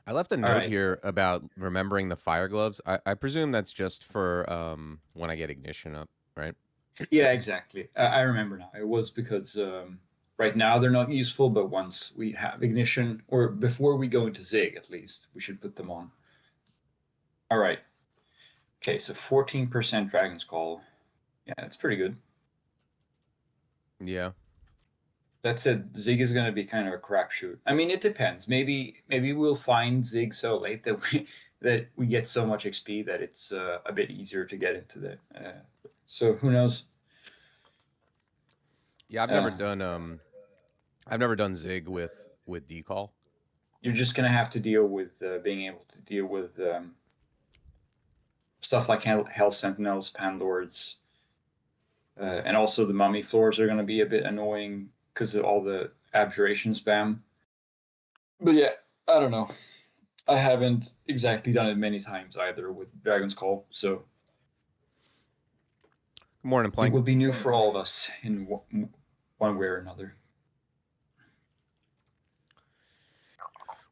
I left a All note right. here about remembering the fire gloves. I presume that's just for when I get ignition up, right? Yeah, exactly. I remember now. It was because right now they're not useful, but once we have ignition, or before we go into Zig, at least, we should put them on. All right. Okay, so 14% Dragon's Call. Yeah, that's pretty good. Yeah. That said, Zig is going to be kind of a crapshoot. I mean, it depends. Maybe we'll find Zig so late that we get so much XP that it's a bit easier to get into the. So who knows? Yeah, Uh, I've never done Zig with decall. you're just going to have to deal with being able to deal with stuff like Hell Sentinels, Panlords, and also the Mummy floors are going to be a bit annoying because of all the abjuration spam. But yeah, I don't know. I haven't exactly done it many times either with Dragon's Call, so Good morning, it Plank. will be new for all of us in one way or another.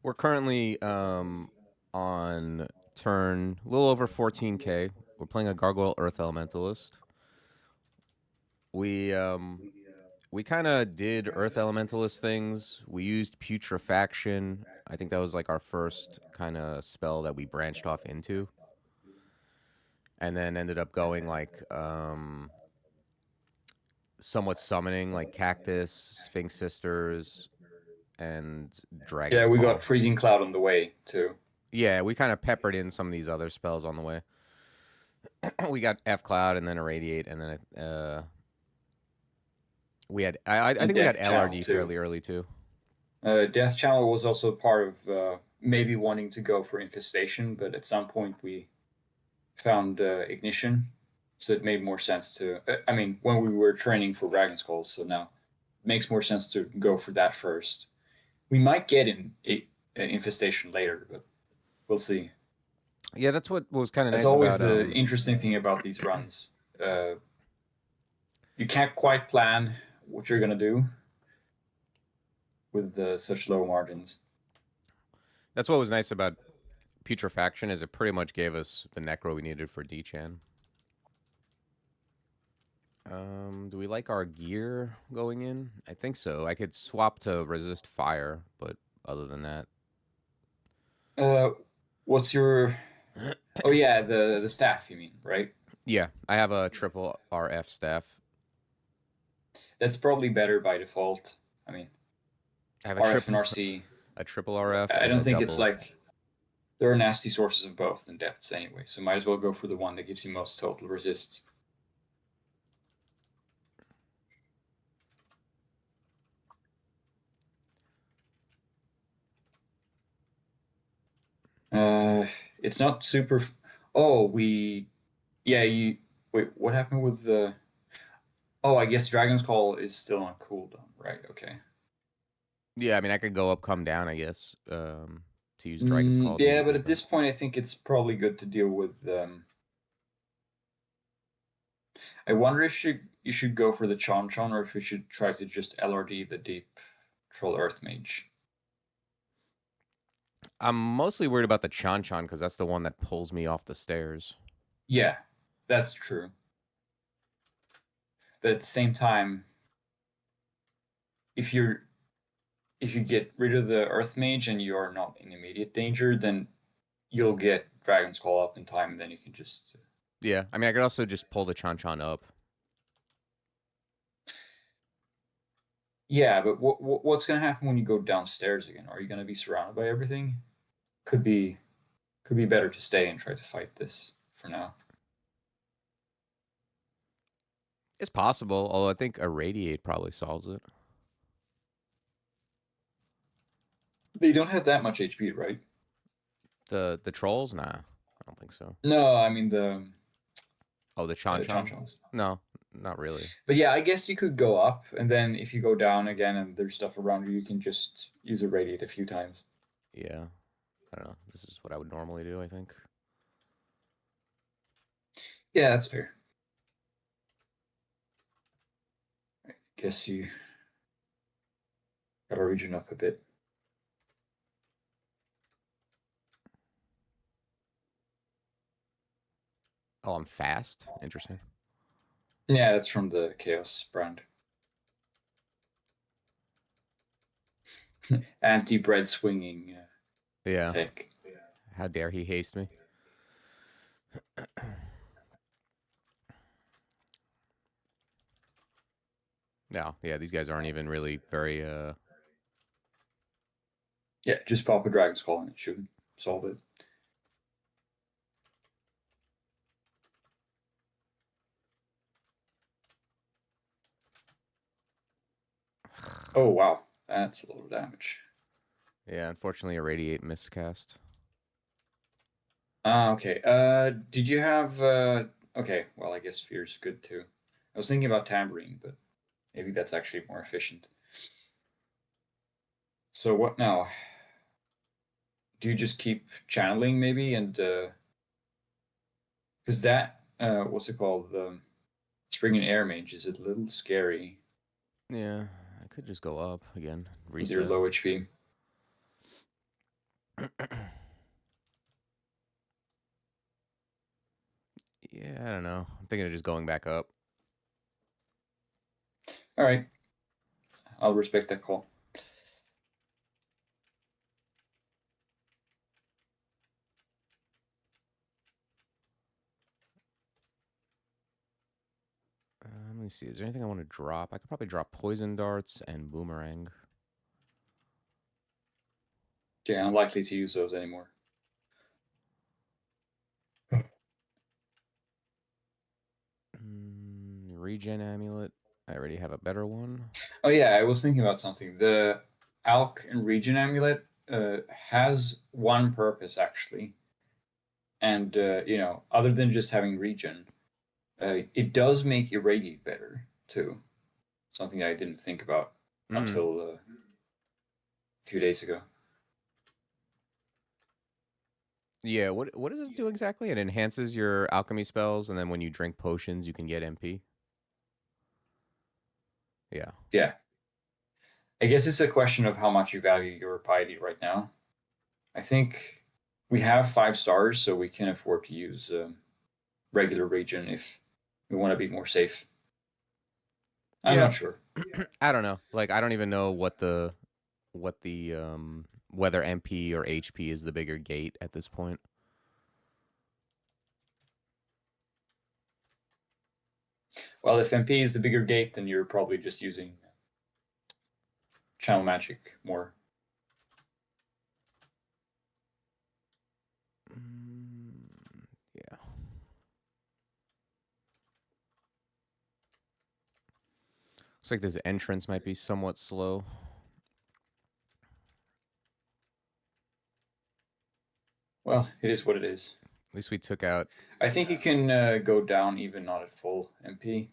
We're currently on turn a little over 14k. We're playing a Gargoyle Earth Elementalist. We um we kind of did Earth Elementalist things. We used Putrefaction. I think that was like our first kind of spell that we branched off into, and then ended up going like somewhat summoning like Cactus, Sphinx Sisters, and Yeah, Dragon's we got Call. Freezing Cloud on the way too. Yeah, we kind of peppered in some of these other spells on the way. We got F Cloud and then Irradiate, and then we had I And think we had Death Channel LRD too. fairly early too. Death Channel was also part of maybe wanting to go for Infestation, but at some point we found Ignition, so it made more sense to. I mean, when we were training for Dragon's Call, so now it makes more sense to go for that first. We might get in Infestation later, but we'll see. Yeah, that's what was kind of That's nice always about the interesting thing about these runs. Uh, you can't quite plan what you're gonna do with such low margins. that's what was nice about Putrefaction is it pretty much gave us the Necro we needed for D-Chan. Do we like our gear going in? I think so. I could swap to resist fire, but other than that, Uh, what's your? Oh yeah, the staff. You mean right? yeah, I have a triple RF staff. That's probably better by default. I mean, I have a RF and triple RC. a triple RF I and don't a think it's double. like there are nasty sources of both in depths anyway, so might as well go for the one that gives you most total resists. Uh, it's not super. Oh, we. Yeah, you. Wait, what happened with the? Oh, I guess Dragon's Call is still on cooldown, right? Okay. Yeah, I mean I could go up, come down, I guess. To use Dragon's Call to make Yeah, a but at this difference. point, I think it's probably good to deal with. I wonder if you should go for the Chon Chon or if you should try to just LRD the Deep Troll Earth Mage. I'm mostly worried about the Chan Chan because that's the one that pulls me off the stairs. Yeah, that's true. But at the same time, if you're if you get rid of the Earth Mage and you are not in immediate danger, then you'll get Dragon's Call up in time, and then you can just. Yeah, I mean I could also just pull the Chan Chan up. Yeah, but what's going to happen when you go downstairs again? Are you going to be surrounded by everything? Could be could be better to stay and try to fight this for now. It's possible, although I think Irradiate probably solves it. They don't have that much HP, right? The trolls? Nah, I don't think so. No, I mean the Oh, the Chan Chan? Chonchons. No, not really. But yeah, I guess you could go up, and then if you go down again and there's stuff around you, you can just use a radiate a few times. Yeah, I don't know. This is what I would normally do, I think. Yeah, that's fair. I guess you gotta region up a bit. Oh, I'm fast. Interesting. Yeah, that's from the Chaos brand. Anti-bread swinging Yeah. tech. How dare he haste me? No, yeah, these guys aren't even really very Yeah, just pop a Dragon's Call and it should solve it. Oh wow, that's a lot of damage. Yeah, unfortunately a radiate miscast. Ah, okay. Did you have okay, well I guess Fear's good too. I was thinking about Tambourine, but maybe that's actually more efficient. So what now? Do you just keep channeling maybe and because that what's it called? The Spring and Air Mage is a little scary Yeah, I could just go up again, with your reset. low HP. Yeah, I don't know. I'm thinking of just going back up. All right, I'll respect that call. Let me see. Is there anything I want to drop? I could probably drop poison darts and boomerang. Yeah, I'm unlikely to use those anymore. Regen amulet. I already have a better one. Oh yeah, I was thinking about something. The Alk and Regen Amulet has one purpose actually, and you know, other than just having regen, it does make irradiate better too. Something I didn't think about Mm. until a few days ago. Yeah, what does it do exactly? It enhances your alchemy spells, and then when you drink potions, you can get MP. Yeah. Yeah, I guess it's a question of how much you value your piety right now. I think we have 5 stars, so we can afford to use regular regen if we want to be more safe. I'm Yeah. not sure. I don't know. Like I don't even know what the whether MP or HP is the bigger gate at this point. Well, if MP is the bigger gate, then you're probably just using channel magic more. Yeah. Looks like this entrance might be somewhat slow. Well, it is what it is. At least we took out. I think you can go down even not at full MP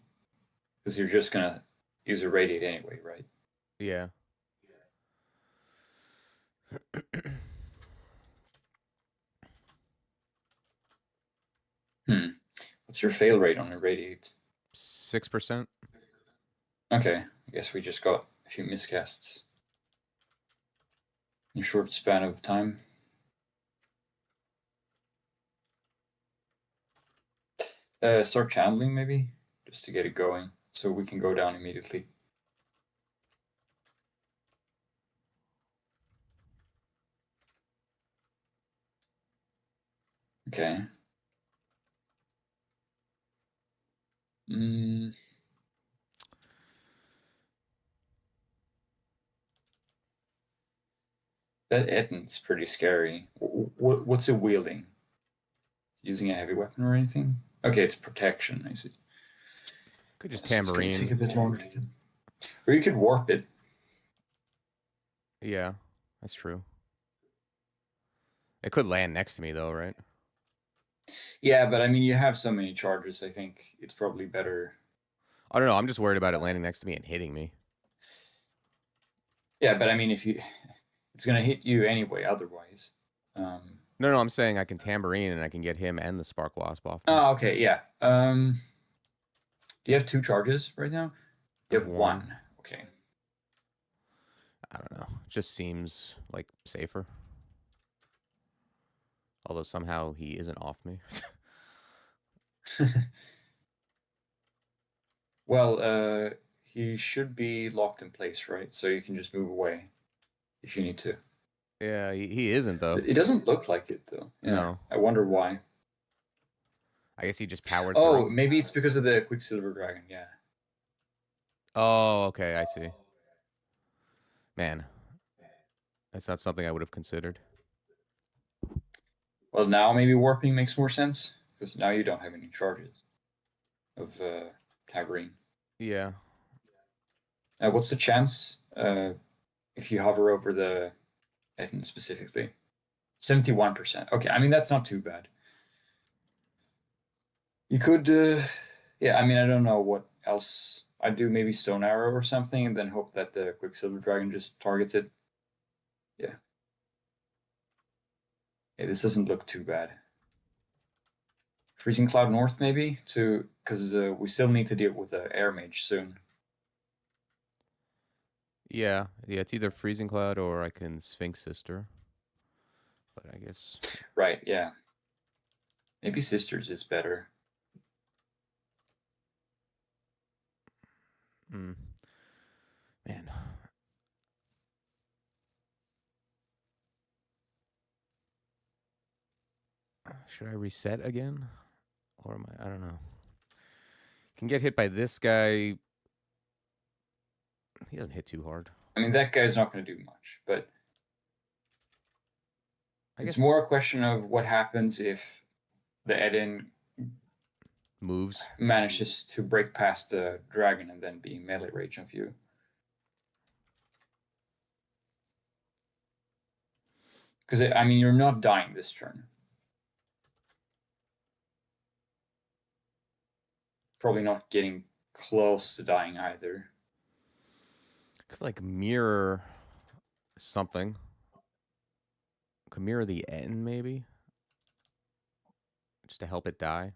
because you're just gonna use a radiate anyway, right? Yeah. Hmm. What's your fail rate on a radiate? 6%. Okay, I guess we just got a few miscasts in a short span of time. Start channeling maybe just to get it going, so we can go down immediately. Okay. Mm, that Ethan's pretty scary. What's it wielding? Using a heavy weapon or anything? Okay, it's protection. I see. Could just Yes, it's gonna take tambourine. a bit longer to get. Or you could warp it. Yeah, that's true. It could land next to me though, right? Yeah, but I mean, you have so many charges. I think it's probably better. I don't know. I'm just worried about it landing next to me and hitting me. Yeah, but I mean, if you, it's gonna hit you anyway. Otherwise. No, no, I'm saying I can tambourine and I can get him and the spark wasp off me. Oh, okay, yeah. Do you have 2 charges right now? I You have have one. 1. Okay. I don't know. It just seems like safer. Although somehow he isn't off me. Well, he should be locked in place, right? So you can just move away if you need to. Yeah, he isn't though. It doesn't look like it though. Yeah. No. I wonder why. I guess he just powered Oh, through. maybe it's because of the Quicksilver Dragon. Yeah. Oh, okay, I see. Man, that's not something I would have considered. Well, now maybe warping makes more sense because now you don't have any charges of Tagreen. Yeah. What's the chance if you hover over the Etten specifically? 71%. Okay, I mean that's not too bad. You could, yeah. I mean, I don't know what else I'd do. Maybe Stone Arrow or something, and then hope that the Quicksilver Dragon just targets it. Yeah. Yeah, this doesn't look too bad. Freezing Cloud North, maybe, to because we still need to deal with the Air Mage soon. Yeah, it's either Freezing Cloud or I can Sphinx Sister. But I guess. Right, yeah. Maybe Sisters is better. Man. Should I reset again? Or am I don't know. Can get hit by this guy. He doesn't hit too hard. I mean, that guy's not going to do much, but it's more a question of what happens if the Etten moves, manages to break past the dragon and then be melee rage of you. Because, I mean, you're not dying this turn. Probably not getting close to dying either. Could like mirror something. Could mirror the end maybe, just to help it die.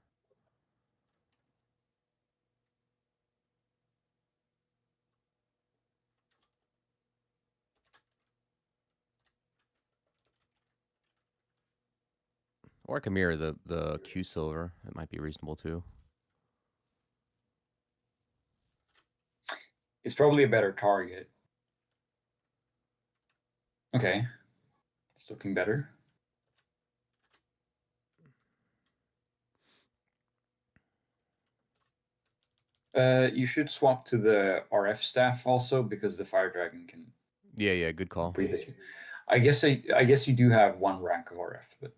Or I can mirror the Q Silver. It might be reasonable too. It's probably a better target. Okay. It's looking better. You should swap to the RF staff also because the Fire Dragon can. Yeah, good call. Breathe at you. I guess you do have one rank of RF, but.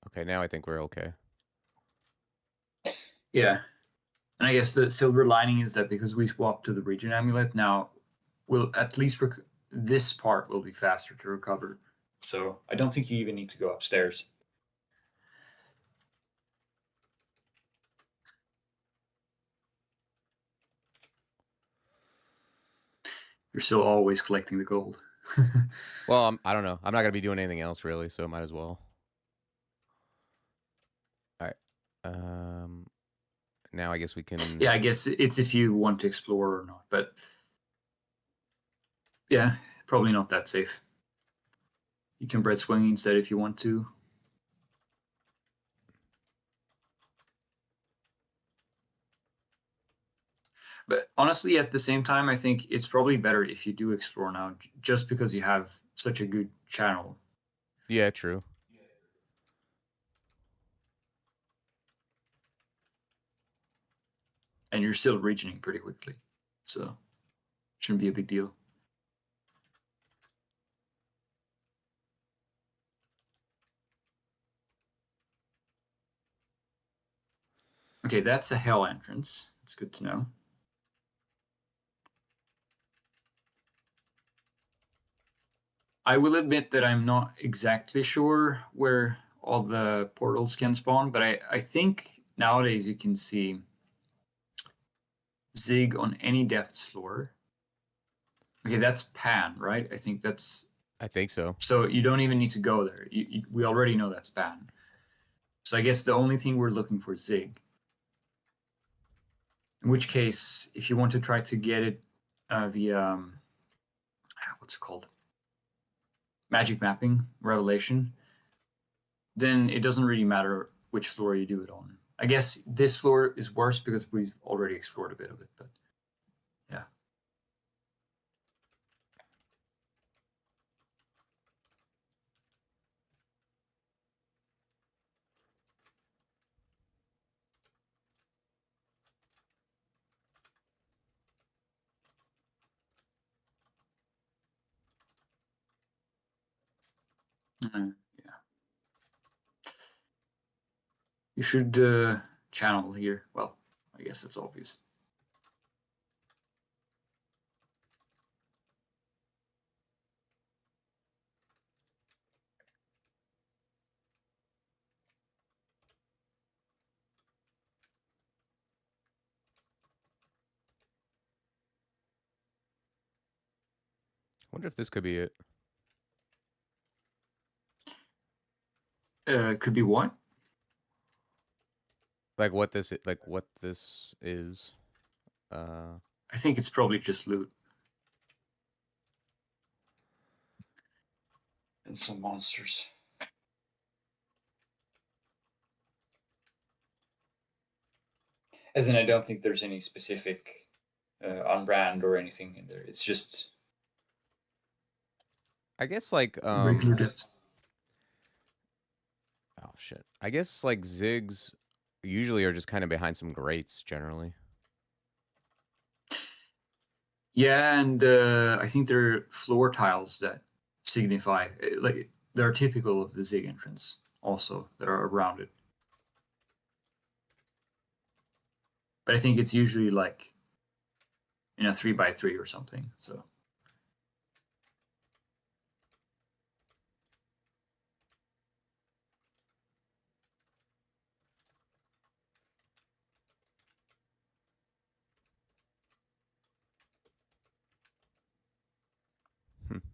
Okay, now I think we're okay. Yeah. And I guess the silver lining is that because we swapped to the Region Amulet, now we'll at least this part will be faster to recover. So I don't think you even need to go upstairs. You're still always collecting the gold. Well, I don't know. I'm not going to be doing anything else really, so might as well. All right. Now I guess we can. Yeah, I guess it's if you want to explore or not, but yeah, probably not that safe. You can bread swing instead if you want to. But honestly, at the same time, I think it's probably better if you do explore now, just because you have such a good channel. Yeah, true. And you're still regioning pretty quickly, so shouldn't be a big deal. Okay, that's a hell entrance. It's good to know. I will admit that I'm not exactly sure where all the portals can spawn, but I think nowadays you can see Zigg on any depths floor. Okay, that's Pan, right? I think so. So you don't even need to go there. We already know that's Pan. So I guess the only thing we're looking for is Zigg. In which case, if you want to try to get it via what's it called? Magic mapping, revelation. then it doesn't really matter which floor you do it on. I guess this floor is worse because we've already explored a bit of it, but yeah. Yeah. You should channel here. Well, I guess that's obvious. Wonder if this could be it. Could be what? Like what this is. I think it's probably just loot. And some monsters. As in, I don't think there's any specific on brand or anything in there. It's just I guess like regular deaths. Oh shit. I guess like Ziggs usually are just kind of behind some grates generally. Yeah, and I think there are floor tiles that signify, like, they're typical of the Zigg entrance also that are around it. But I think it's usually like in a 3x3 or something. So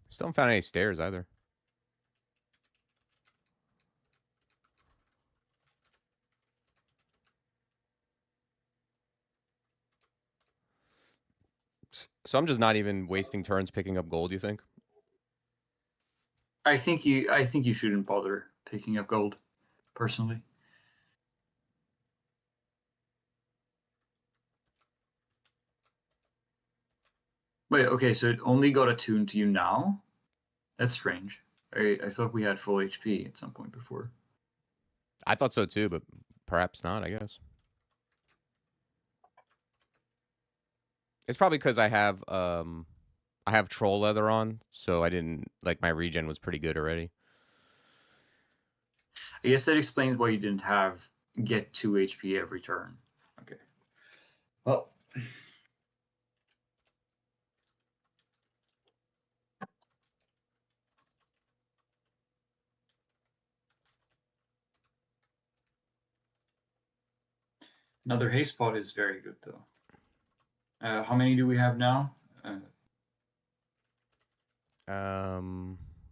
Still haven't found any stairs either. So I'm just not even wasting turns picking up gold, you think? I think you shouldn't bother picking up gold, personally. Wait, okay, so it only got attuned to you now? That's strange. I thought we had full HP at some point before. I thought so too, but perhaps not, I guess. It's probably because I have troll leather on, so I didn't like my regen was pretty good already. I guess that explains why you didn't have get 2 HP every turn. Okay. Well, another haste pot is very good though. How many do we have now?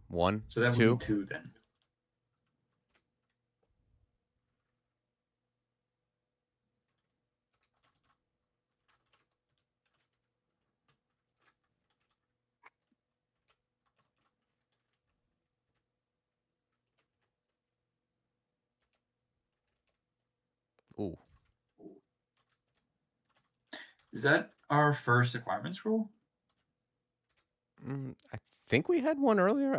One. So that would two. be 2 then. Ooh. Is that our first acquirement scroll? I think we had one earlier.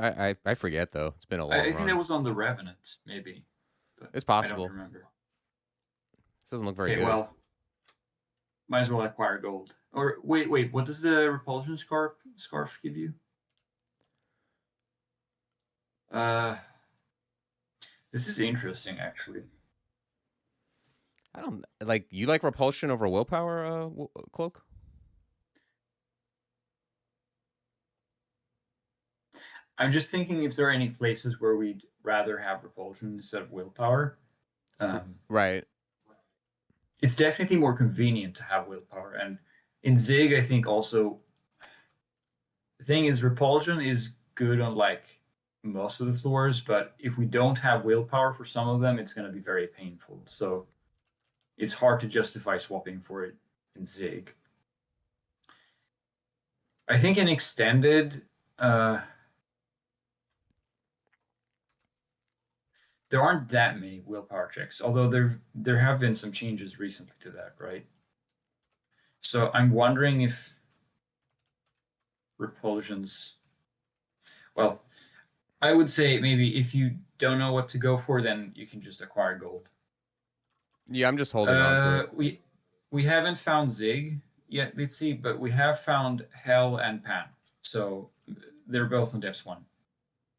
I forget though. It's been a long I think run. that was on the Revenant, maybe. But It's I don't possible. remember. This doesn't look very Okay, good. well, might as well acquire gold. Or wait, what does the repulsion scarf give you? This is interesting, actually. I don't like you like repulsion over willpower, cloak. I'm just thinking if there are any places where we'd rather have repulsion instead of willpower. Right. It's definitely more convenient to have willpower, and in Zigg, I think also the thing is repulsion is good on like most of the floors, but if we don't have willpower for some of them, it's going to be very painful. So it's hard to justify swapping for it in Zigg. I think an extended there aren't that many willpower checks, although there have been some changes recently to that, right? So I'm wondering if repulsions. Well, I would say maybe if you don't know what to go for, then you can just acquire gold. Yeah, I'm just holding on to it. We haven't found Zigg yet, let's see, but we have found Hell and Pan. So they're both on depths 1.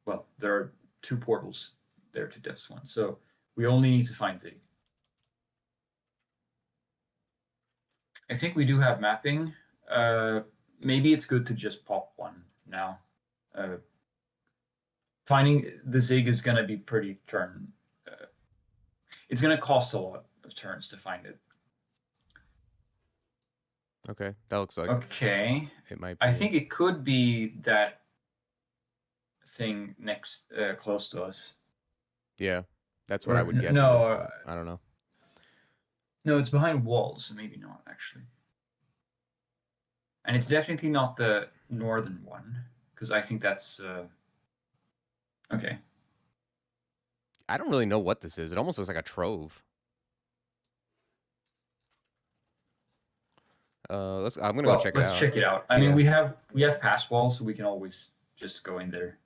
Well, there are 2 portals there to depths 1. So we only need to find Zigg. I think we do have mapping. Maybe it's good to just pop 1 now. Finding the Zigg is going to be pretty turn. It's going to cost a lot of turns to find it. Okay, that looks like Okay. it might be. I think it could be that thing next, close to us. Yeah, that's what I would guess. No, I don't know. No, it's behind walls, so maybe not actually. And it's definitely not the northern one, because I think that's okay. I don't really know what this is. It almost looks like a trove. I'm gonna go check it out. Let's check it out. I mean, we have pass walls, so we can always just go in there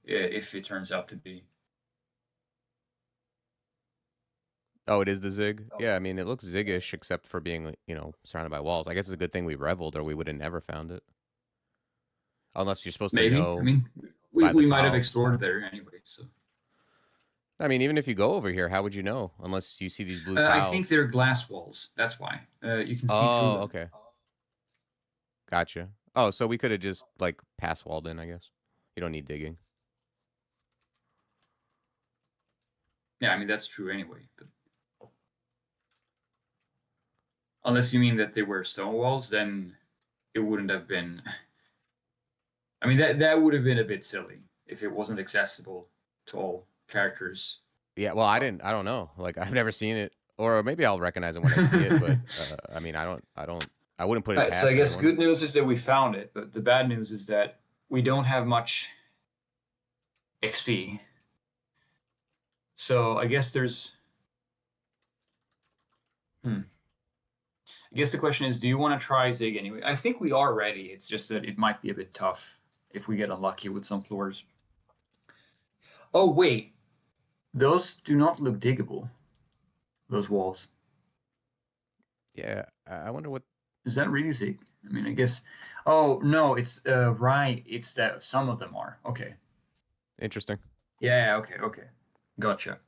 if it turns out to be. Oh, it is the Zigg? Yeah, I mean, it looks Ziggish except for being, surrounded by walls. I guess it's a good thing we reveled or we would have never found it. Unless you're supposed to know. I mean, we might have explored there anyway, so. I mean, even if you go over here, how would you know? Unless you see these blue tiles. I think they're glass walls. That's why. You can see through them. Oh, okay. Gotcha. Oh, so we could have just, pass walled in, I guess. You don't need digging. Yeah, I mean, that's true anyway. But unless you mean that they were stone walls, then it wouldn't have been. I mean, that would have been a bit silly if it wasn't accessible to all characters. Yeah, well, I don't know. I've never seen it, or maybe I'll recognize it when I see it. But I mean, I wouldn't put it past So I guess anyone. good news is that we found it, but the bad news is that we don't have much XP. So I guess there's. I guess the question is, do you want to try Zigg anyway? I think we are ready. It's just that it might be a bit tough if we get unlucky with some floors. Oh, wait. Those do not look diggable. Those walls. Yeah, I wonder what... Is that really Zigg? I mean, I guess... Oh, no, it's... right, it's that some of them are. Okay. Interesting. Yeah, okay. Gotcha.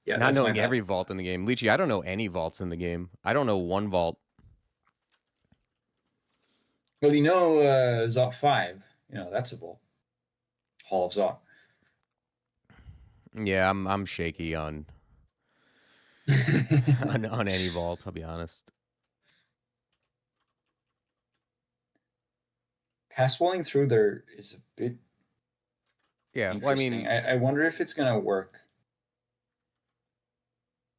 Yeah, not knowing every vault in the game. Lychee, I don't know any vaults in the game. I don't know one vault. Well, Zot 5. That's a vault. Hall of Zot. Yeah, I'm shaky on on any vault, I'll be honest. Pass walling through there is a bit interesting. Well, I mean, I wonder if it's gonna work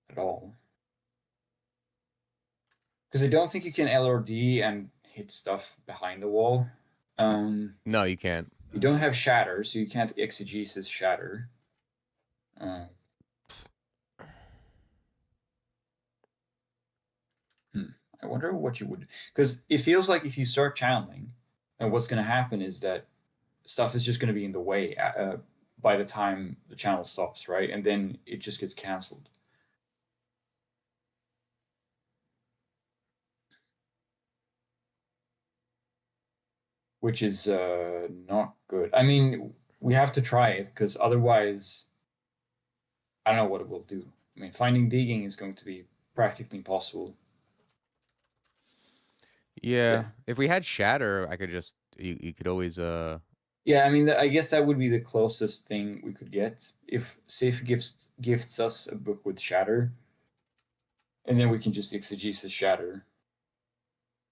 at all. Because I don't think you can LRD and hit stuff behind the wall. No, you can't. You don't have shatter, so you can't exegesis shatter. I wonder what you would... Because it feels like if you start channeling, and what's going to happen is that stuff is just going to be in the way by the time the channel stops, right? And then it just gets cancelled. Which is not good. I mean, we have to try it, because otherwise, I don't know what it will do. I mean, finding digging is going to be practically impossible. Yeah. If we had shatter, I could just... You could always... Yeah, I mean, I guess that would be the closest thing we could get. If Safe gifts us a book with shatter, and then we can just exegesis shatter.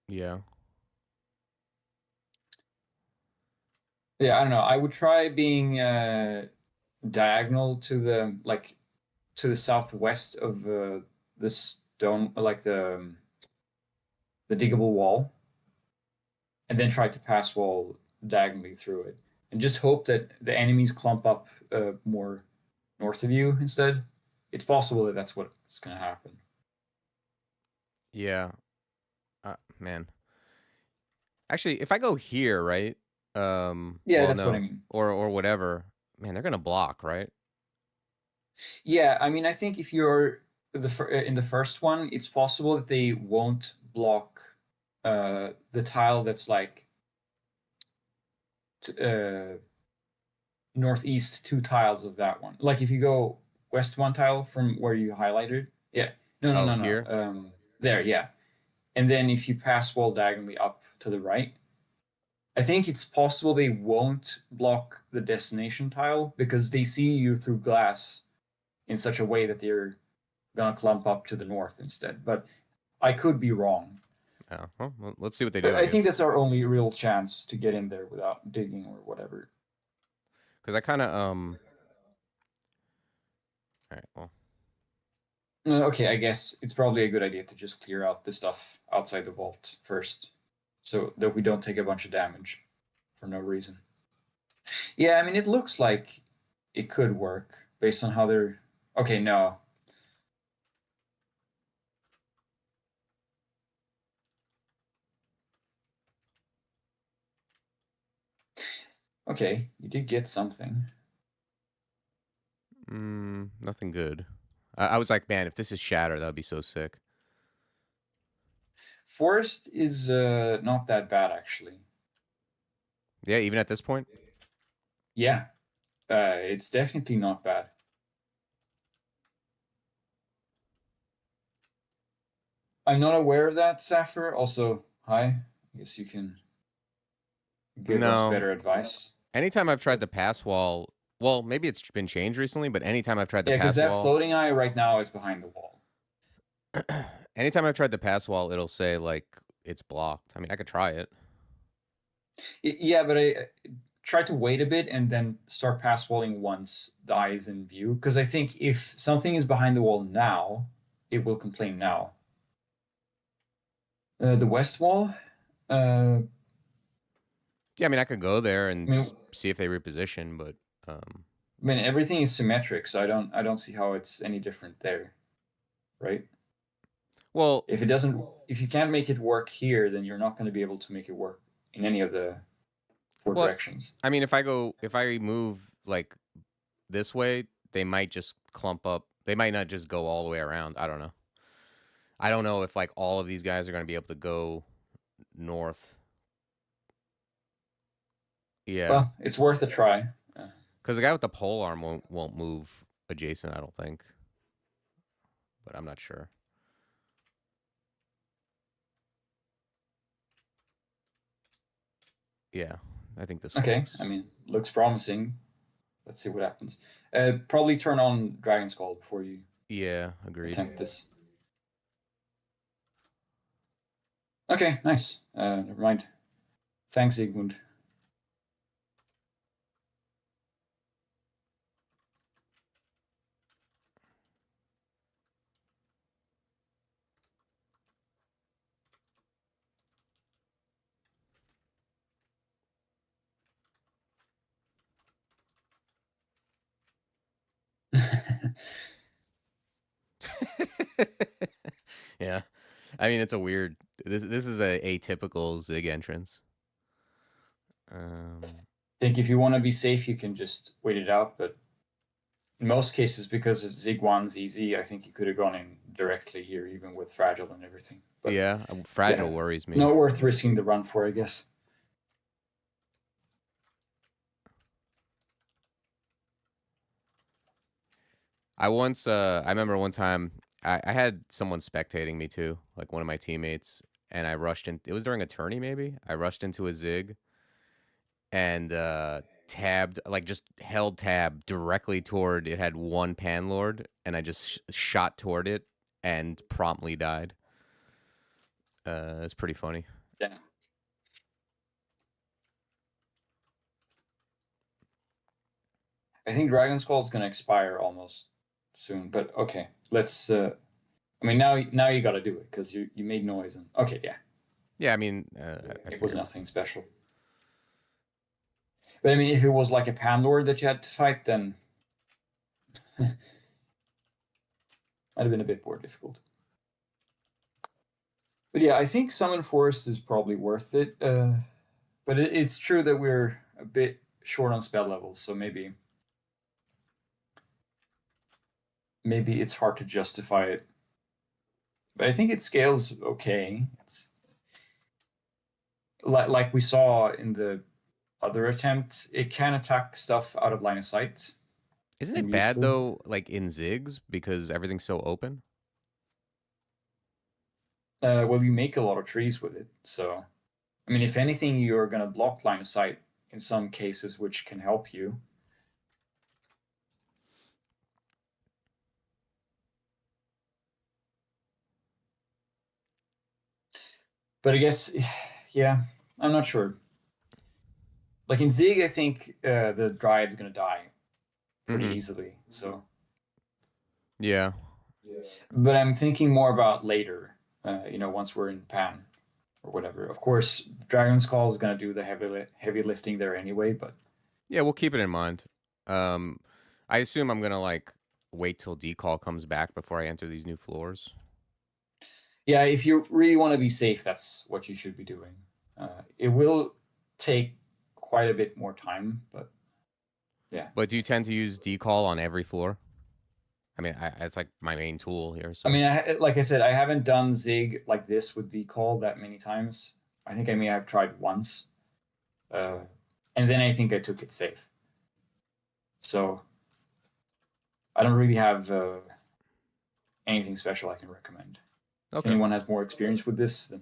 Yeah. Yeah, I don't know. I would try being diagonal to the southwest of the stone, like the diggable wall, and then try to pass wall diagonally through it, and just hope that the enemies clump up more north of you instead. it's possible that that's what's going to happen. Yeah. Man. Actually, if I go here, right? Yeah, Well, that's what I no, mean. or whatever. Man, they're gonna block, right? Yeah, I mean, I think if you're in the first one, it's possible that they won't block the tile that's like northeast 2 tiles of that one. Like if you go west 1 tile from where you highlighted, yeah, no, no, Oh, no, no, here. there, yeah, and then if you pass wall diagonally up to the right, I think it's possible they won't block the destination tile because they see you through glass in such a way that they're gonna clump up to the north instead. But I could be wrong. Oh, well, let's see what they But do, I I think guess. that's our only real chance to get in there without digging or whatever. Because I kind of All right. Well, Okay, I guess it's probably a good idea to just clear out the stuff outside the vault first, so that we don't take a bunch of damage for no reason. Yeah, I mean, it looks like it could work based on how they're. Okay, no. Okay, you did get something. nothing good. I was like, man, if this is shatter, that would be so sick. Forest is not that bad, actually. Yeah, even at this point. Yeah, it's definitely not bad. I'm not aware of that, Sapphire. Also, hi. I guess you can give us No. better advice. Anytime I've tried But the pass wall, well, maybe it's been changed recently, but anytime I've tried the yeah, because pass that wall, floating eye right now is behind the wall. anytime I've tried the pass wall, it'll say like it's blocked. I mean, I could try it. Yeah, but I try to wait a bit and then start pass walling once the eye is in view. Because I think if something is behind the wall now, it will complain now. The west wall. Yeah, I mean, I could go there I and mean, see if they reposition, but I mean, everything is symmetric, so I don't see how it's any different there, right? well, If you can't make it work here, then you're not going to be able to make it work in any of the four well, directions. I mean, if I move like this way, they might just clump up. They might not just go all the way around. I don't know. I don't know if like all of these guys are going to be able to go north. Yeah, Well, it's worth a try. because the guy with the pole arm won't move adjacent. I don't think, but I'm not sure. Yeah, I think this Okay, works. I mean, looks promising. Let's see what happens. Probably turn on Dragon's Call before you Yeah, agreed. attempt this. Okay, nice. Never mind. Thanks, Igmund. Yeah, I mean it's a weird. This is a atypical Zig entrance. Think if you want to be safe, you can just wait it out. But in most cases, because Zig 1's easy, I think you could have gone in directly here, even with Fragile and everything. But Yeah, yeah, fragile worries me. not worth risking the run for, I guess. I remember one time I had someone spectating me too, like one of my teammates, and I rushed in. It was during a tourney, maybe. I rushed into a Zig and tabbed, like just held tab directly toward it. Had one pan lord, and I just shot toward it and promptly died. It's pretty funny. Yeah. I think Dragon's Call is going to expire almost soon. But okay, let's. I mean, now you got to do it because you made noise and okay, yeah, Yeah, I mean, I it was figured. nothing special. But I mean, if it was like a Panlord that you had to fight, then Might have been a bit more difficult. But yeah, I think Summon Forest is probably worth it. But it's true that we're a bit short on spell levels, so maybe it's hard to justify it. But I think it scales okay. It's like we saw in the other attempt, it can attack stuff out of line of sight. Isn't Can it be bad useful. though, like in Ziggs, because everything's so open? Well, you make a lot of trees with it, so I mean, if anything, you're gonna block line of sight in some cases, which can help you. But I guess, yeah, I'm not sure. Like in Zigg, I think the Dryad's gonna die pretty easily. So, Yeah. but I'm thinking more about later. Once we're in Pan or whatever. Of course, Dragon's Call is gonna do the heavy lifting there anyway. But Yeah, we'll keep it in mind. I assume I'm gonna like wait till decall comes back before I enter these new floors. yeah, if you really want to be safe, that's what you should be doing. It will take quite a bit more time, but yeah. But do you tend to use decall on every floor? I mean, it's like my main tool here. So I mean, like I said, I haven't done Zig like this with decall that many times. I think I may have tried once, and then I think I took it safe. So I don't really have anything special I can recommend. If okay. anyone has more experience with this, then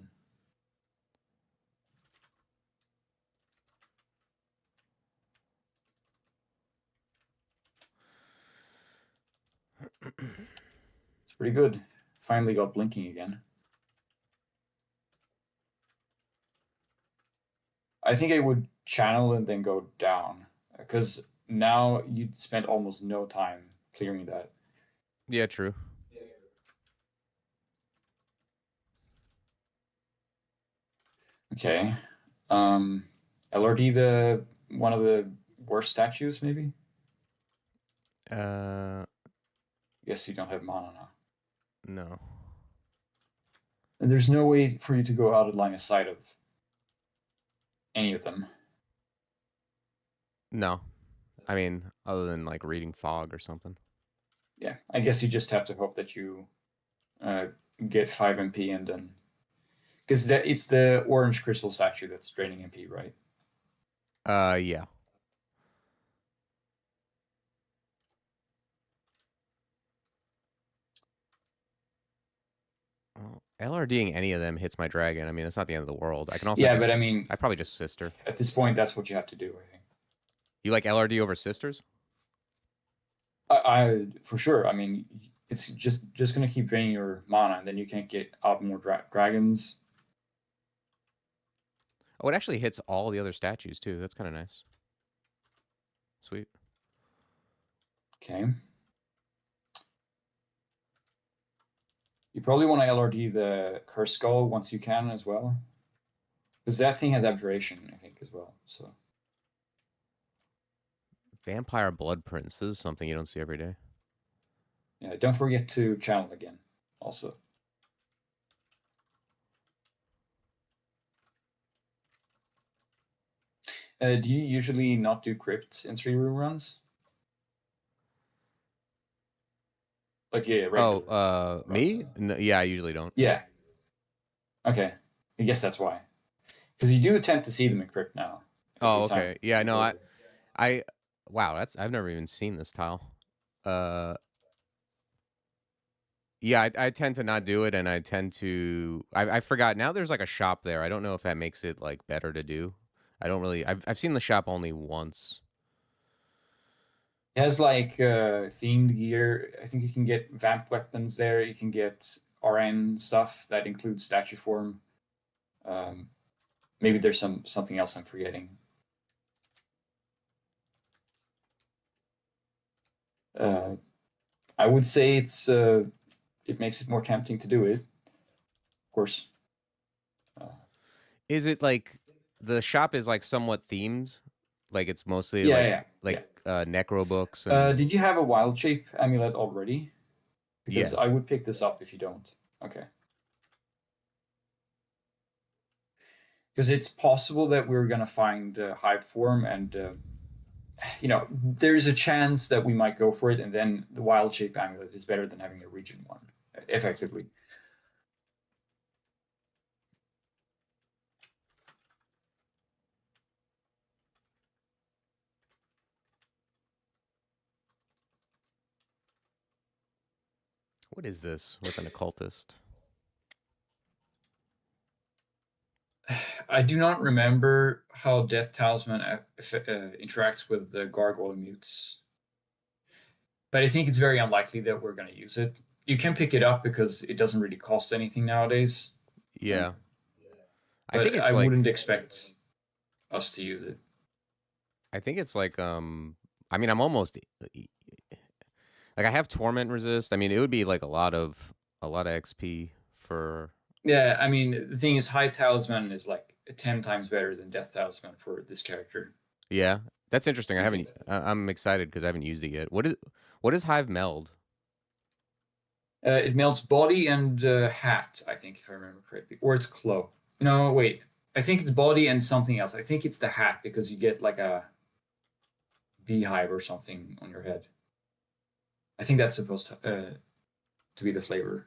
it's pretty good. Finally got blinking again. I think I would channel and then go down, because now you'd spend almost no time clearing that. Yeah, true. Okay. LRD, the one of the worst statues, maybe? Guess you don't have mana now. No. And there's no way for you to go out of line of sight of any of them. No. I mean, other than like reading fog or something. Yeah, I guess you just have to hope that you get 5 MP and then... Because it's the orange crystal statue that's draining MP, right? Yeah. Well, LRDing any of them hits my dragon. I mean, it's not the end of the world. I can also Yeah, but I mean... I probably just sister. At this point, that's what you have to do, I think. You like LRD over sisters? I for sure. I mean, it's just gonna keep draining your mana, and then you can't get out more dragons. Oh, it actually hits all the other statues too. That's kind of nice. Sweet. Okay. You probably want to LRD the Curse Skull once you can as well, because that thing has Abjuration, I think, as well. So Vampire Blood Prince. This is something you don't see every day. yeah, don't forget to channel again. Also. Do you usually not do crypt in 3-room runs? Like, yeah, regular me? No, yeah, I usually don't. Yeah. Okay. I guess that's why. Because you do tend to see them in crypt now. Oh, okay. Yeah, no, wow, I've never even seen this tile. Yeah, I tend to not do it, and I tend to I forgot. Now there's like a shop there. I don't know if that makes it like better to do. I don't really. I've seen the shop only once. It has like themed gear. I think you can get vamp weapons there. You can get RN stuff that includes statue form. Maybe there's something else I'm forgetting. I would say it makes it more tempting to do it. Of course. Is it like the shop is like somewhat themed? Like it's mostly Yeah, like necro books. Did you have a wild shape amulet already? Because Yeah. I would pick this up if you don't. Okay. Because it's possible that we're going to find Hive form, and there's a chance that we might go for it, and then the wild shape amulet is better than having a region one, effectively. What is this with an occultist? I do not remember how Death Talisman interacts with the Gargoyle Mutes, but I think it's very unlikely that we're going to use it. You can pick it up because it doesn't really cost anything nowadays, Yeah. I think but I it's like wouldn't expect us to use it. I think it's like I mean I'm almost like I have torment resist. I mean it would be like a lot of XP for Yeah, I mean, the thing is, High Talisman is like 10 times better than Death Talisman for this character, yeah. That's interesting. I think. I'm excited because I haven't used it yet. What is Hive Meld? It melts body and hat, I think, if I remember correctly. Or it's cloak. No, wait. I think it's body and something else. I think it's the hat because you get like a beehive or something on your head. I think that's supposed to be the flavor.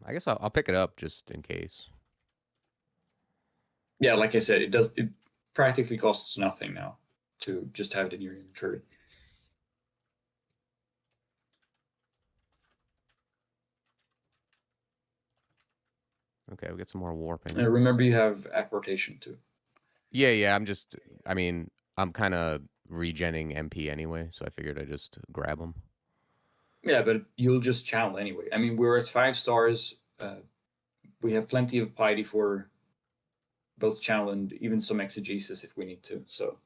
I guess I'll pick it up just in case. Yeah, like I said, it practically costs nothing now to just have it in your inventory. Okay, we get some more warping. Remember, you have apportation too. Yeah. I mean, I'm kind of regenning MP anyway, so I figured I'd just grab them. Yeah, but you'll just channel anyway. I mean, we're at 5 stars. We have plenty of piety for both channel and even some exegesis if we need to. So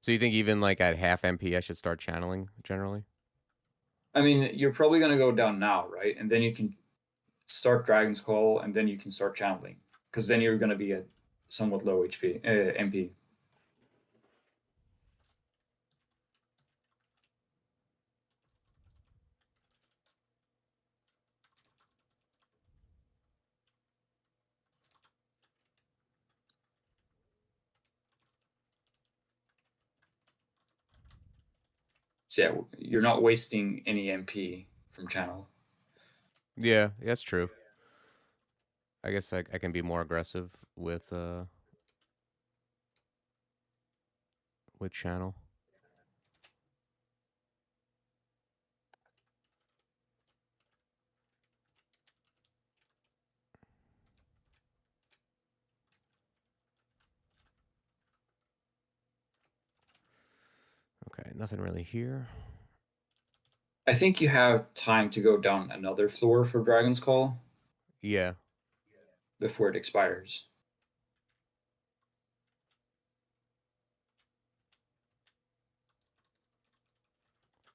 So you think even like at half MP, I should start channeling generally? I mean, you're probably going to go down now, right? And then you can start Dragon's Call, and then you can start channeling, because then you're going to be at somewhat low HP MP. So yeah, you're not wasting any MP from channel. Yeah, that's true. I guess I can be more aggressive with channel. Okay, nothing really here. I think you have time to go down another floor for Dragon's Call Yeah. before it expires.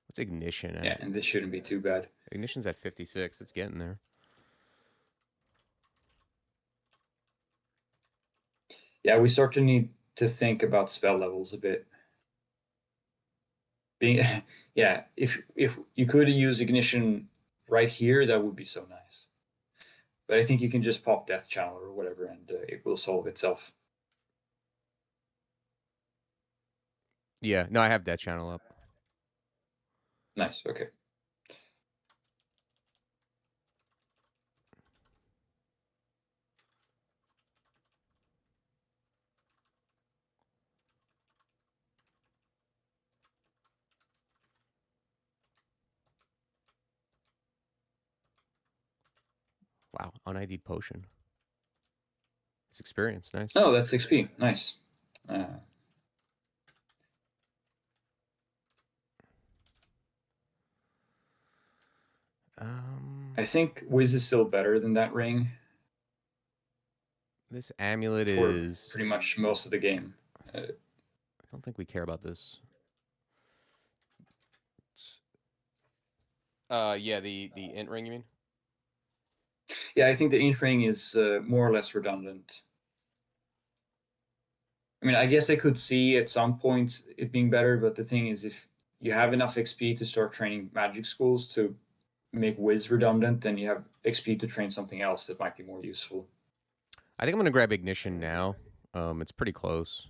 What's ignition Yeah, at? and this shouldn't be too bad. Ignition's at 56. It's getting there. Yeah, we start to need to think about spell levels a bit. Being, yeah, if you could use ignition right here, that would be so nice. But I think you can just pop Death Channel or whatever, and it will solve itself. Yeah. No, I have that channel up. Nice. Okay. Wow, un-ID'd potion. It's experience. Nice. Oh, that's 6p. Nice. I think Wiz is still better than that ring This amulet for is. pretty much most of the game. I don't think we care about this. Yeah, the int ring. You mean? Yeah, I think the int ring is more or less redundant. mean, I guess I could see at some point it being better, but the thing is, if you have enough XP to start training magic schools to make Wiz redundant, then you have XP to train something else that might be more useful. I think I'm gonna grab Ignition now. It's pretty close.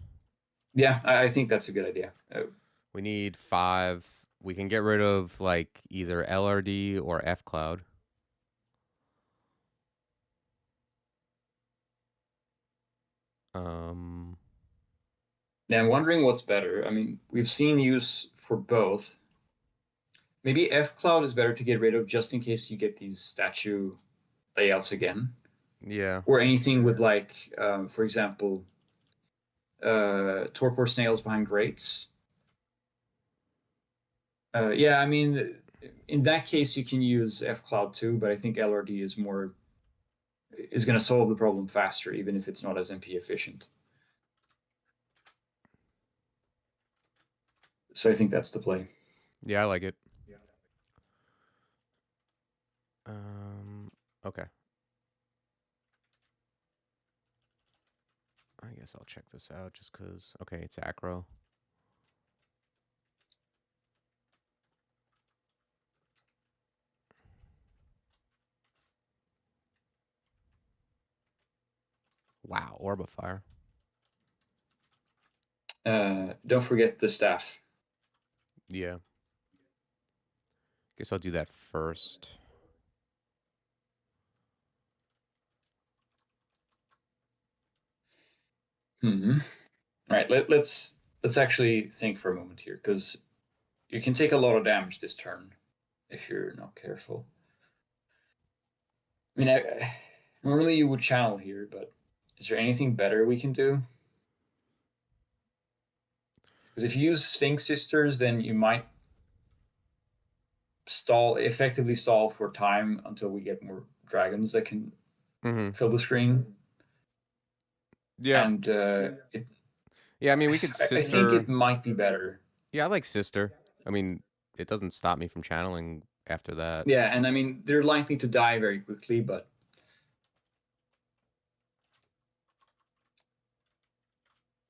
Yeah, I think that's a good idea. We need 5. We can get rid of like either LRD or F Cloud. Yeah, I'm wondering what's better. I mean, we've seen use for both. Maybe F Cloud is better to get rid of just in case you get these statue layouts again, Yeah. or anything with like, for example, torpor snails behind grates. Yeah, I mean, in that case, you can use F Cloud too, but I think LRD is going to solve the problem faster, even if it's not as MP efficient. So I think that's the play. Yeah, I like it. Okay. I guess I'll check this out just because. Okay, it's acro. Wow, Orb of Fire. Don't forget the staff. Yeah. Guess I'll do that first. Hmm. All right, let's actually think for a moment here, because you can take a lot of damage this turn if you're not careful. I mean, normally you would channel here, but is there anything better we can do? Because if you use Sphinx Sisters, then you might effectively stall for time until we get more dragons that can fill the screen. Yeah. And Yeah, I mean, we could I think Sister. it might be better. Yeah, I like Sister. I mean, it doesn't stop me from channeling after that. Yeah, and I mean, they're likely to die very quickly, but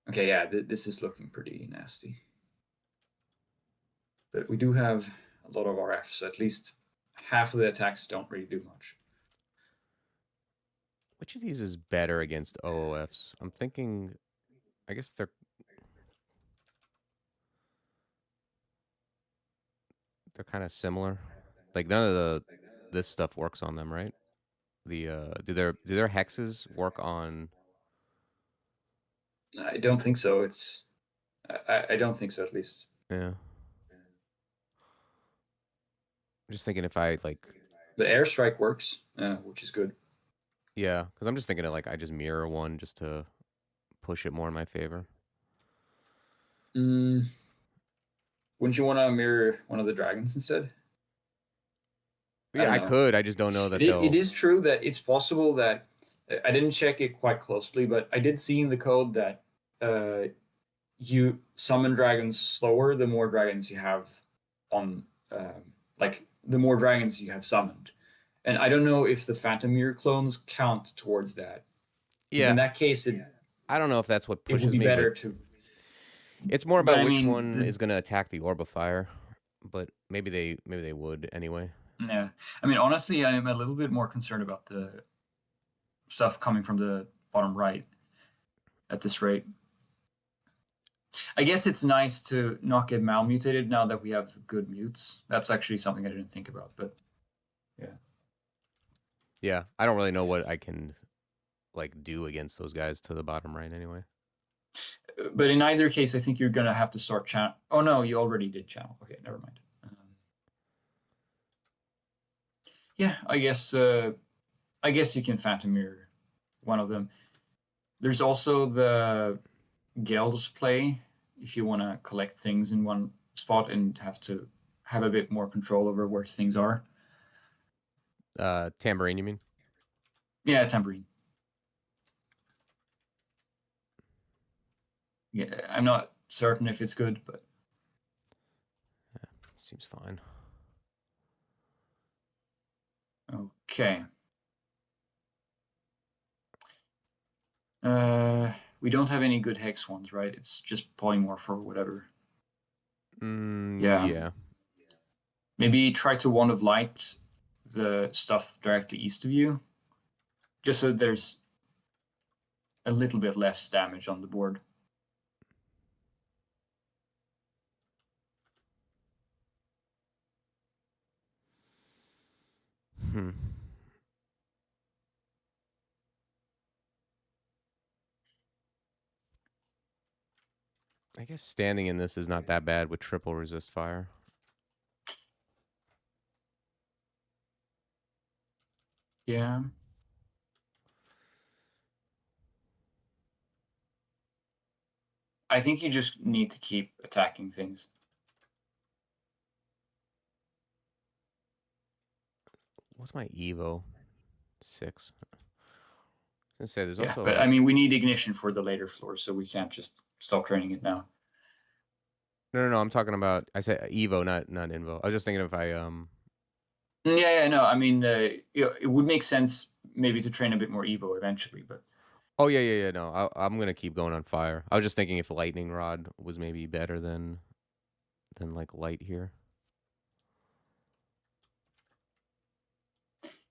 okay, yeah, this is looking pretty nasty. But we do have a lot of RF, so at least half of the attacks don't really do much. Which of these is better against OOFs? I'm thinking, I guess they're kind of similar. Like none of this stuff works on them, right? Do their hexes work on? I don't think so. I don't think so, at least. Yeah. I'm just thinking if I like. The airstrike works, which is good. Yeah, because I'm just thinking of like I just mirror one just to push it more in my favor. Mm, wouldn't you want to mirror one of the dragons instead? I Yeah, don't I know. could. I just don't know that It they'll. is true that it's possible that I didn't check it quite closely, but I did see in the code that you summon dragons slower the more dragons you have on, like the more dragons you have summoned. And I don't know if the Phantom Mirror clones count towards that. Because in Yeah, that case, I don't know if that's what it would pushes be me, but better to. it's more But about I which mean, one is going to attack the Orb of Fire. But maybe they would anyway. yeah. I mean, honestly, I am a little bit more concerned about the stuff coming from the bottom right at this rate. I guess it's nice to not get malmutated now that we have good mutes. That's actually something I didn't think about, but yeah. Yeah, I don't really know what I can like do against those guys to the bottom right anyway. But in either case, I think you're gonna have to start channel. Oh no, you already did channel. Okay, never mind. Yeah, I guess you can Phantom Mirror one of them. There's also the Gels play if you want to collect things in one spot and have to have a bit more control over where things are. Tambourine, you mean? Yeah, tambourine. Yeah, I'm not certain if it's good, but Seems fine. okay. Uh, We don't have any good hex ones, right? It's just polymorph or whatever. Yeah. Maybe try to Wand of Light the stuff directly east of you, just so there's a little bit less damage on the board. I guess standing in this is not that bad with triple resist fire. Yeah. I think you just need to keep attacking things. What's my Evo? 6. I was gonna say there's Yeah, also. but I mean, we need ignition for the later floors, so we can't just stop training it now. No. I'm talking about. I said Evo, not Invo. I was just thinking if I Yeah, no. I mean, it would make sense maybe to train a bit more Evo eventually, but. Oh yeah. No, I'm gonna keep going on fire. I was just thinking if lightning rod was maybe better than like light here.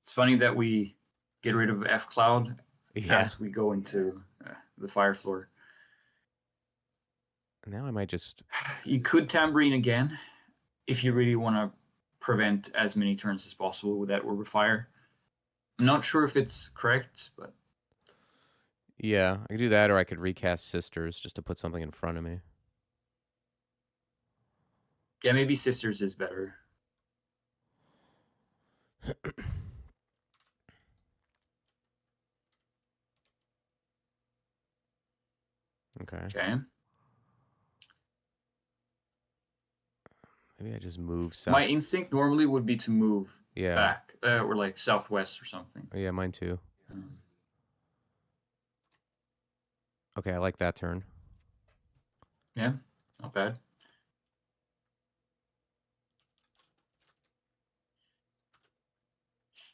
It's funny that we get rid of F Cloud Yeah. as we go into the fire floor. Now I might just. You could Tambourine again if you really want to prevent as many turns as possible with that Orb of Fire. I'm not sure if it's correct, but. Yeah, I could do that, or I could recast Sisters just to put something in front of me. Yeah, maybe Sisters is better. Okay. Maybe I just move south. My instinct normally would be to move Yeah. back or like southwest or something. Yeah, mine too. Okay, I like that turn. Yeah, not bad.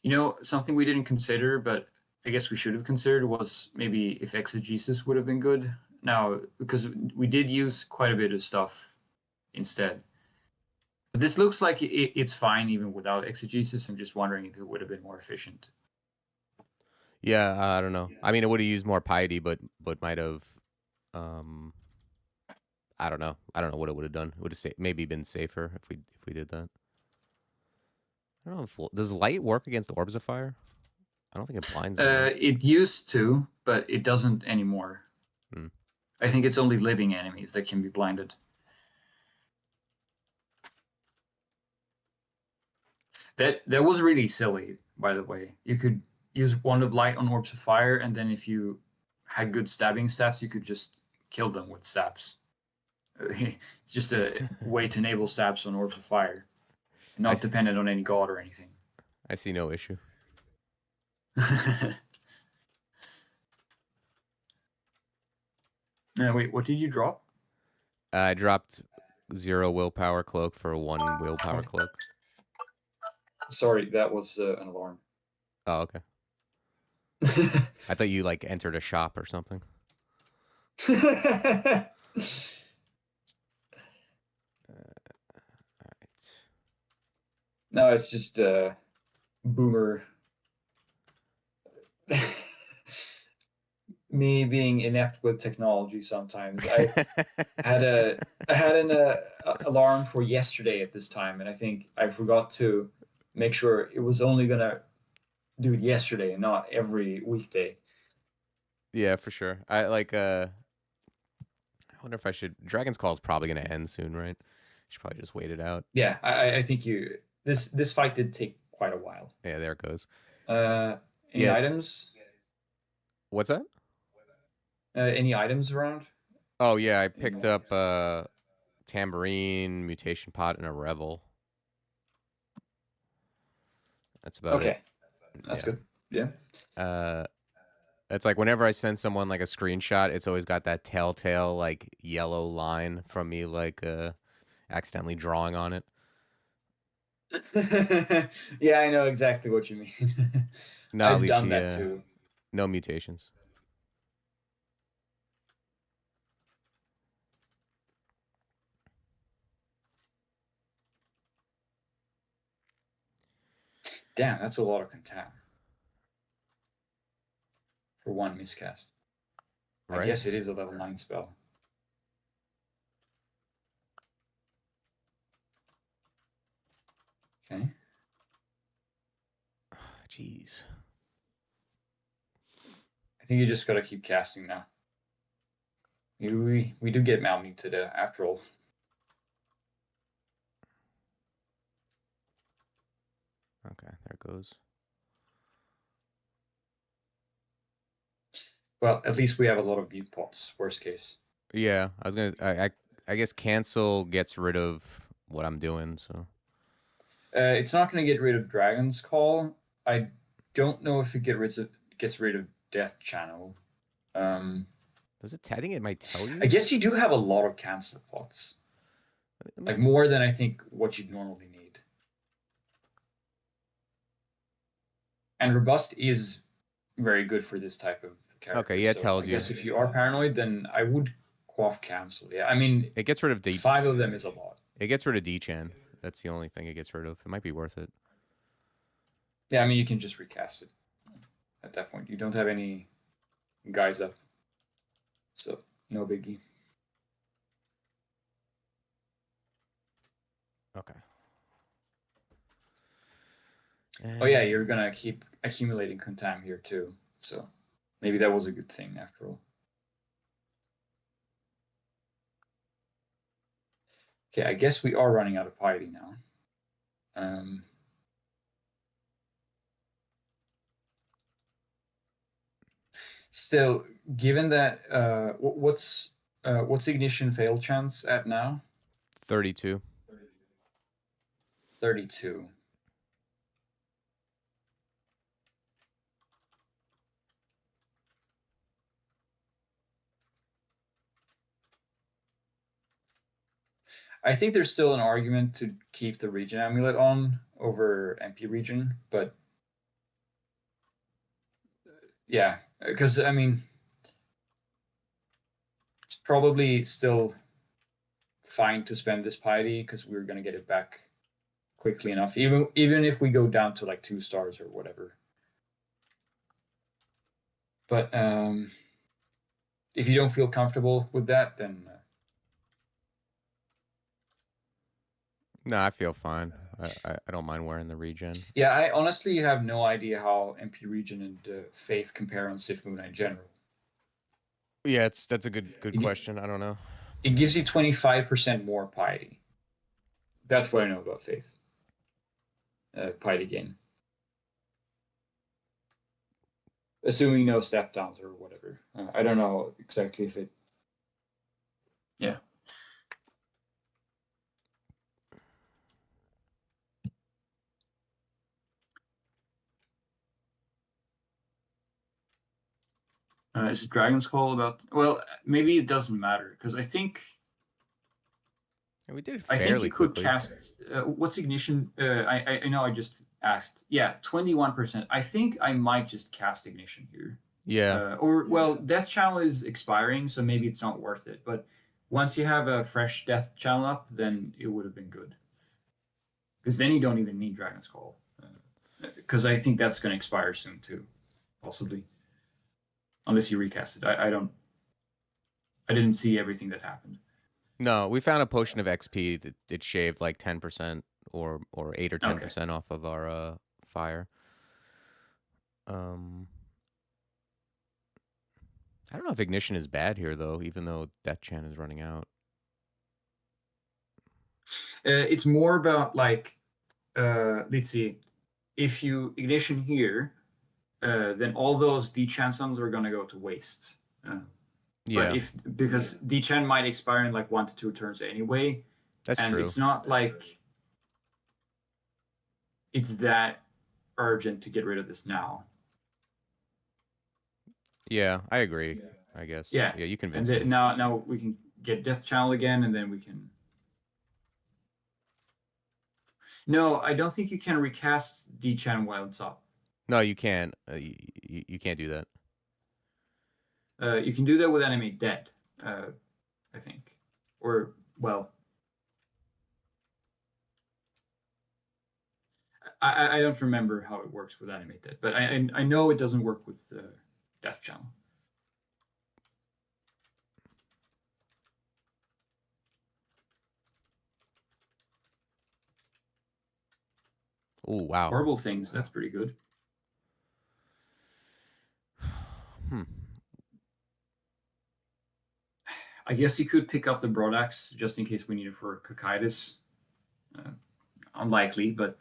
You know, something we didn't consider, but I guess we should have considered was maybe if exegesis would have been good. Now, because we did use quite a bit of stuff instead. But this looks like it's fine even without exegesis. I'm just wondering if it would have been more efficient. Yeah, I don't know. I mean, it would have used more piety, but might have. I don't know. I don't know what it would have done. It would have maybe been safer if we did that. I don't know. Does light work against orbs of fire? I don't think it blinds them. It used to, but it doesn't anymore. Hmm. I think it's only living enemies that can be blinded. That was really silly, by the way. You could use Wand of Light on Orbs of Fire, and then if you had good stabbing stats, you could just kill them with stabs. It's just a way to enable stabs on Orbs of Fire, not dependent on any god or anything. I see no issue. Wait, what did you drop? I dropped 0 willpower cloak for 1 willpower cloak. Sorry, that was an alarm. Oh, okay. I thought you like entered a shop or something. All right. No, it's just boomer. Me being inept with technology sometimes. I had an alarm for yesterday at this time, and I think I forgot to make sure it was only gonna do it yesterday and not every weekday. Yeah, for sure. I like I wonder if I should. Dragon's Call is probably gonna end soon, right? Should probably just wait it out. Yeah, I think this fight did take quite a while. Yeah, there it goes. Any items? What's that? Any items around? Oh yeah, I picked up tambourine, mutation pot, and a revel. That's about it. That's good. Yeah. It's like whenever I send someone like a screenshot, it's always got that telltale like yellow line from me like accidentally drawing on it. Yeah, I know exactly what you mean. No, I've done that too. No mutations. Damn, that's a lot of contam for one miscast. I Right? guess it is a level 9 spell. Okay. Jeez. I think you just gotta keep casting now. We do get Malming today, after all. Okay, there it goes. Well, at least we have a lot of mute pots, worst case. Yeah, I was gonna. I guess cancel gets rid of what I'm doing. So It's not gonna get rid of Dragon's Call. I don't know if it gets rid of Death Channel. does it? I think it might tell you. I guess you do have a lot of cancel pots, like more than I think what you'd normally need. And Robust is very good for this type of character. Okay, yeah, it so tells I you. guess if you are paranoid, then I would quaff cancel. Yeah, I mean, It gets rid of 5 of them is a lot. It gets rid of D-Chan. That's the only thing it gets rid of. It might be worth it. Yeah, I mean, you can just recast it at that point. You don't have any guys up, so no biggie. Okay. Oh yeah, you're gonna keep accumulating contam here too, so maybe that was a good thing after all. Okay, I guess we are running out of piety now. Still, given that, what's ignition fail chance at now? 32. 32. I think there's still an argument to keep the region amulet on over MP region, but yeah, because I mean, it's probably still fine to spend this piety because we're gonna get it back quickly enough, even if we go down to like 2 stars or whatever. But if you don't feel comfortable with that, then No, I feel fine. I don't mind wearing the regen. yeah, I honestly have no idea how MP region and Faith compare on Sif Moon in general. Yeah, that's a good question. I don't know. It gives you 25% more piety. That's what I know about Faith. Piety gain. Assuming no step downs or whatever. I don't know exactly if it. Yeah. Is Dragon's Call about? Well, maybe it doesn't matter because I think. Yeah, we did it I fairly think you could quickly. cast. What's ignition? I know. I just asked. Yeah, 21%. I think I might just cast ignition here. Yeah. Or well, Death Channel is expiring, so maybe it's not worth it. But once you have a fresh Death Channel up, then it would have been good. Because then you don't even need Dragon's Call. Because I think that's going to expire soon too, possibly. Unless you recast it. I don't. I didn't see everything that happened. No, we found a potion of XP that it shaved like 10% or 8 or 10% off of our fire. I don't know if ignition is bad here though, even though Death Chan is running out. It's more about like, let's see, if you ignition here, then all those D-Chan songs are gonna go to waste. Yeah, But because D-Chan might expire in like 1 to 2 turns anyway, that's and true. it's not like it's that urgent to get rid of this now. Yeah, I agree. I guess. Yeah, Yeah, you and convinced me. now we can get Death Channel again, and then we can. No, I don't think you can recast D-Chan while it's up. No, you can't. You can't do that. You can do that with enemy dead, I think, or well, I don't remember how it works with animated, but I know it doesn't work with Death Channel. Oh, wow. Horrible things. That's pretty good. I guess you could pick up the Broadaxe just in case we need it for Cocytus. Unlikely, but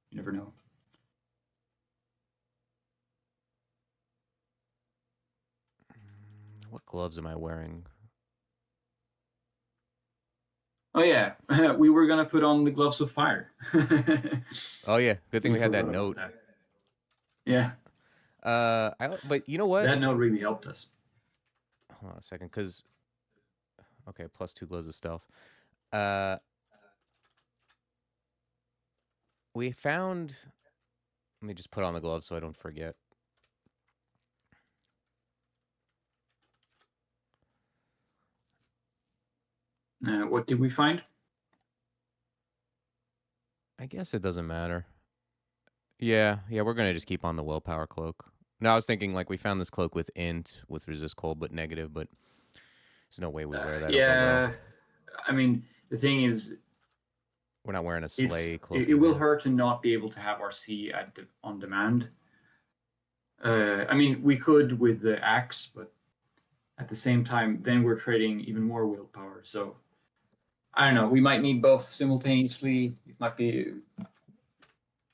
you never know. What gloves am I wearing? Oh yeah, we were gonna put on the gloves of fire. Oh yeah, good thing we had that forgot about note. that. Yeah, but you know what? that note really helped us. Hold on a second, because okay, +2 glows of stealth. We found. Let me just put on the gloves so I don't forget. What did we find? I guess it doesn't matter. Yeah, we're gonna just keep on the willpower cloak. No, I was thinking like we found this cloak with int with resist cold but negative, but there's no way we wear that over low. I mean, the thing is, We're not wearing a sleigh cloak. it will hurt to not be able to have our C on demand. I mean, we could with the axe, but at the same time, then we're trading even more willpower. So I don't know. We might need both simultaneously. It might be,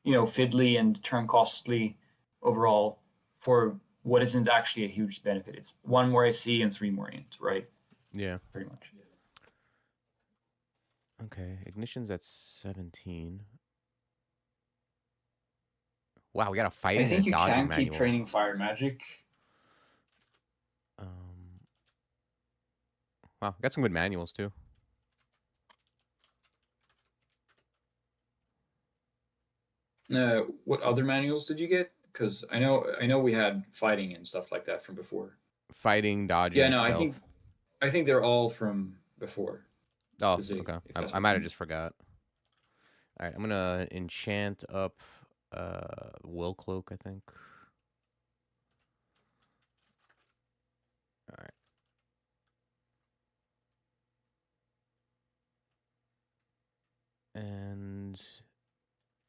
fiddly and turn costly overall for what isn't actually a huge benefit. It's 1 more AC and 3 more int, right? Yeah. Pretty much. Okay, ignition's at 17. Wow, we got a fighting and a dodging manual. I think you can keep training fire magic. Wow, got some good manuals too. What other manuals did you get? Because I know we had fighting and stuff like that from before. Fighting, dodging. Yeah, no, stealth. I think they're all from before. Oh, okay. I might have just forgot. All right, I'm gonna enchant up will cloak, I think. All right. And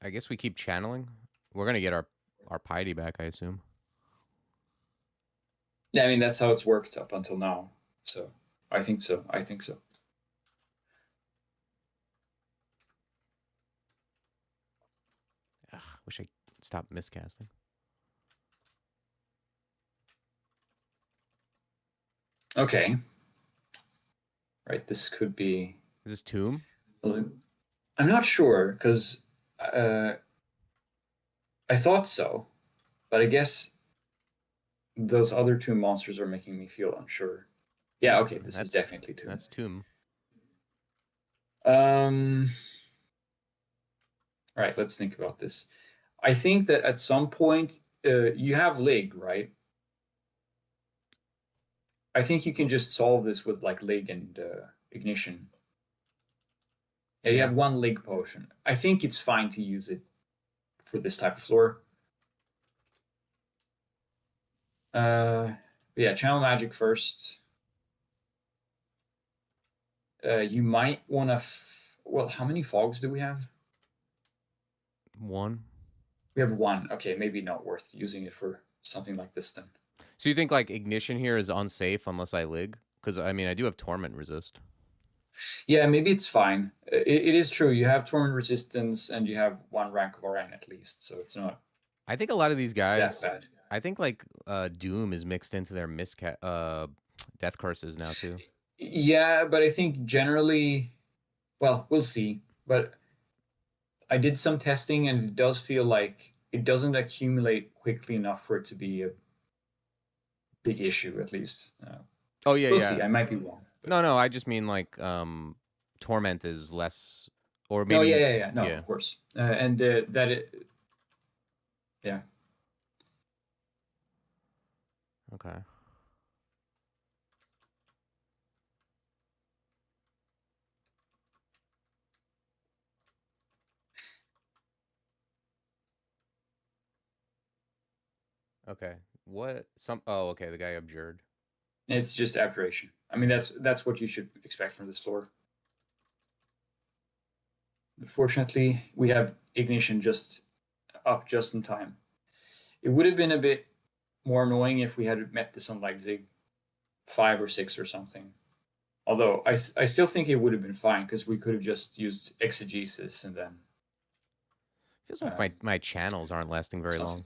I guess we keep channeling. We're gonna get our piety back, I assume. Yeah, I mean that's how it's worked up until now. So I think so. Ugh, wish I stopped miscasting. Okay. Right, this could be. Is this Tomb? I'm not sure because I thought so, but I guess those other 2 monsters are making me feel unsure. Yeah, okay, this is definitely Tomb. That's Tomb. All right, let's think about this. I think that at some point you have Lig, right? I think you can just solve this with like Lig and Ignition. Yeah, you have 1 Lig potion. I think it's fine to use it for this type of floor. Yeah, channel magic first. You might want to. Well, how many fogs do we have? 1. We have 1. Okay, maybe not worth using it for something like this then. So you think like Ignition here is unsafe unless I Lig? Because I mean, I do have Torment resist. Yeah, maybe it's fine. It is true. You have Torment resistance and you have 1 rank of Orang at least, so it's not. I think a lot of these guys. That bad. I think like Doom is mixed into their death curses now too. Yeah, but I think generally, well, we'll see. But I did some testing and it does feel like it doesn't accumulate quickly enough for it to be a big issue, at least. Oh yeah, we'll see. I might be wrong. No, I just mean like Torment is less, or maybe. Oh yeah. No, of course, and that it. Yeah. Okay. Okay. What? Oh, okay. The guy abjured. It's just abjuration. I mean, that's what you should expect from this floor. Unfortunately, we have ignition just up just in time. It would have been a bit more annoying if we had met this on like Zig 5 or 6 or something. Although I still think it would have been fine because we could have just used exegesis and then Feels like my channels aren't lasting very something. long.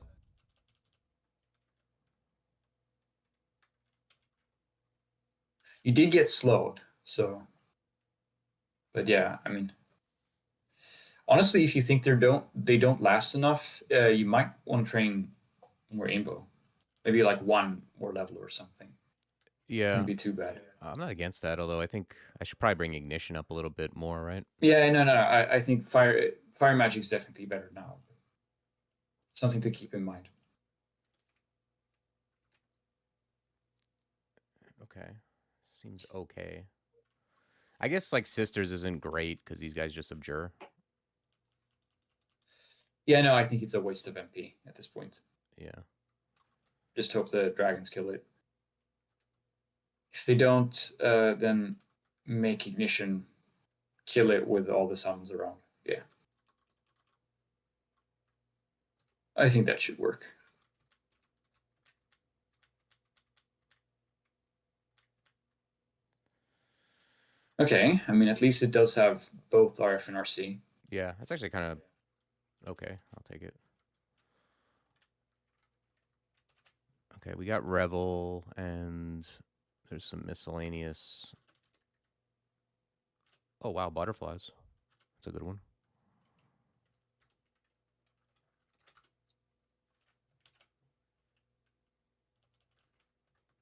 You did get slowed, so. But yeah, I mean, honestly, if you think they don't last enough, you might want to train more Aimbo. Maybe like one more level or something. Yeah. Couldn't be too bad. I'm not against that, although I think I should probably bring ignition up a little bit more, right? Yeah, no. I think fire magic is definitely better now. Something to keep in mind. Okay. Seems okay. I guess like sisters isn't great because these guys just abjure. Yeah, no, I think it's a waste of MP at this point. Yeah. Just hope the dragons kill it. If they don't, then make ignition kill it with all the summons around. Yeah. I think that should work. Okay, I mean, at least it does have both RF and RC. Yeah, that's actually kind of okay. I'll take it. Okay, we got Revel, and there's some miscellaneous. Oh, wow, butterflies. That's a good one.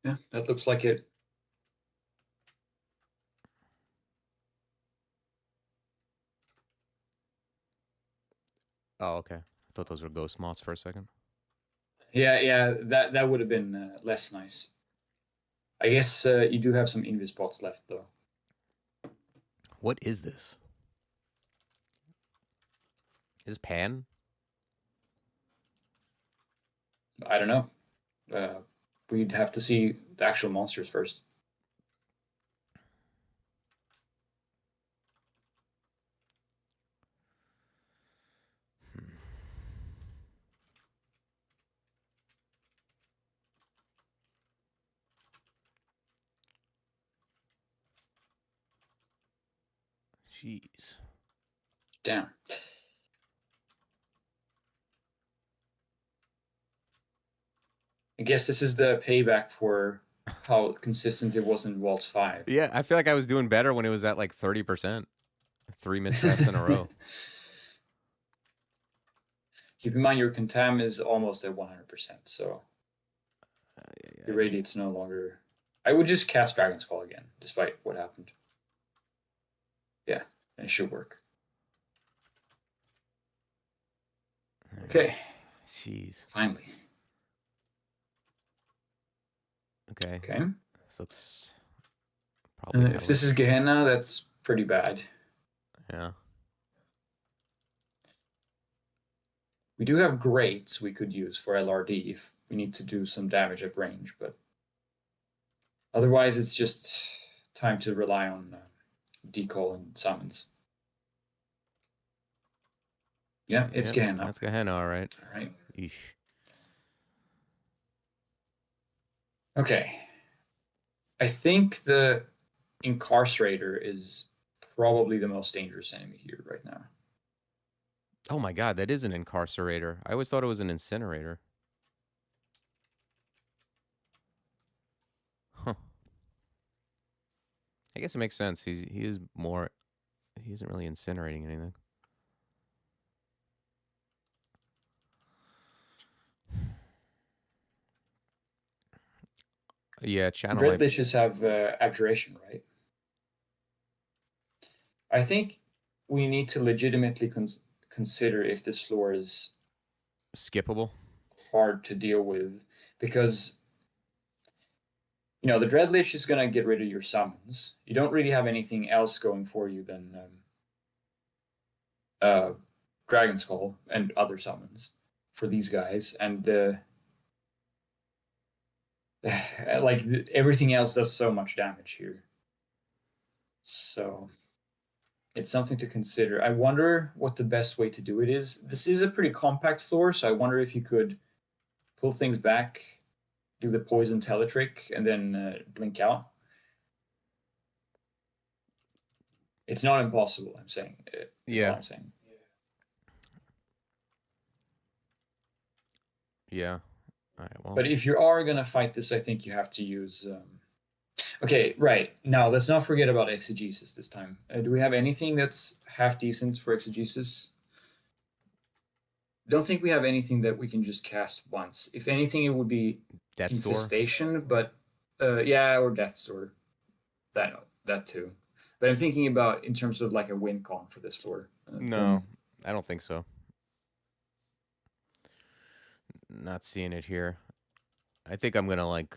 Yeah, that looks like it. Oh, okay. I thought those were ghost moths for a second. Yeah, that would have been less nice. I guess you do have some invis spots left, though. What is this? Is Pan? I don't know. We'd have to see the actual monsters first. Jeez. Damn. I guess this is the payback for how consistent it was in Waltz 5. Yeah, I feel like I was doing better when it was at like 30%. 3 miscasts in a row. Keep in mind your contam is almost at 100%, so your radiate's no longer. I would just cast Dragon's Call again, despite what happened. Yeah, it should work. Okay. Jeez. Finally. Okay. Okay. This looks probably If this is Gehenna, that's pretty bad. Yeah. We do have greats we could use for LRD if we need to do some damage at range, but otherwise it's just time to rely on decall and summons. Yeah, it's Gehenna. That's Gehenna, all right. All right. Eesh. Okay. I think the Incarcerator is probably the most dangerous enemy here right now. Oh my god, that is an incarcerator. I always thought it was an incinerator. Huh. I guess it makes sense. He is more. He isn't really incinerating anything. Yeah, channel. Red Liches have abjuration, right? I think we need to legitimately consider if this floor is skippable, hard to deal with, because you know the Dreadlich is gonna get rid of your summons. You don't really have anything else going for you than Dragon's Call and other summons for these guys, and like everything else does so much damage here. So it's something to consider. I wonder what the best way to do it is. This is a pretty compact floor, so I wonder if you could pull things back, do the poison teletrick, and then blink out. It's not impossible, I'm saying. Is all Yeah. I'm saying. Yeah. All right. Well. But if you are going to fight this, I think you have to use. Okay, right. Now, let's not forget about exegesis this time. Do we have anything that's half decent for exegesis? Don't think we have anything that we can just cast once. If anything, it would be Death's Door. infestation, but yeah, or death's door. That too. But I'm thinking about in terms of like a win con for this floor. No, I don't think so. Not seeing it here. I think I'm gonna like.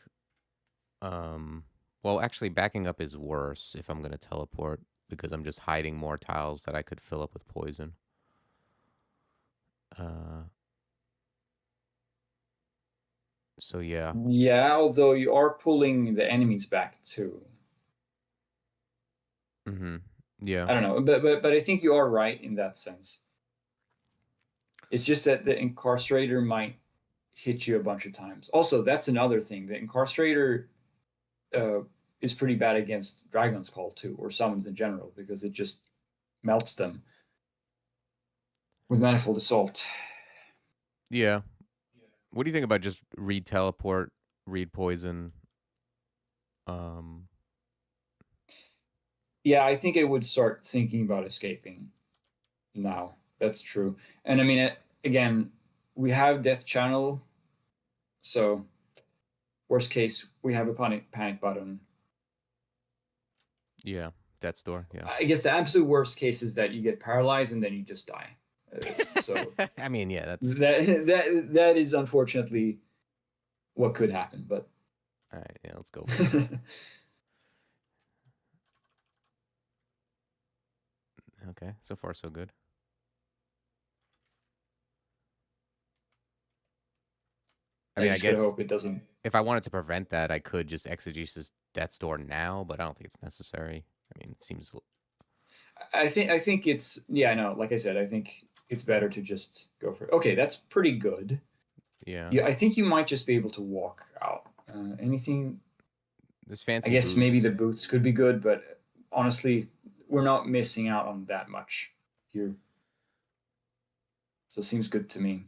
Well, actually, backing up is worse if I'm gonna teleport because I'm just hiding more tiles that I could fill up with poison. So yeah. Yeah, although you are pulling the enemies back too. Mm-hmm. Yeah. I don't know, but I think you are right in that sense. It's just that the incarcerator might hit you a bunch of times. Also, that's another thing. The incarcerator uh, is pretty bad against Dragon's Call too, or summons in general, because it just melts them with manifold assault. Yeah. What do you think about just read teleport, read poison? Um. Yeah, I think I would start thinking about escaping now. That's true. And I mean, again, we have Death Channel, so worst case, we have a panic button. Yeah. Death's Door. Yeah. I guess the absolute worst case is that you get paralyzed and then you just die. So I mean, yeah, that's that is unfortunately what could happen. But all right. Yeah, let's go for it. Okay, so far so good. I mean, I just gotta guess hope it doesn't. if I wanted to prevent that, I could just exegesis Death's Door now, but I don't think it's necessary. I mean, it seems. I think it's yeah. No, like I said, I think it's better to just go for it. Okay, that's pretty good. Yeah. Yeah, I think you might just be able to walk out. Anything? There's I fancy guess maybe boots. the boots could be good, but honestly, we're not missing out on that much here. So it seems good to me.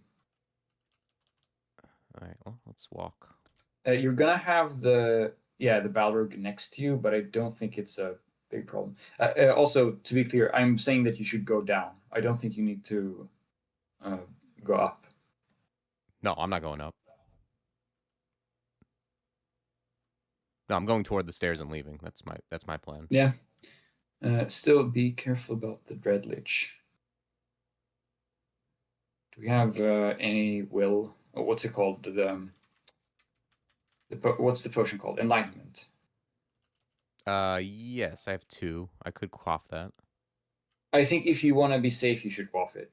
All right, well, let's walk. You're gonna have the Balrog next to you, but I don't think it's a big problem. Also, to be clear, I'm saying that you should go down. I don't think you need to uh, go up. No, I'm not going up. No, I'm going toward the stairs and leaving. That's my plan. Yeah. Still, be careful about the Dread Lich. Do we have any will? Oh, what's it called? What's the potion called? Enlightenment. Yes, I have 2. I could quaff that. I think if you want to be safe, you should quaff it.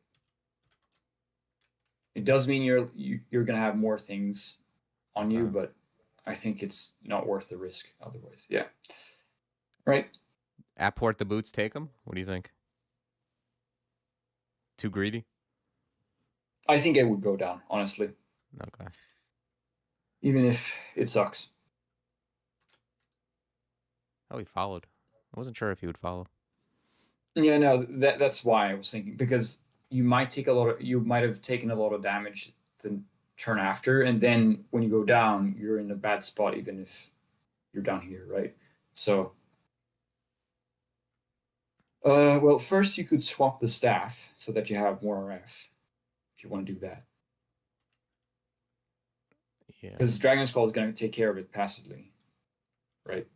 It does mean you're gonna have more things on you, but I think it's not worth the risk otherwise. Yeah. Right. Apport the boots, take them. What do you think? Too greedy? I think I would go down, honestly. Okay. Even if it sucks. Oh, he followed. I wasn't sure if he would follow. Yeah, no, that's why I was thinking, because you might have taken a lot of damage the turn after, and then when you go down, you're in a bad spot, even if you're down here, right? So well, first you could swap the staff so that you have more RF if you want to do that. Yeah. Because Dragon's Call is going to take care of it passively, right?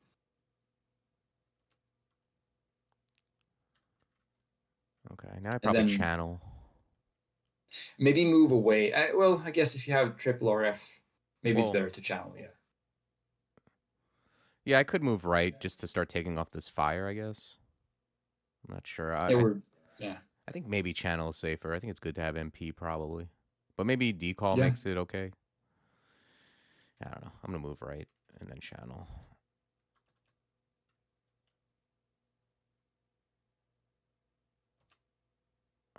Okay, now I probably channel. Maybe move away. Well, I guess if you have triple RF, maybe it's better to channel, yeah. Yeah, I could move right just to start taking off this fire, I guess. I'm not sure. Yeah. I think maybe channel is safer. I think it's good to have MP probably. But maybe decall Yeah. makes it okay. I don't know. I'm going to move right. and then channel.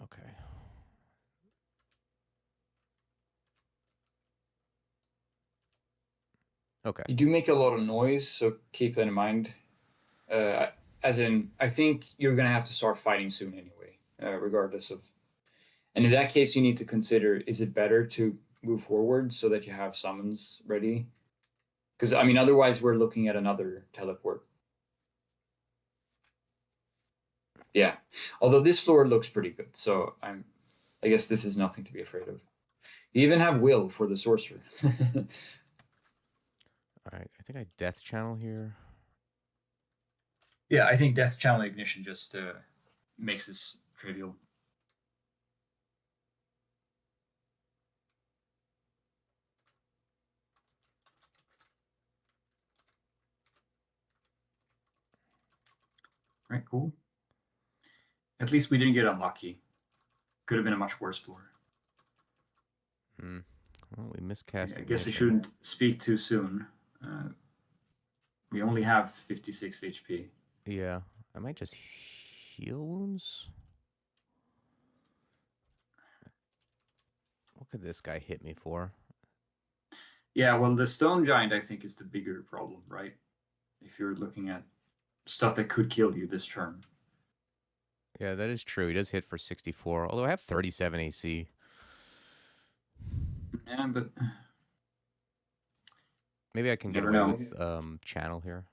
Okay. Okay. You do make a lot of noise, so keep that in mind. As in, I think you're gonna have to start fighting soon anyway, regardless of. And in that case, you need to consider: is it better to move forward so that you have summons ready? Because I mean, otherwise, we're looking at another teleport. Yeah. Although this floor looks pretty good, so I guess this is nothing to be afraid of. You even have will for the sorcerer. All right. I think I death channel here. Yeah, I think Death Channel Ignition just makes this trivial. All right, cool. At least we didn't get unlucky. Could have been a much worse floor. Well, we miscast. I guess I shouldn't speak too soon. We only have 56 HP. Yeah, I might just heal wounds. What could this guy hit me for? Yeah, well, the Stone Giant, I think, is the bigger problem, right? If you're looking at stuff that could kill you this turn. Yeah, that is true. He does hit for 64, although I have 37 AC. Yeah, but maybe I can get away with channel here.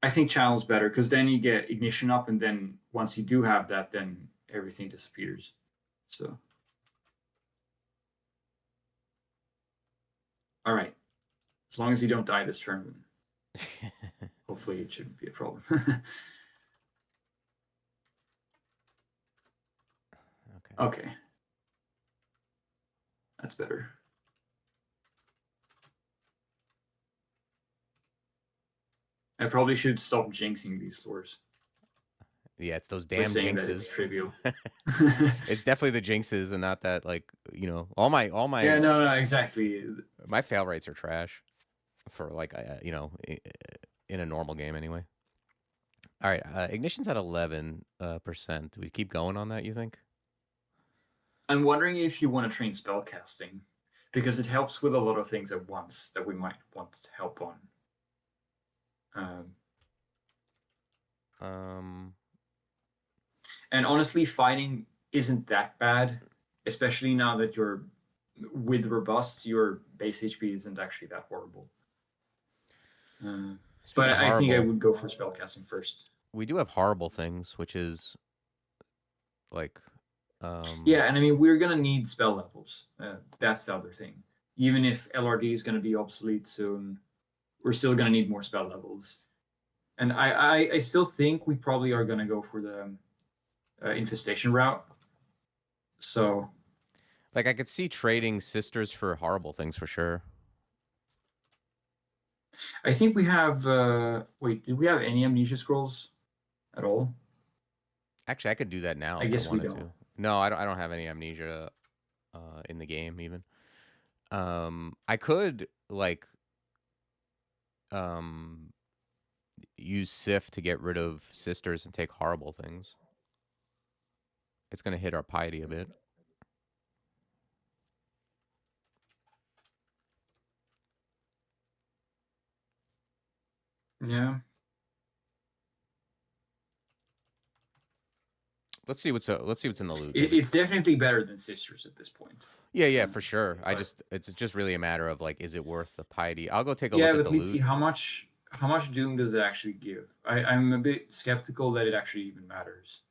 I think channel's better because then you get ignition up, and then once you do have that, then everything disappears. So, all right, as long as you don't die this turn, hopefully it shouldn't be a problem. Okay, that's better. I probably should stop jinxing these floors. Yeah, it's those damn saying jinxes. That it's trivial. It's definitely the jinxes and not that, like, you know, all my Yeah, no, exactly. My fail rates are trash for, like, you know, in a normal game anyway. All right, ignition's at 11%. Do we keep going on that, you think? I'm wondering if you want to train spellcasting, because it helps with a lot of things at once that we might want help on. And honestly, fighting isn't that bad, especially now that you're with robust. Your base HP isn't actually that horrible. But I think I would go for spellcasting first. We do have horrible things, which is like, yeah, and I mean we're gonna need spell levels. That's the other thing. Even if LRD is gonna be obsolete soon, we're still gonna need more spell levels. And I still think we probably are gonna go for the infestation route. So, like, I could see trading sisters for horrible things for sure. I think we have. Wait, did we have any amnesia scrolls at all? Actually, I could do that now. I guess we don't. No, I don't have any amnesia in the game even. I could, like, use Sif to get rid of sisters and take horrible things. It's gonna hit our piety a bit. Yeah. Let's see what's in the loot. It's definitely better than sisters at this point. Yeah, for sure. It's just really a matter of, like, is it worth the piety? I'll go take a look at the loot. Yeah, but let's see how much doom does it actually give. I'm a bit skeptical that it actually even matters.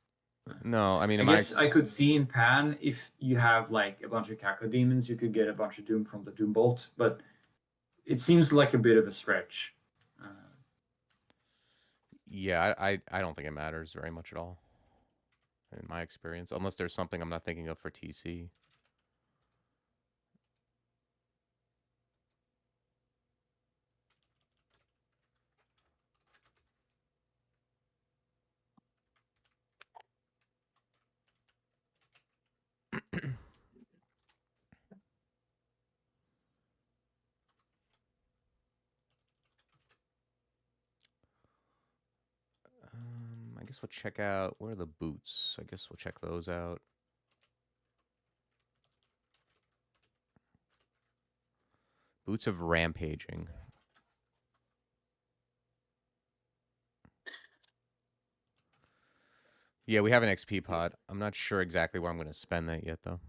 No, I mean, I guess I could see in Pan, if you have like a bunch of cacodemons, you could get a bunch of doom from the doom bolt, but it seems like a bit of a stretch. Yeah, I don't think it matters very much at all, in my experience, unless there's something I'm not thinking of for TC. guess we'll check out, where are the boots? I guess we'll check those out. Boots of Rampaging. Yeah, we have an XP pod. I'm not sure exactly where I'm going to spend that yet, though.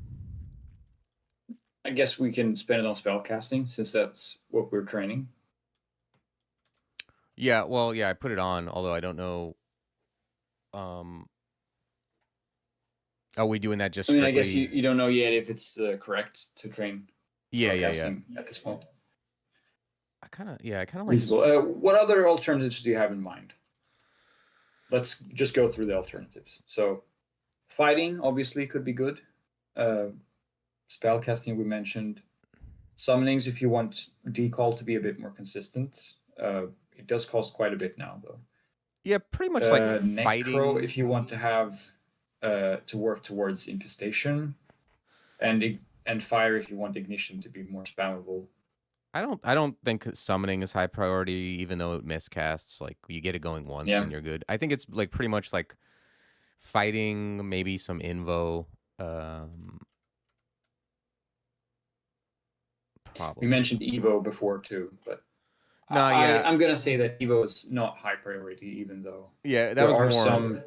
I guess we can spend it on spellcasting since that's what we're training. Yeah, well, yeah, I put it on, although I don't know. Are we doing that just I mean, strictly? I guess you don't know yet if it's correct to train Yeah. spellcasting at this point. I kind of like. Reasonable. What other alternatives do you have in mind? Let's just go through the alternatives. So, fighting obviously could be good. Spellcasting we mentioned. Summonings if you want decall to be a bit more consistent. It does cost quite a bit now though. Yeah, pretty much like Necro fighting. if you want to have to work towards infestation, and fire if you want ignition to be more spammable. I don't think summoning is high priority, even though it miscasts. Like you get it going once and you're good. I think it's like pretty much like fighting, maybe some invo. Probably. We mentioned Evo before too, but no, I'm gonna say that Evo is not high priority, even though that was more. Some.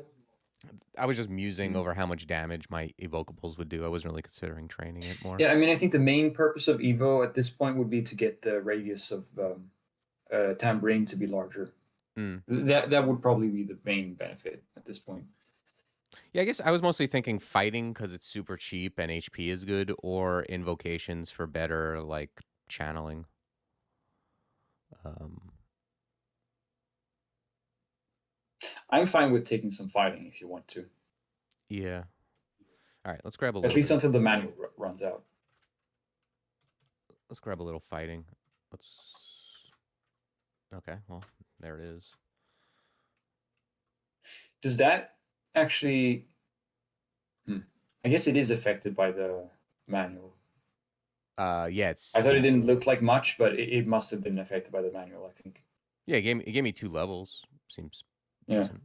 I was just musing over how much damage my evocables would do. I wasn't really considering training it more. Yeah, I mean, I think the main purpose of Evo at this point would be to get the radius of tambourine to be larger. That would probably be the main benefit at this point. Yeah, I guess I was mostly thinking fighting because it's super cheap and HP is good, or invocations for better like channeling. I'm fine with taking some fighting if you want to. Yeah. All right, let's grab a little. At least until the manual runs out. Let's grab a little fighting. Let's. Okay, well, there it is. Does that actually? I guess it is affected by the manual. Yeah, it's. I thought it didn't look like much, but it must have been affected by the manual, I think. Yeah, it gave me 2 levels. Seems decent.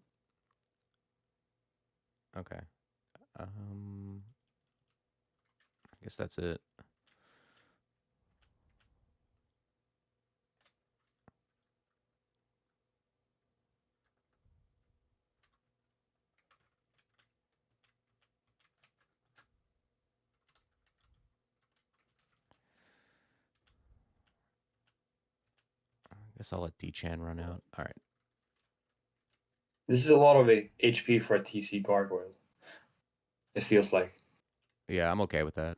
Okay. I guess that's it. I guess I'll let D-Chan run out. All right. This is a lot of HP for a TC gargoyle. It feels like. Yeah, I'm okay with that.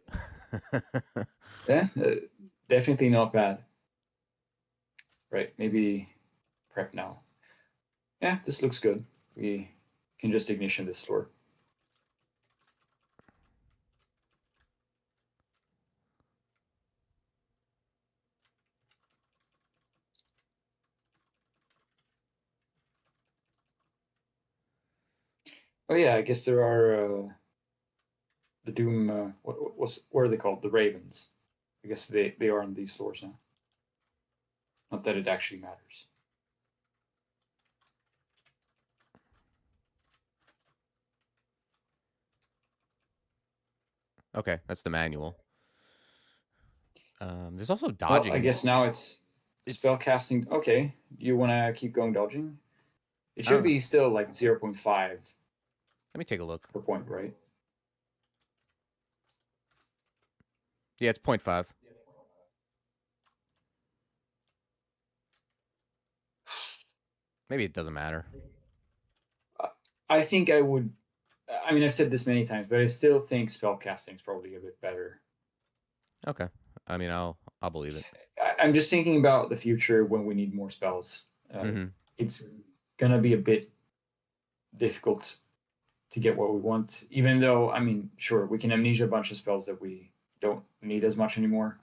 Yeah, definitely not bad. Right, maybe prep now. Yeah, this looks good. We can just ignition this store. Oh yeah, I guess there are the Doom. What are they called? The Ravens. I guess they are on these floors now. Not that it actually matters. Okay, that's the manual. There's also dodging. Well, I guess now it's spellcasting. Okay, you want to keep going dodging? It should be still like 0.5. Let me take a look. Per point, right? Yeah, it's 0.5. Maybe it doesn't matter. I think I would. I mean, I've said this many times, but I still think spellcasting is probably a bit better. Okay. I mean, I'll believe it. I'm just thinking about the future when we need more spells. It's gonna be a bit difficult to get what we want, even though, I mean, sure, we can amnesia a bunch of spells that we don't need as much anymore.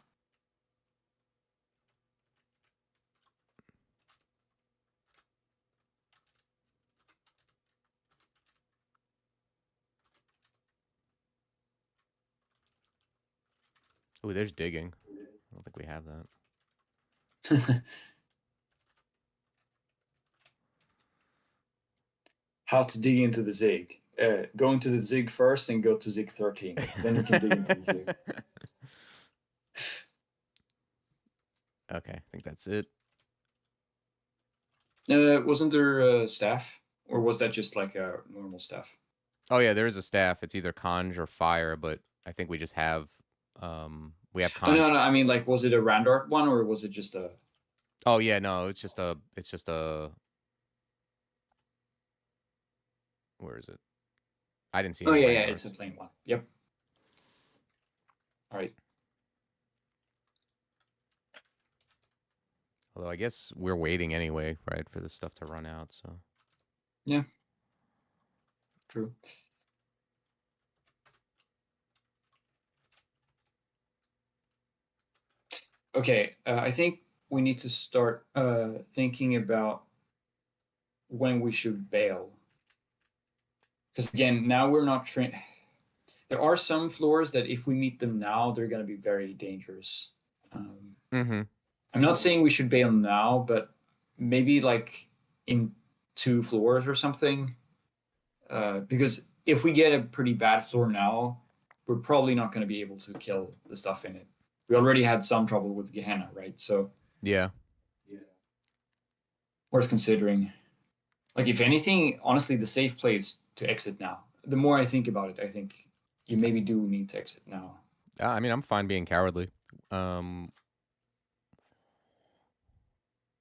Oh, there's digging. I don't think we have that. how to dig into the Zigg. Go into the Zigg first and go to Zigg 13. Then you can dig into the Zigg. Okay, I think that's it. Wasn't there staff? Or was that just like a normal staff? Oh yeah, there is a staff. It's either conj or fire, but I think we just have we have Oh, conj. no, I mean, like, was it a Randart one or was it just a... Oh yeah, no, it's just a where is it? I didn't see Oh, any yeah, it's a Randarts. plain one. Yep. All right. Although I guess we're waiting anyway, right, for this stuff to run out, so. Yeah. True. Okay, I think we need to start thinking about when we should bail. Because again, now we're not trained. There are some floors that if we meet them now, they're going to be very dangerous. Mm-hmm. I'm not saying we should bail now, but maybe like in 2 floors or something. Because if we get a pretty bad floor now, we're probably not going to be able to kill the stuff in it. We already had some trouble with Gehenna, right? So Yeah. worth considering. Like, if anything, honestly, the safe play is to exit now. The more I think about it, I think you maybe do need to exit now. I mean, I'm fine being cowardly. Um,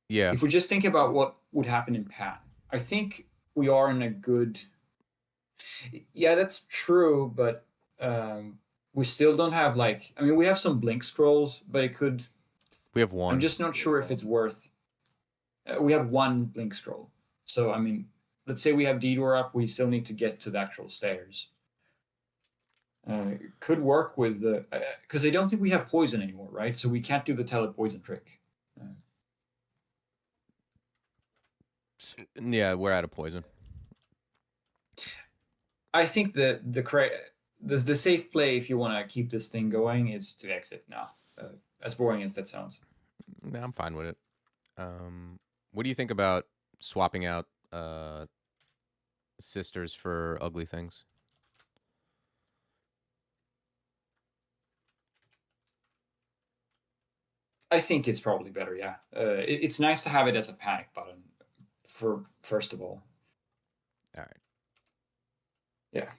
yeah. If we just think about what would happen in Pan, I think we are in a good... Yeah, that's true, but we still don't have, like... I mean, we have some blink scrolls, but it could... We have I'm one. just not sure if it's worth... we have 1 blink scroll. So, I mean, let's say we have D-Door up, we still need to get to the actual stairs. Could work with the... Because I don't think we have poison anymore, right? So we can't do the telepoison trick. Yeah, we're out of poison. I think that the safe play, if you want to keep this thing going, is to exit now. As boring as that sounds. Yeah, I'm fine with it. What do you think about swapping out sisters for ugly things? I think it's probably better, yeah. It's nice to have it as a panic button, for first of all. All right. Yeah.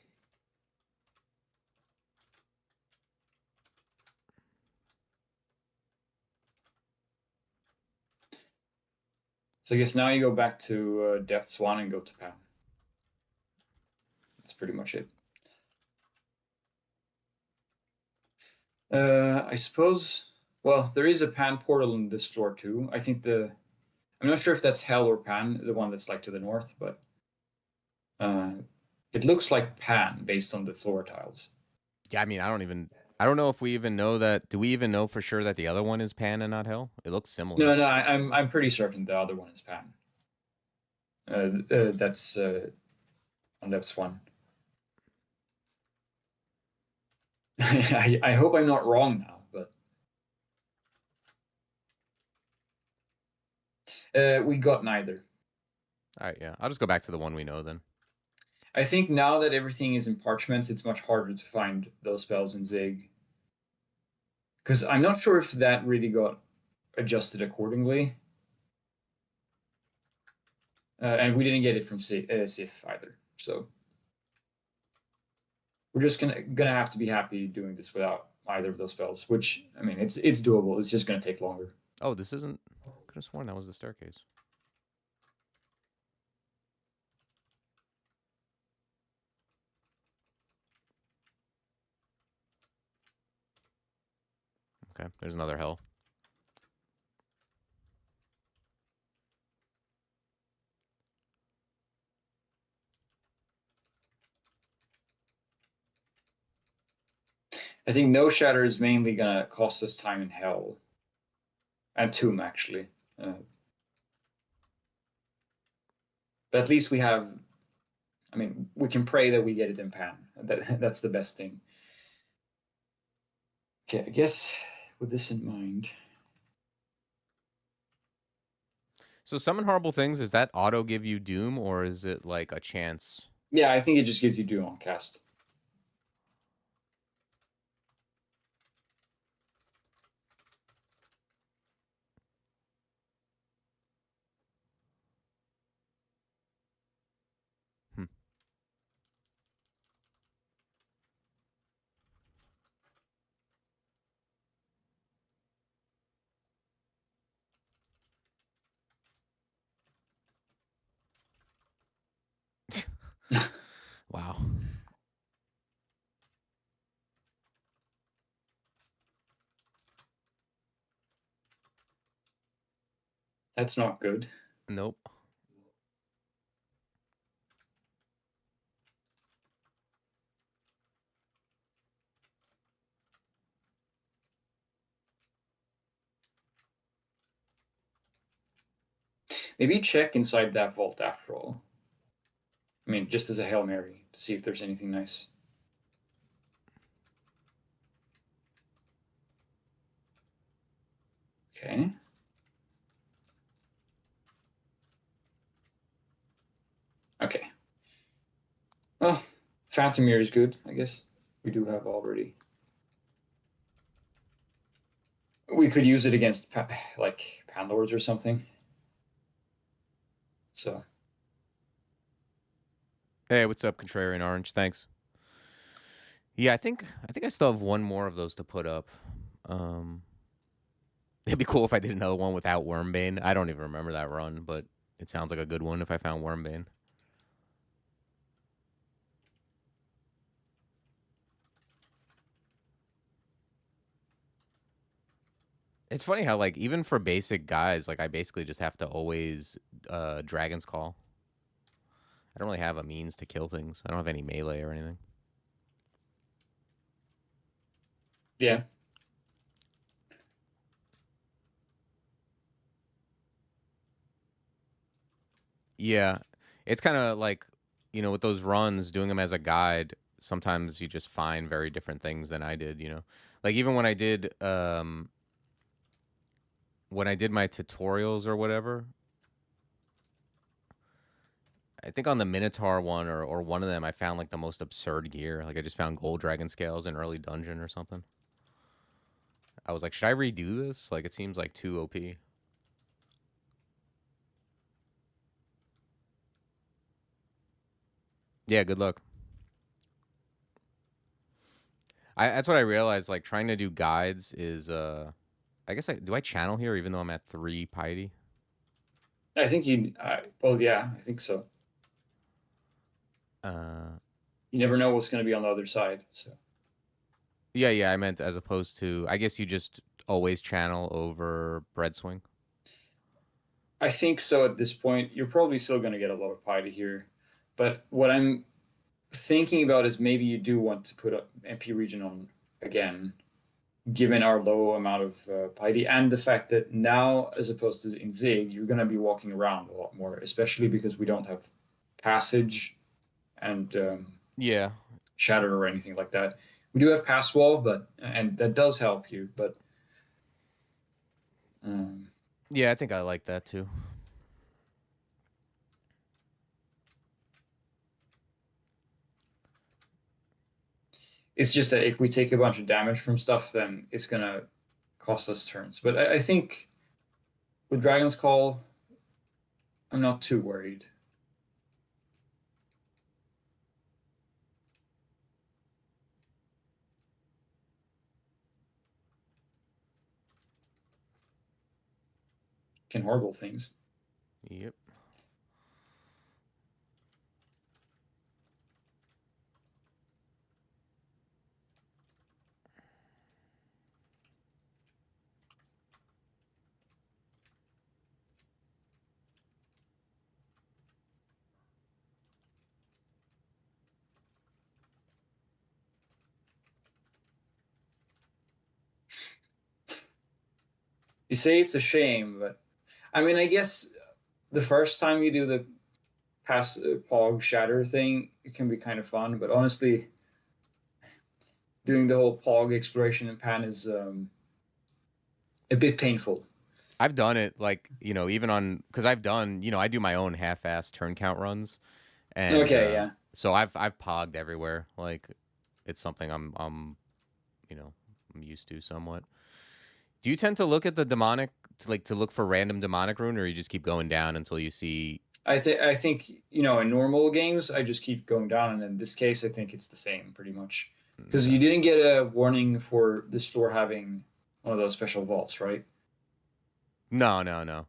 So I guess now you go back to Depths 1 and go to Pan. That's pretty much it. I suppose... Well, there is a Pan portal in this floor too. I think I'm not sure if that's Hell or Pan, the one that's like to the north, but it looks like Pan based on the floor tiles. Yeah, I mean, I don't know if we even know that. Do we even know for sure that the other one is Pan and not Hell? It looks similar. No, I'm pretty certain the other one is Pan. That's on Depths 1. I hope I'm not wrong now, but we got neither. All right, yeah. I'll just go back to the one we know then. I think now that everything is in parchments, it's much harder to find those spells in Zigg. Because I'm not sure if that really got adjusted accordingly. And we didn't get it from Sif either. So we're just gonna have to be happy doing this without either of those spells, which, I mean, it's doable. It's just gonna take longer. Oh, this isn't... Could have sworn that was the staircase. Okay, there's another Hell. I think No Shatter is mainly gonna cost us time in Hell. And Tomb, actually. But at least we have... I mean, we can pray that we get it in Pan. That's the best thing. Okay, I guess with this in mind... So summon horrible things. Is that auto give you doom, or is it like a chance? Yeah, I think it just gives you doom on cast. Hmm. Wow. That's not good. Nope. Maybe check inside that vault after all. I mean, just as a Hail Mary to see if there's anything nice. Okay. Okay. Well, Phantom Mirror is good, I guess. We do have already. We could use it against like Panlords or something. So Hey, what's up, Contrarian Orange? Thanks. Yeah, I think I still have one more of those to put up. Um, it'd be cool if I did another one without Wormbane. I don't even remember that run, but it sounds like a good one if I found Wormbane. It's funny how like even for basic guys, like I basically just have to always Dragon's Call. I don't really have a means to kill things. I don't have any melee or anything. yeah. Yeah, it's kind of like with those runs, doing them as a guide. Sometimes you just find very different things than I did. Like even when I did my tutorials or whatever, I think on the Minotaur one or one of them, I found like the most absurd gear. Like I just found gold dragon scales in early dungeon or something. I was like, should I redo this? Like it seems like too OP. Yeah, good luck. That's what I realized. Like trying to do guides is I guess I channel here even though I'm at 3 piety. I think you. Well, yeah, I think so. Uh, You never know what's going to be on the other side. So yeah. I meant as opposed to. I guess you just always channel over bread swing. I think so. At this point, you're probably still going to get a lot of piety here, but what I'm thinking about is maybe you do want to put up MP region on again, given our low amount of piety and the fact that now, as opposed to in Zig, you're going to be walking around a lot more, especially because we don't have passage and Yeah, shatter or anything like that. We do have pass wall, but and that does help you, but um, yeah. I think I like that too. it's just that if we take a bunch of damage from stuff, then it's gonna cost us turns. But I think with Dragon's Call, I'm not too worried. Can horrible things. Yep. You say it's a shame, but I mean, I guess the first time you do the pass pog shatter thing, it can be kind of fun. But honestly, doing the whole pog exploration in pan is a bit painful. I've done it like, even on, because I've done, I do my own half-ass turn count runs, and Okay, yeah. so I've pogged everywhere. Like, it's something you know I'm used to somewhat. Do you tend to look at the demonic to look for random demonic rune, or you just keep going down until you see? I think in normal games I just keep going down, and in this case I think it's the same pretty much because Okay. you didn't get a warning for the store having one of those special vaults, right? No, no, no.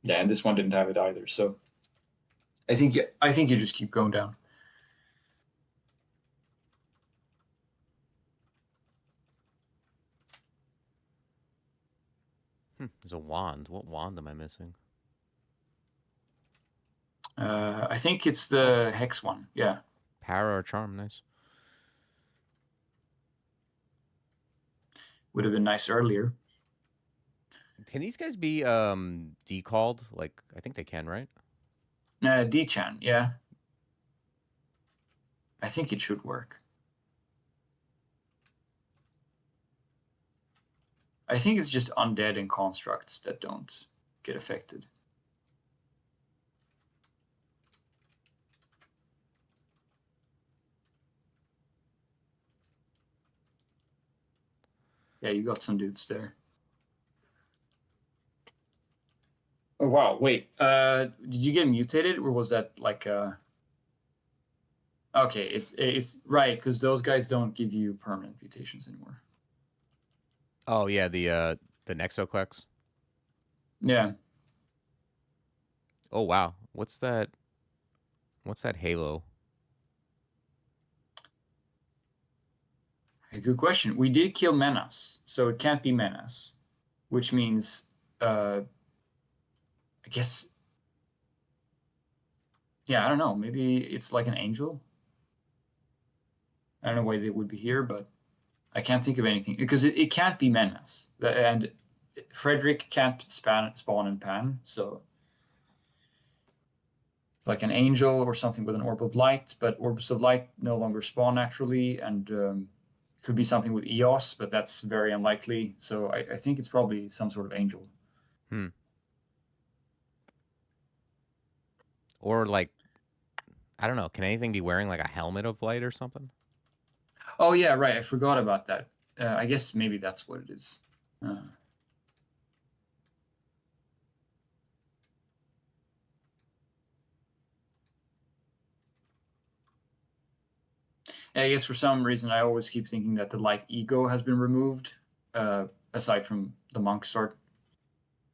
Yeah, and this one didn't have it either. So I think you just keep going down. There's a wand. What wand am I missing? I think it's Oh, the hex one. Yeah, power or charm. Nice. would have been nice earlier. Can these guys be decalled? Like, I think they can, right? D-Chan, yeah, I think it should work. I think it's just undead and constructs that don't get affected. Yeah, you got some dudes there. Oh wow, wait. Did you get mutated or was that like okay, it's right, because those guys don't give you permanent mutations anymore. Oh yeah, the Nexoquex. Yeah. Oh wow, what's that? What's that halo? A good question. We did kill Menace, so it can't be Menace, which means I guess yeah, I don't know. Maybe it's like an angel. I don't know why they would be here, but I can't think of anything because it can't be Menace. And Frederick can't spawn in Pan, so like an angel or something with an orb of light, but orbs of light no longer spawn naturally, and could be something with EOS, but that's very unlikely. So I think it's probably some sort of angel. Hmm. Or like, I don't know. Can anything be wearing like a helmet of light or something? Oh yeah, right. I forgot about that. I guess maybe that's what it is. Uh, I guess for some reason I always keep thinking that the light ego has been removed, aside from the monk sword.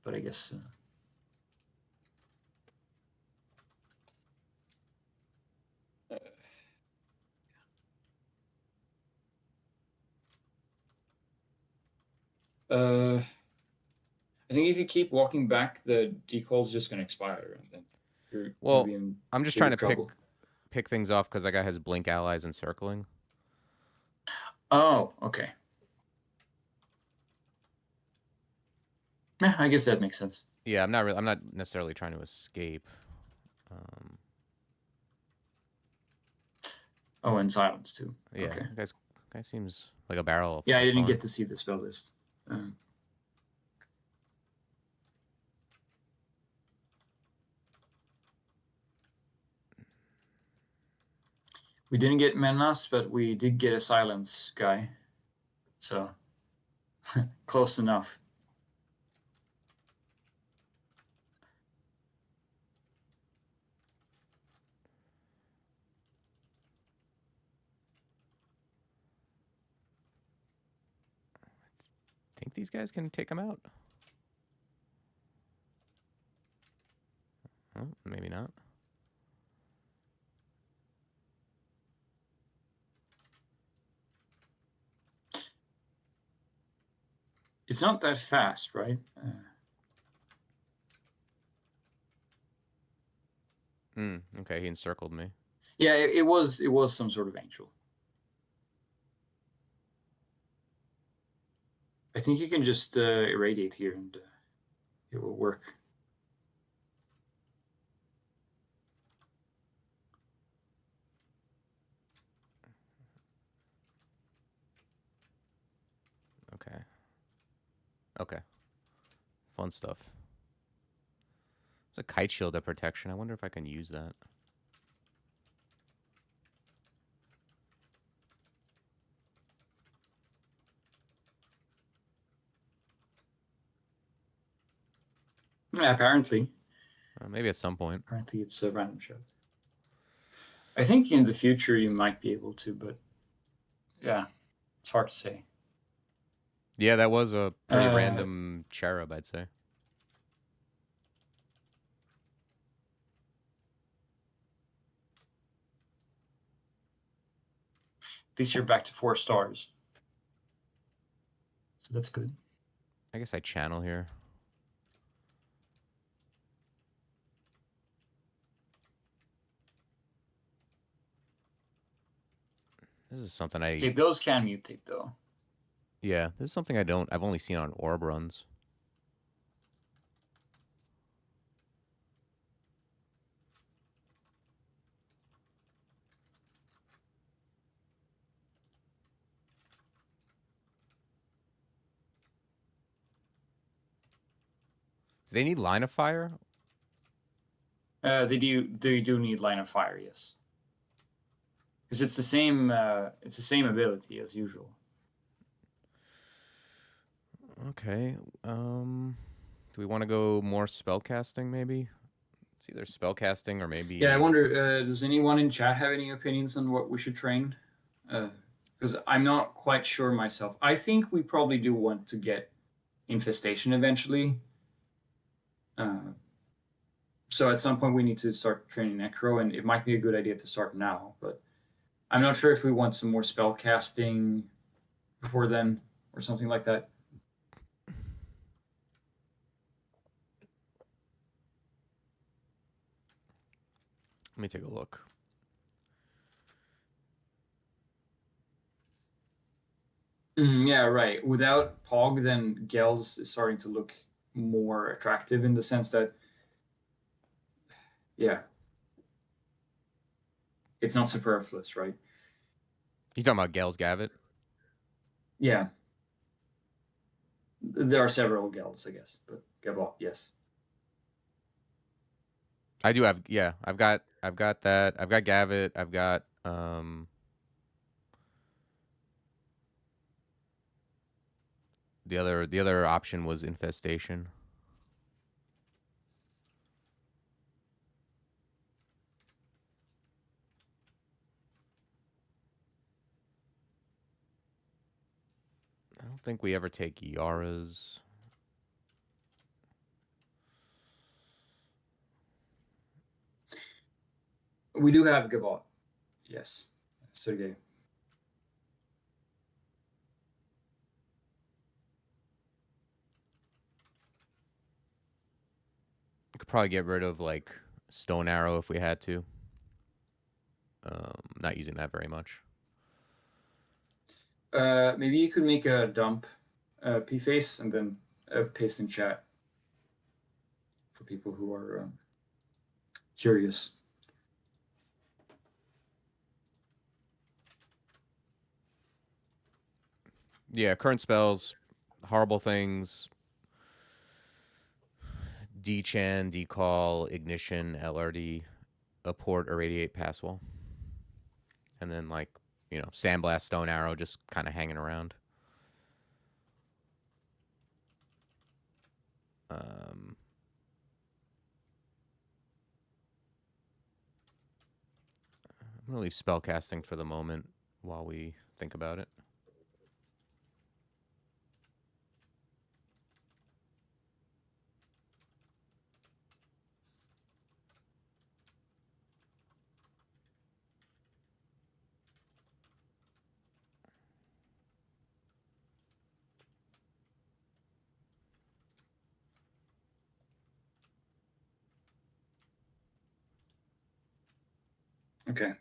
But I guess I think if you keep walking back, the decal's just going to expire, and then you're going to Well, be in I'm just trying bigger to trouble. pick things off because that guy has blink allies encircling. Oh, okay. Yeah, I guess that makes sense. Yeah, I'm not necessarily trying to escape. Um, Oh, and silence too. yeah, Okay. guy seems like a barrel Yeah, I of didn't fun. get to see the spell list. Um, we didn't get Menas, but we did get a silence guy. So close enough. Think these guys can take him out? Oh, maybe not. It's not that fast, right? Okay, he encircled me. Yeah, it was some sort of angel. I think you can just irradiate here and it will work. Okay. Okay. Fun stuff. There's a kite shield of protection. I wonder if I can use that. Yeah, apparently. Maybe at some point. Apparently it's a random shot. I think in the future you might be able to, but yeah, it's hard to say. Yeah, that was a pretty random cherub, I'd say. At least you're back to 4 stars. So that's good. I guess I channel here. This is something I... Okay, those can mutate though. Yeah, this is something I've only seen on orb runs. Do they need line of fire? They do need line of fire, yes. Because it's the same ability as usual. Okay. Do we want to go more spellcasting maybe? It's either spellcasting or maybe... Yeah, I wonder, does anyone in chat have any opinions on what we should train? Because I'm not quite sure myself. I think we probably do want to get infestation eventually. So at some point we need to start training Necro, and it might be a good idea to start now, but I'm not sure if we want some more spell casting before then or something like that. Let me take a look. Yeah, right. Without Pog, then Gels is starting to look more attractive in the sense that, yeah, it's not superfluous, right? You talking about Gales Gavit? Yeah. There are several Gels, I guess, but Gavot, yes. I do have... Yeah, I've got that. I've got Gavit. I've got... The other option was Infestation. I don't think we ever take Yaras. We do have Gavot, yes. Sergey. We could probably get rid of like Stone Arrow if we had to. Not using that very much. Maybe you could make a dump P-face and then paste in chat for people who are curious. Yeah, current spells, horrible things. D-Chan, Decall, Ignition, LRD, Apport, Irradiate, Passwall. And then like, you know, Sandblast, Stone Arrow just kind of hanging around. I'm going to leave spellcasting for the moment while we think about it. Okay.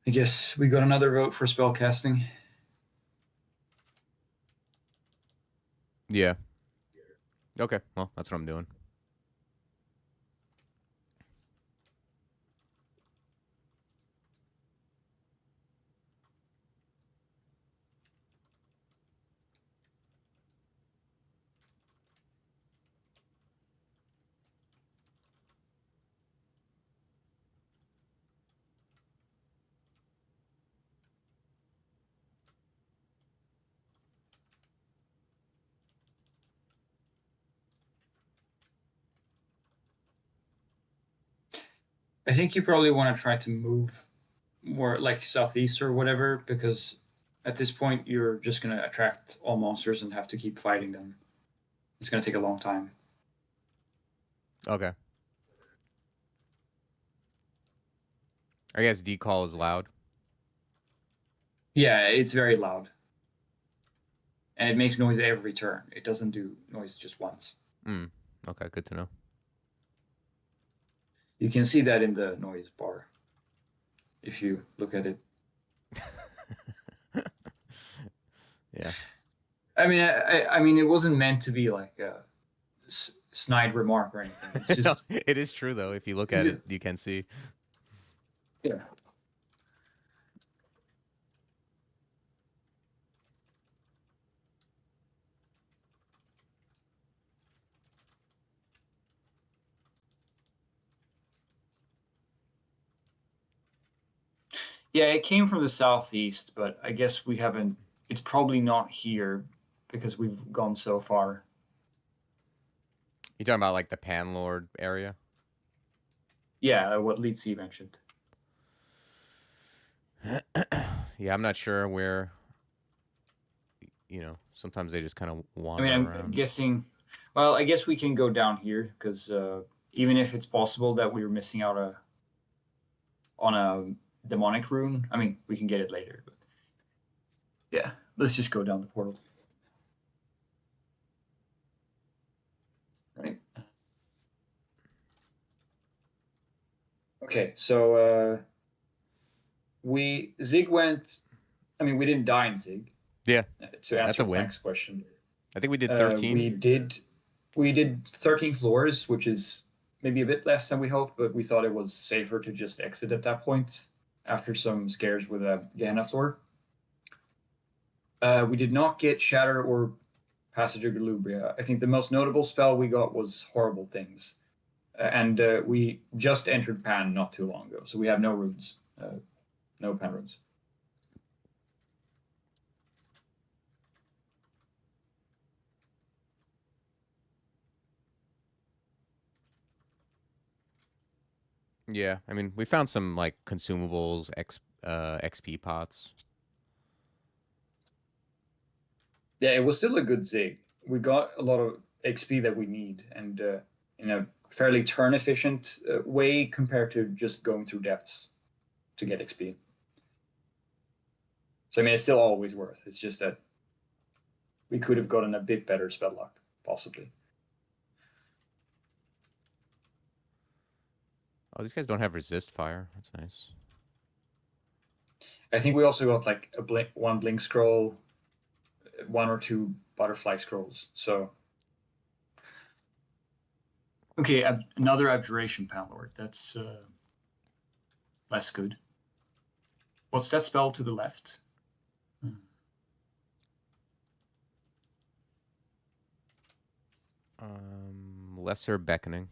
I guess we got another vote for spellcasting. Yeah. Okay, well, that's what I'm doing. I think you probably want to try to move more like southeast or whatever, because at this point you're just going to attract all monsters and have to keep fighting them. It's going to take a long time. Okay. I guess decall is loud. Yeah, it's very loud. And it makes noise every turn. It doesn't do noise just once. Okay, good to know. You can see that in the noise bar if you look at it. Yeah. I mean, it wasn't meant to be like a snide remark or anything. It's just No, it is true though. If you look at it, you can see. Yeah. Yeah, it came from the southeast, but I guess we haven't. It's probably not here because we've gone so far. You talking about like the Panlord area? Yeah, what Leetsy mentioned. Yeah, I'm not sure where. You know, sometimes they just kind of I wander mean, I'm around. guessing. Well, I guess we can go down here because even if it's possible that we were missing out on a demonic rune, I mean, we can get it later. But yeah, let's just go down the portal. Right. Okay, so Zigg went. I mean, we didn't die in Zigg. Yeah, To that's a answer win. Frank's question, I think we did 13. we did 13 floors, which is maybe a bit less than we hoped, but we thought it was safer to just exit at that point after some scares with a Gehenna floor. We did not get Shatter or Passage of Galubria. I think the most notable spell we got was Horrible Things. And we just entered Pan not too long ago, so we have no runes, no Pan runes. Yeah, I mean, we found some like consumables, XP pots. Yeah, it was still a good Zig. We got a lot of XP that we need, and in a fairly turn efficient way compared to just going through depths to get XP. So I mean, it's still always worth. It's just that we could have gotten a bit better spell luck, possibly. Oh, these guys don't have resist fire. That's nice. I think we also got like one blink scroll, one or two butterfly scrolls. So okay, another abjuration Panlord. That's less good. What's that spell to the left? Lesser beckoning.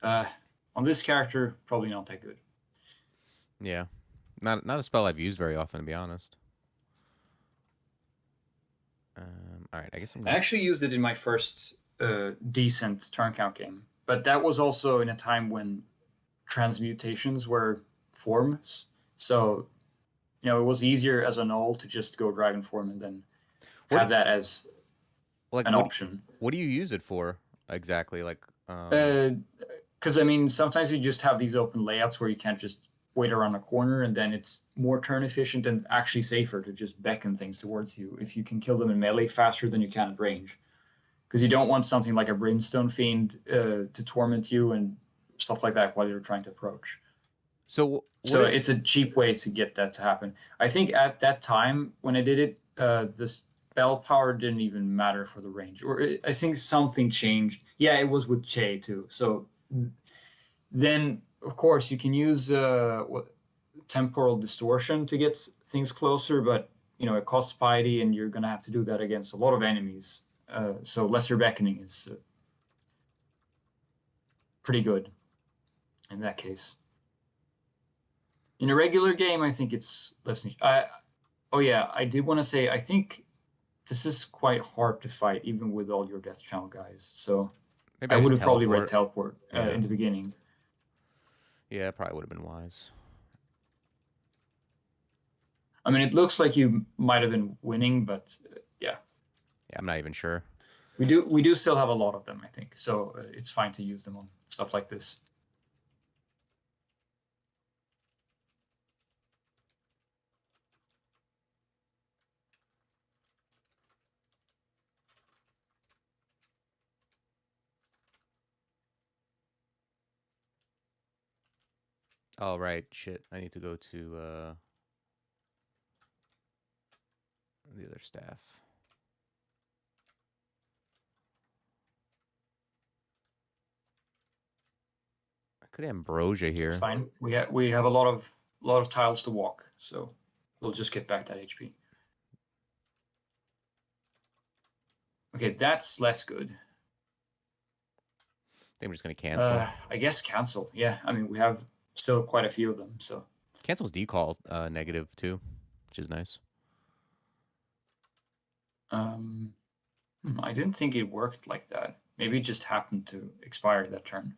On this character, probably not that good. Yeah, not a spell I've used very often, to be honest. All right, I guess I actually used it in my first decent Turncount game, but that was also in a time when transmutations were forms. So, you know, it was easier as a null to just go dragon form and then have that as an option. What do you use it for exactly? Like, because I mean, sometimes you just have these open layouts where you can't just wait around a corner, and then it's more turn efficient and actually safer to just beckon things towards you if you can kill them in melee faster than you can at range. Because you don't want something like a Brimstone Fiend to torment you and stuff like that while you're trying to approach. So it's a cheap way to get that to happen. I think at that time when I did it, the spell power didn't even matter for the range, or I think something changed. Yeah, it was with Che too. So then, of course, you can use temporal distortion to get things closer, but you know it costs piety, and you're gonna have to do that against a lot of enemies. So lesser beckoning is pretty good in that case. In a regular game, I think it's less niche. Oh yeah, I did want to say I think this is quite hard to fight even with all your death channel guys. So I would have probably read teleport in the beginning. Yeah, probably would have been wise. I mean, it looks like you might have been winning, but yeah. Yeah, I'm not even sure. We do still have a lot of them, I think. So it's fine to use them on stuff like this. Oh, right. Shit. I need to go to the other staff. I could Ambrosia here. It's fine. We have a lot of tiles to walk, so we'll just get back that HP. Okay, that's less good. I think I'm just gonna cancel. I guess cancel. Yeah, I mean we have still quite a few of them, so Cancel's decall negative too, which is nice. I didn't think it worked like that. Maybe it just happened to expire that turn.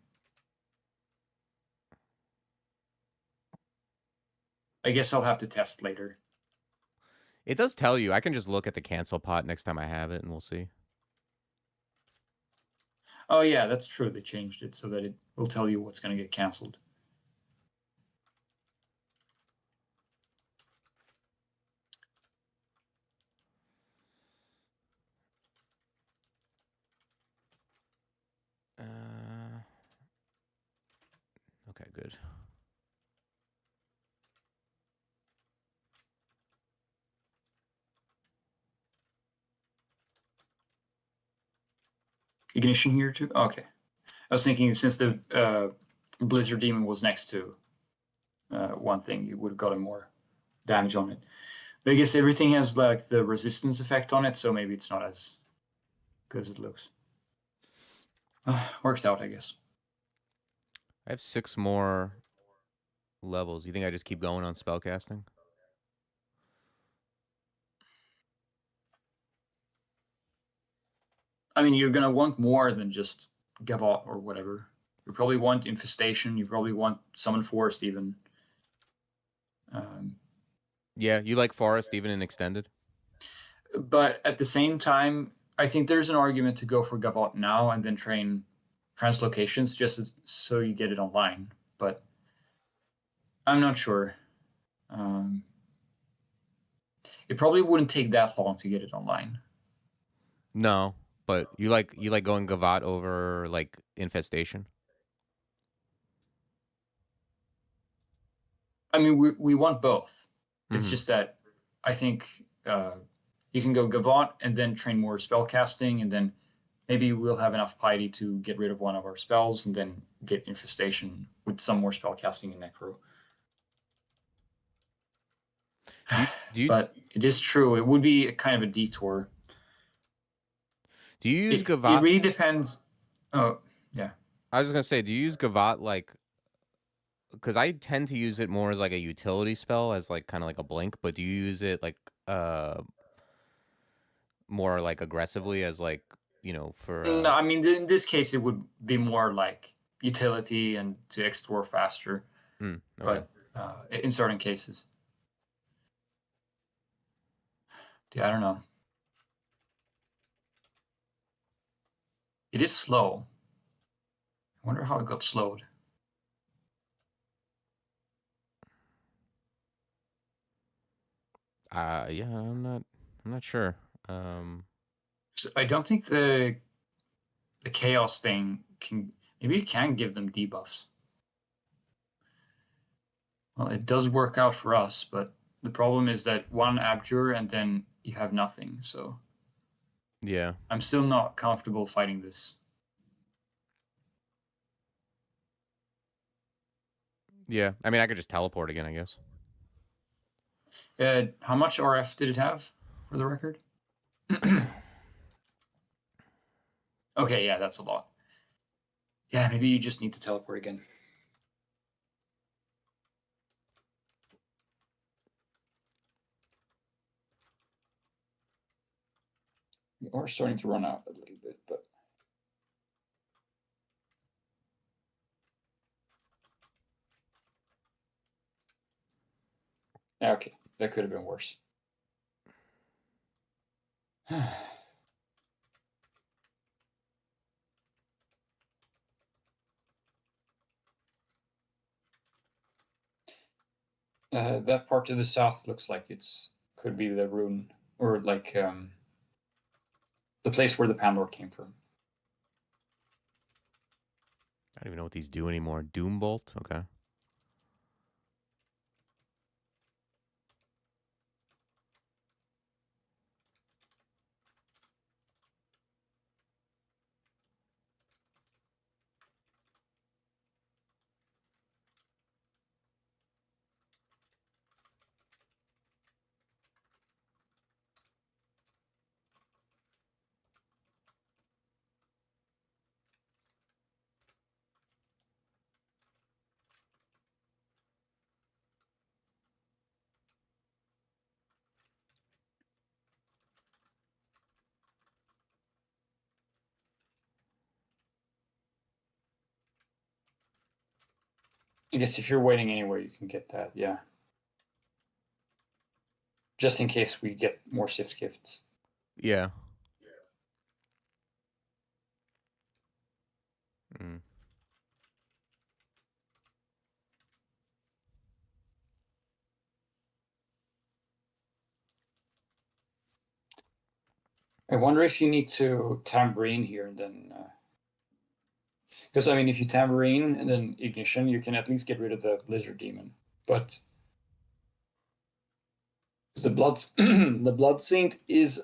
I guess I'll have to test later. It does tell you. I can just look at the cancel pot next time I have it, and we'll see. Oh yeah, that's true. They changed it so that it will tell you what's going to get canceled. Okay, good. Ignition here too? Okay. I was thinking since the Blizzard Demon was next to one thing, you would have gotten more damage on it. But I guess everything has like the resistance effect on it, so maybe it's not as good as it looks. Worked out, I guess. I have 6 more levels. You think I just keep going on spellcasting? I mean, you're gonna want more than just Gavot or whatever. You probably want Infestation. You probably want Summon Forest even. Yeah, you like Forest even in extended? But at the same time, I think there's an argument to go for Gavot now and then train translocations just so you get it online. But I'm not sure. It probably wouldn't take that long to get it online. No, but you like going Gavat over like Infestation? I mean, we want both. It's Mm-hmm. just that I think you can go Gavot and then train more spellcasting, and then maybe we'll have enough piety to get rid of one of our spells and then get Infestation with some more spellcasting in Necro. Do you But it is true. It would be a kind of a detour. do you use It Gavat? really depends. Oh, yeah. I was just gonna say, do you use Gavat like? Because I tend to use it more as like a utility spell, as like kind of like a blink. But do you use it like more like aggressively as like for No, I mean, in this case, it would be more like utility and to explore faster, okay. but in certain cases. Yeah, I don't know. It is slow. I wonder how it got slowed. Yeah, I'm not sure. So I don't think the chaos thing can. Maybe it can give them debuffs. Well, it does work out for us, but the problem is that one abjure and then you have nothing. So Yeah. I'm still not comfortable fighting this. Yeah. I mean, I could just teleport again, I guess. How much RF did it have, for the record? Okay, yeah, that's a lot. Yeah, maybe you just need to teleport again. We are starting to run out a little bit, but Yeah, okay. That could have been worse. That part to the south looks like it's could be the rune, or like the place where the Pandor came from. I don't even know what these do anymore. Doombolt? Okay. I guess if you're waiting anywhere, you can get that, yeah. Just in case we get more Sift gifts. Yeah. Mm. I wonder if you need to tambourine here and then... Because, I mean, if you tambourine and then ignition, you can at least get rid of the Blizzard Demon. But the the Blood Saint is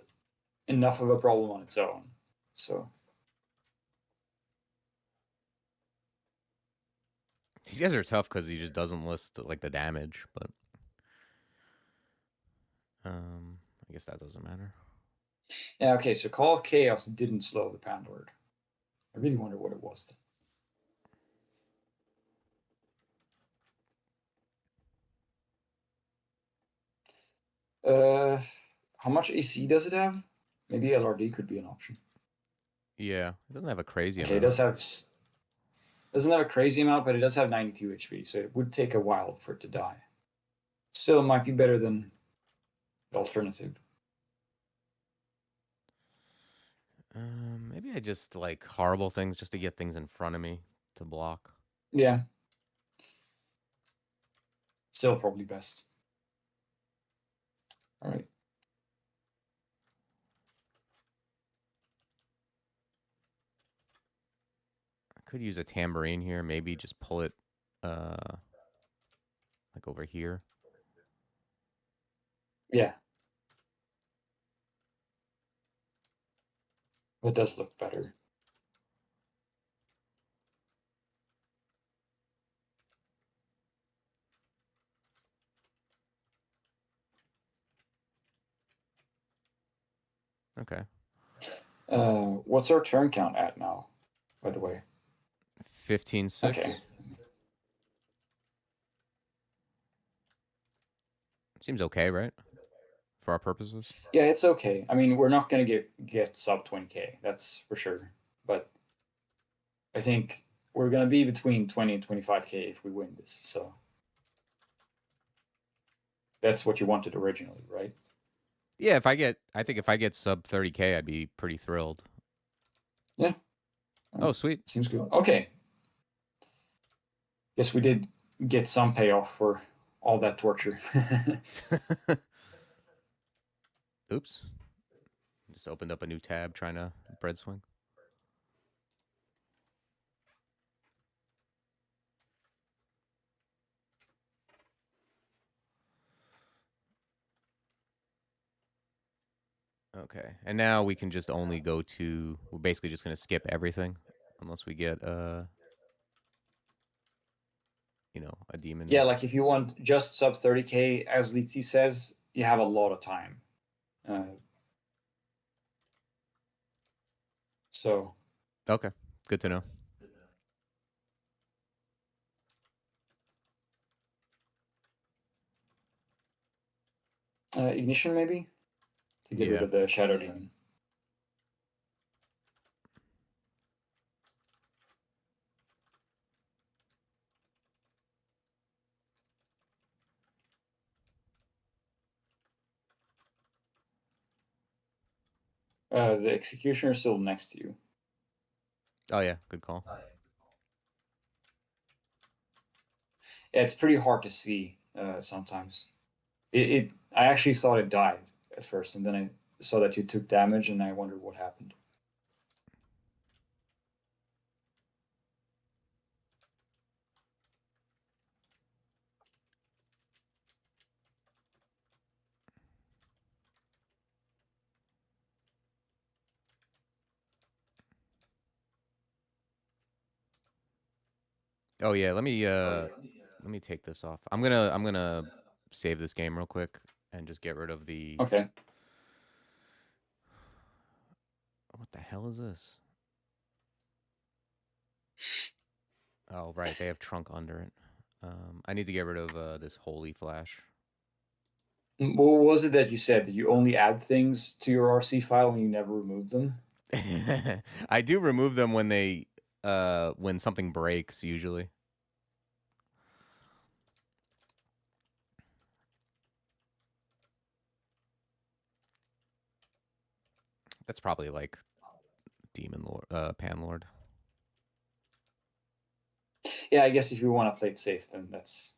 enough of a problem on its own. So These guys are tough because he just doesn't list like the damage, but I guess that doesn't matter. yeah, okay. So Call of Chaos didn't slow the Pandord. I really wonder what it was then. How much AC does it have? Maybe LRD could be an option. Yeah, it doesn't have a crazy Okay, it amount. doesn't have a crazy amount, but it does have 92 HP, so it would take a while for it to die. Still, might be better than the alternative. Maybe I just like horrible things just to get things in front of me to block. Yeah. Still probably best. All right. I could use a tambourine here. Maybe just pull it like over here. Yeah. It does look better. Okay. What's our turn count at now, by the way? 15-6. Okay. Seems okay, right? For our purposes. Yeah, it's okay. I mean, we're not going to get sub 20k, that's for sure. But I think we're going to be between 20 and 25k if we win this. So that's what you wanted originally, right? Yeah, I think if I get sub 30k, I'd be pretty thrilled. Yeah. Oh, sweet. Seems good. Okay. Guess we did get some payoff for all that torture. Oops. Just opened up a new tab trying to bread swing. Okay. And now we can just only go to, we're basically just going to skip everything unless we get you know, a demon. Yeah, like if you want just sub 30k, as Litsi says, you have a lot of time. So Okay. Good to know. ignition maybe to get rid Yeah. of the shadow demon. The executioner is still next to you. Oh yeah, good call. Yeah, it's pretty hard to see sometimes. I actually thought it died at first, and then I saw that you took damage, and I wondered what happened. Oh yeah, let me take this off. I'm gonna save this game real quick and just get rid of the. Okay. What the hell is this? Oh right, they have trunk under it. I need to get rid of this holy flash. What was it that you said that you only add things to your RC file and you never remove them? I do remove them when something breaks usually. That's probably like Demon Lord, Pan Lord. Yeah, I guess if you want to play it safe, then that's.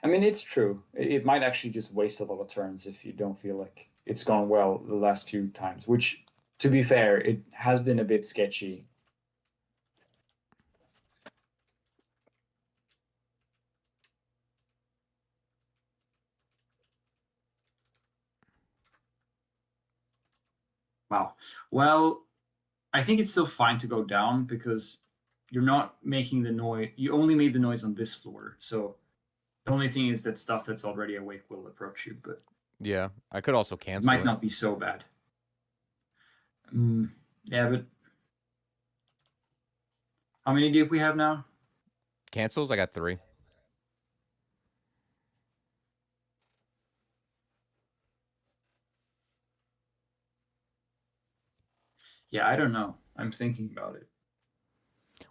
I mean, it's true. It might actually just waste a lot of turns if you don't feel like it's gone well the last few times, which, to be fair, it has been a bit sketchy. Wow. Well, I think it's still fine to go down because you're not making the noise. You only made the noise on this floor. So the only thing is that stuff that's already awake will approach you, but Yeah, I could also it cancel might it. not be so bad. Yeah, but how many do we have now? Cancels, I got 3. Yeah, I don't know. I'm thinking about it.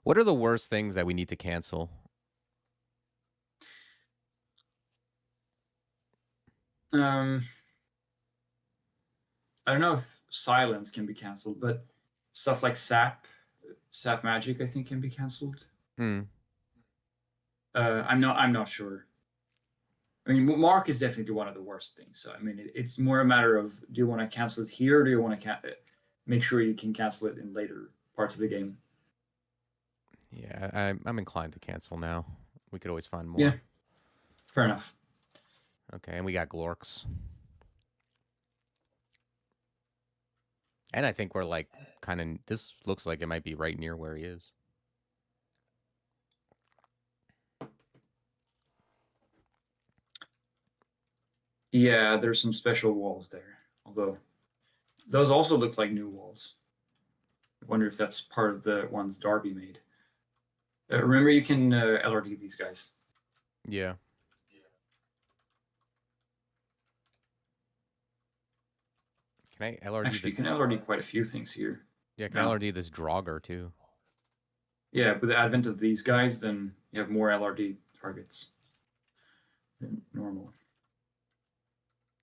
What are the worst things that we need to cancel? I don't know if silence can be canceled, but stuff like sap magic, I think can be canceled. Hmm. I'm not sure. I mean, Mark is definitely one of the worst things. So I mean, it's more a matter of do you want to cancel it here, or do you want to make sure you can cancel it in later parts of the game? Yeah, I'm inclined to cancel now. We could always find Yeah, more. fair enough. Okay, and we got Gloorx. And I think we're like kind of. This looks like it might be right near where he is. Yeah, there's some special walls there, although those also look like new walls. I wonder if that's part of the ones Darby made. Remember, you can LRD these guys. Yeah. Can I LRD Actually, the? you can LRD quite a few things here. Yeah, can I Now, LRD this Draugr too? yeah, with the advent of these guys, then you have more LRD targets than normal.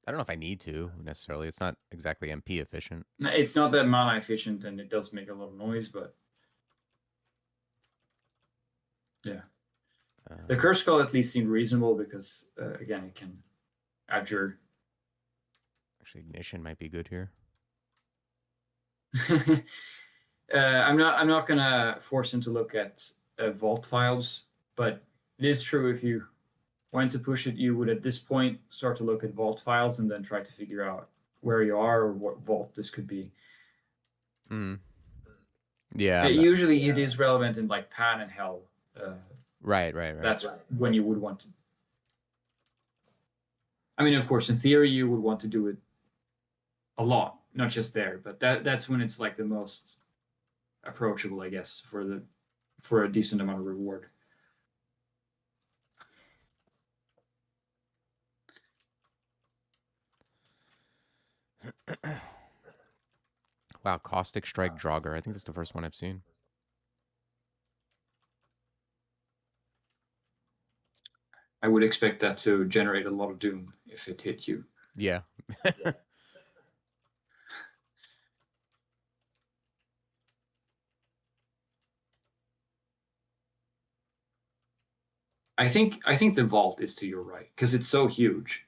I don't know if I need to necessarily. It's not exactly MP efficient. It's not that mana efficient, and it does make a lot of noise, but yeah. The Curse Skull at least seemed reasonable because, again, it can abjure. Actually, Ignition might be good here. I'm not gonna force him to look at vault files, but it is true if you wanted to push it, you would at this point start to look at vault files and then try to figure out where you are or what vault this could be. Hmm. Yeah. Usually, it is relevant in like Pan and Hell. Right. That's when you would want to. I mean, of course, in theory, you would want to do it a lot, not just there, but that's when it's like the most approachable, I guess, for a decent amount of reward. Wow, Caustic Strike Draugr. I think that's the first one I've seen. I would expect that to generate a lot of doom if it hit you. Yeah. I think the vault is to your right because it's so huge.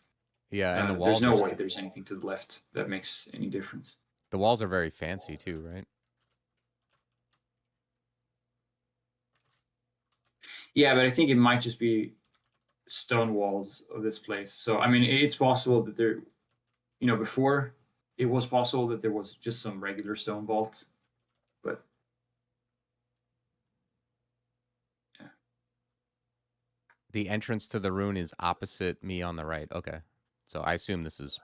Yeah, and the There's walls no are way there's anything to the left that makes any difference. very fancy too, right? Yeah, but I think it might just be stone walls of this place. So I mean, it's possible that there, before it was possible that there was just some regular stone vault, but yeah. The entrance to the rune is opposite me on the right. Okay, so I assume this is.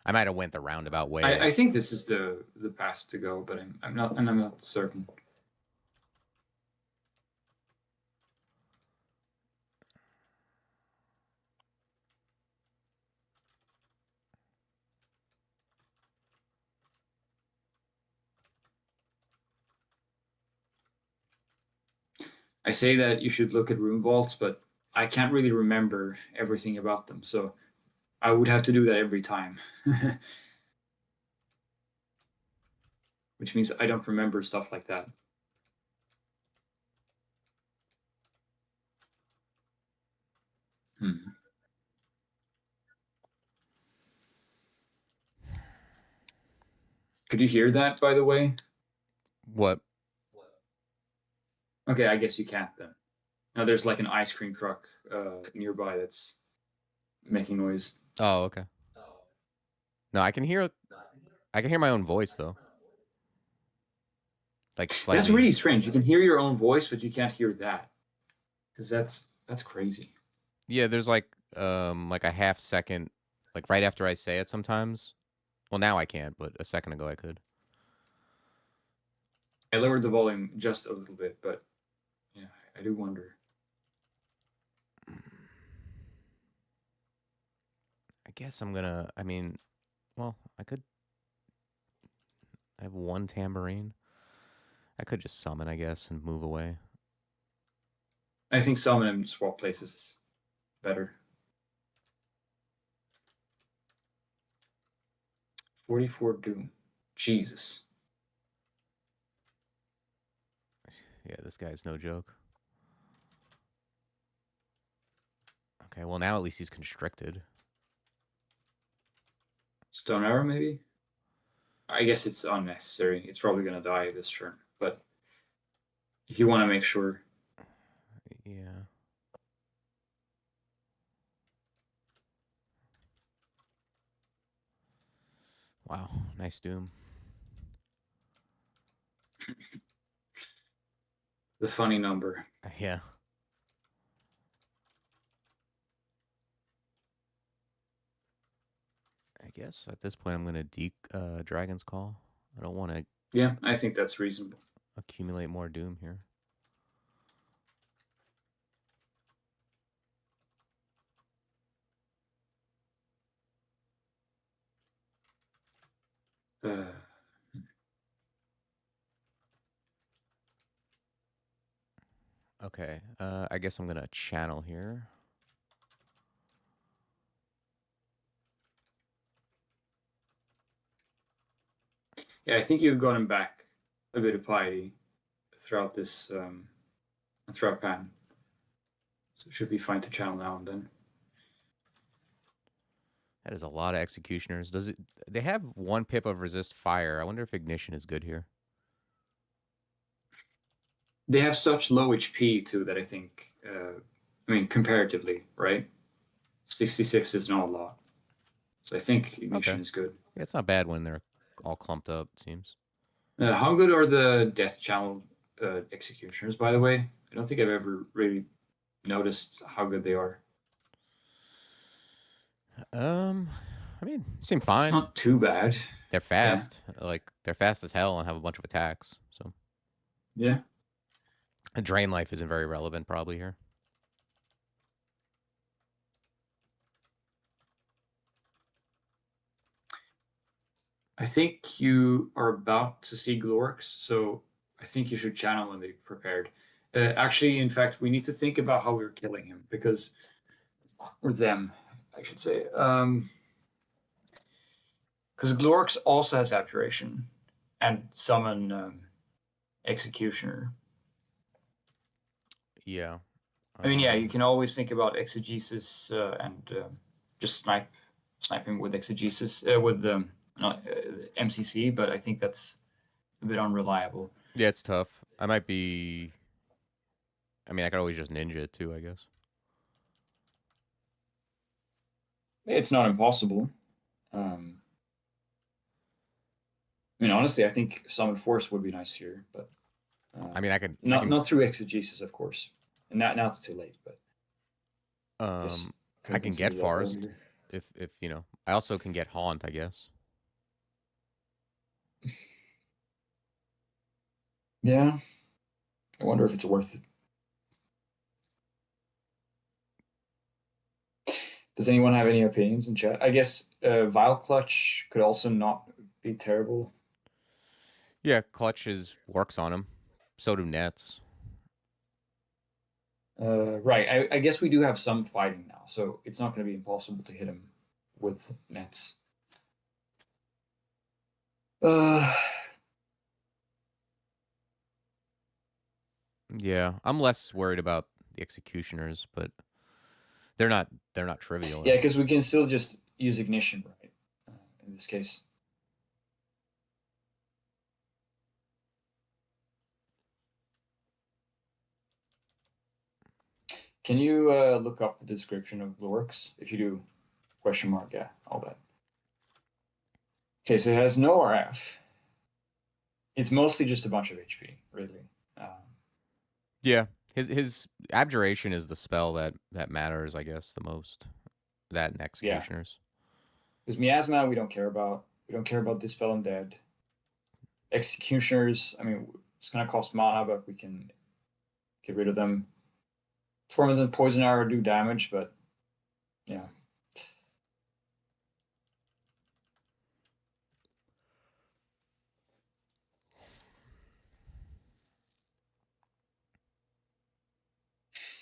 I might have went the roundabout way. I think this is the path to go, but I'm not certain. I say that you should look at rune vaults, but I can't really remember everything about them, so I would have to do that every time. Which means I don't remember stuff like that. Hmm. Could you hear that, by the way? What? Okay, I guess you can't then. Now there's like an ice cream truck nearby that's making noise. Oh, okay. No, I can hear. I can hear my own voice though. Like That's slightly. really strange. You can hear your own voice, but you can't hear that. Because that's crazy. Yeah, there's like a half second, like right after I say it sometimes. Well, now I can't, but a second ago I could. I lowered the volume just a little bit, but yeah, I do wonder. I guess I'm gonna. I mean, well, I could. I have one tambourine. I could just summon, I guess, and move away. I think summon and swap places is better. 44 Doom. Jesus. Yeah, this guy's no joke. Okay, well now at least he's constricted. Stone Arrow, maybe? I guess it's unnecessary. It's probably going to die this turn. But if you want to make sure. Yeah. Wow, nice doom. The funny number. Yeah. I guess at this point I'm gonna Dragon's Call. I don't want to. Yeah, I think that's reasonable. Accumulate more doom here. Okay. I guess I'm gonna channel here. Yeah, I think you've gotten back a bit of piety throughout this throughout Pan. So it should be fine to channel now and then. That is a lot of executioners. Does it? They have one pip of resist fire. I wonder if ignition is good here. They have such low HP too that I think, I mean, comparatively, right? 66 is not a lot. So I think ignition is good. Yeah, it's not bad when they're all clumped up, it seems. How good are the death channel executioners, by the way? I don't think I've ever really noticed how good they are. I mean, seem fine. It's not too bad. They're fast. Yeah. Like they're fast as hell and have a bunch of attacks. So yeah. And drain life isn't very relevant probably here. I think you are about to see Gloorx, so I think you should channel and be prepared. Actually, in fact, we need to think about how we're killing him because, or them, I should say. Because Gloorx also has Abjuration and summon Executioner. Yeah. I mean, yeah, you can always think about exegesis and just sniping with exegesis with not MCC, but I think that's a bit unreliable. Yeah, it's tough. I might be. I mean, I could always just ninja it too, I guess. It's not impossible. I mean, honestly, I think Summon Force would be nice here, but I mean, I can. not through exegesis, of course. And now it's too late, but I can get Forest if you know. I also can get Haunt, I guess. Yeah, I wonder if it's worth it. Does anyone have any opinions in chat? I guess Vile Clutch could also not be terrible. Yeah, Clutch works on him. So do Nets. Right. I guess we do have some fighting now, so it's not going to be impossible to hit him with Nets. Yeah, I'm less worried about the executioners, but they're not trivial. Yeah, because we can still just use ignition, right? In this case. Can you look up the description of Gloorx? If you do, question mark, yeah, all that. Okay, so it has no RF. It's mostly just a bunch of HP, really. Yeah, his abjuration is the spell that matters, I guess, the most. That and executioners. Because miasma, we don't care about. We don't care about Dispel Undead. Executioners, I mean, it's gonna cost mana, but we can get rid of them. Torment and Poison Arrow do damage, but yeah.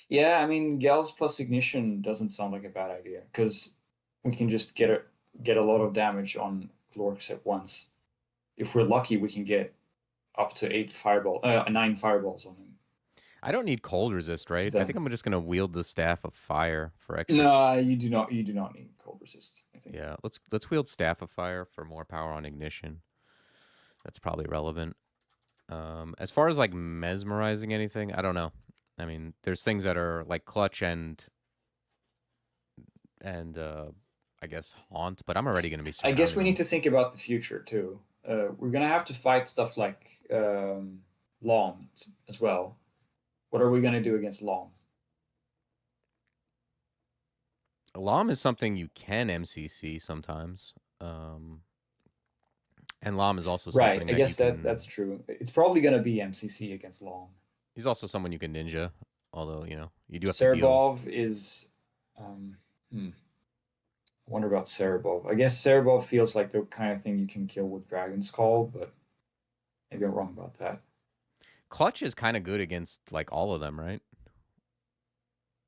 Yeah, I mean, Gals plus Ignition doesn't sound like a bad idea because we can just get a lot of damage on Gloorx at once. If we're lucky, we can get up to 9 fireballs on him. I don't need cold resist, right? Then. I think I'm just gonna wield the Staff of Fire for extra. No, you do not. You do not need cold resist, I think. Yeah, let's wield Staff of Fire for more power on Ignition. That's probably relevant. As far as like mesmerizing anything, I don't know. I mean, there's things that are like Clutch and I guess Haunt, but I'm already gonna be. I guess we need to think about the future too. We're gonna have to fight stuff like Long as well. What are we gonna do against Long? Lom is something you can MCC sometimes. And Lom is also something right. I guess that's true. It's probably gonna be MCC against Long. He's also someone you can ninja, although you know you do have Cerebov to deal. is. I wonder about Cerebov. I guess Cerebov feels like the kind of thing you can kill with Dragon's Call, but maybe I'm wrong about that. Clutch is kind of good against like all of them, right?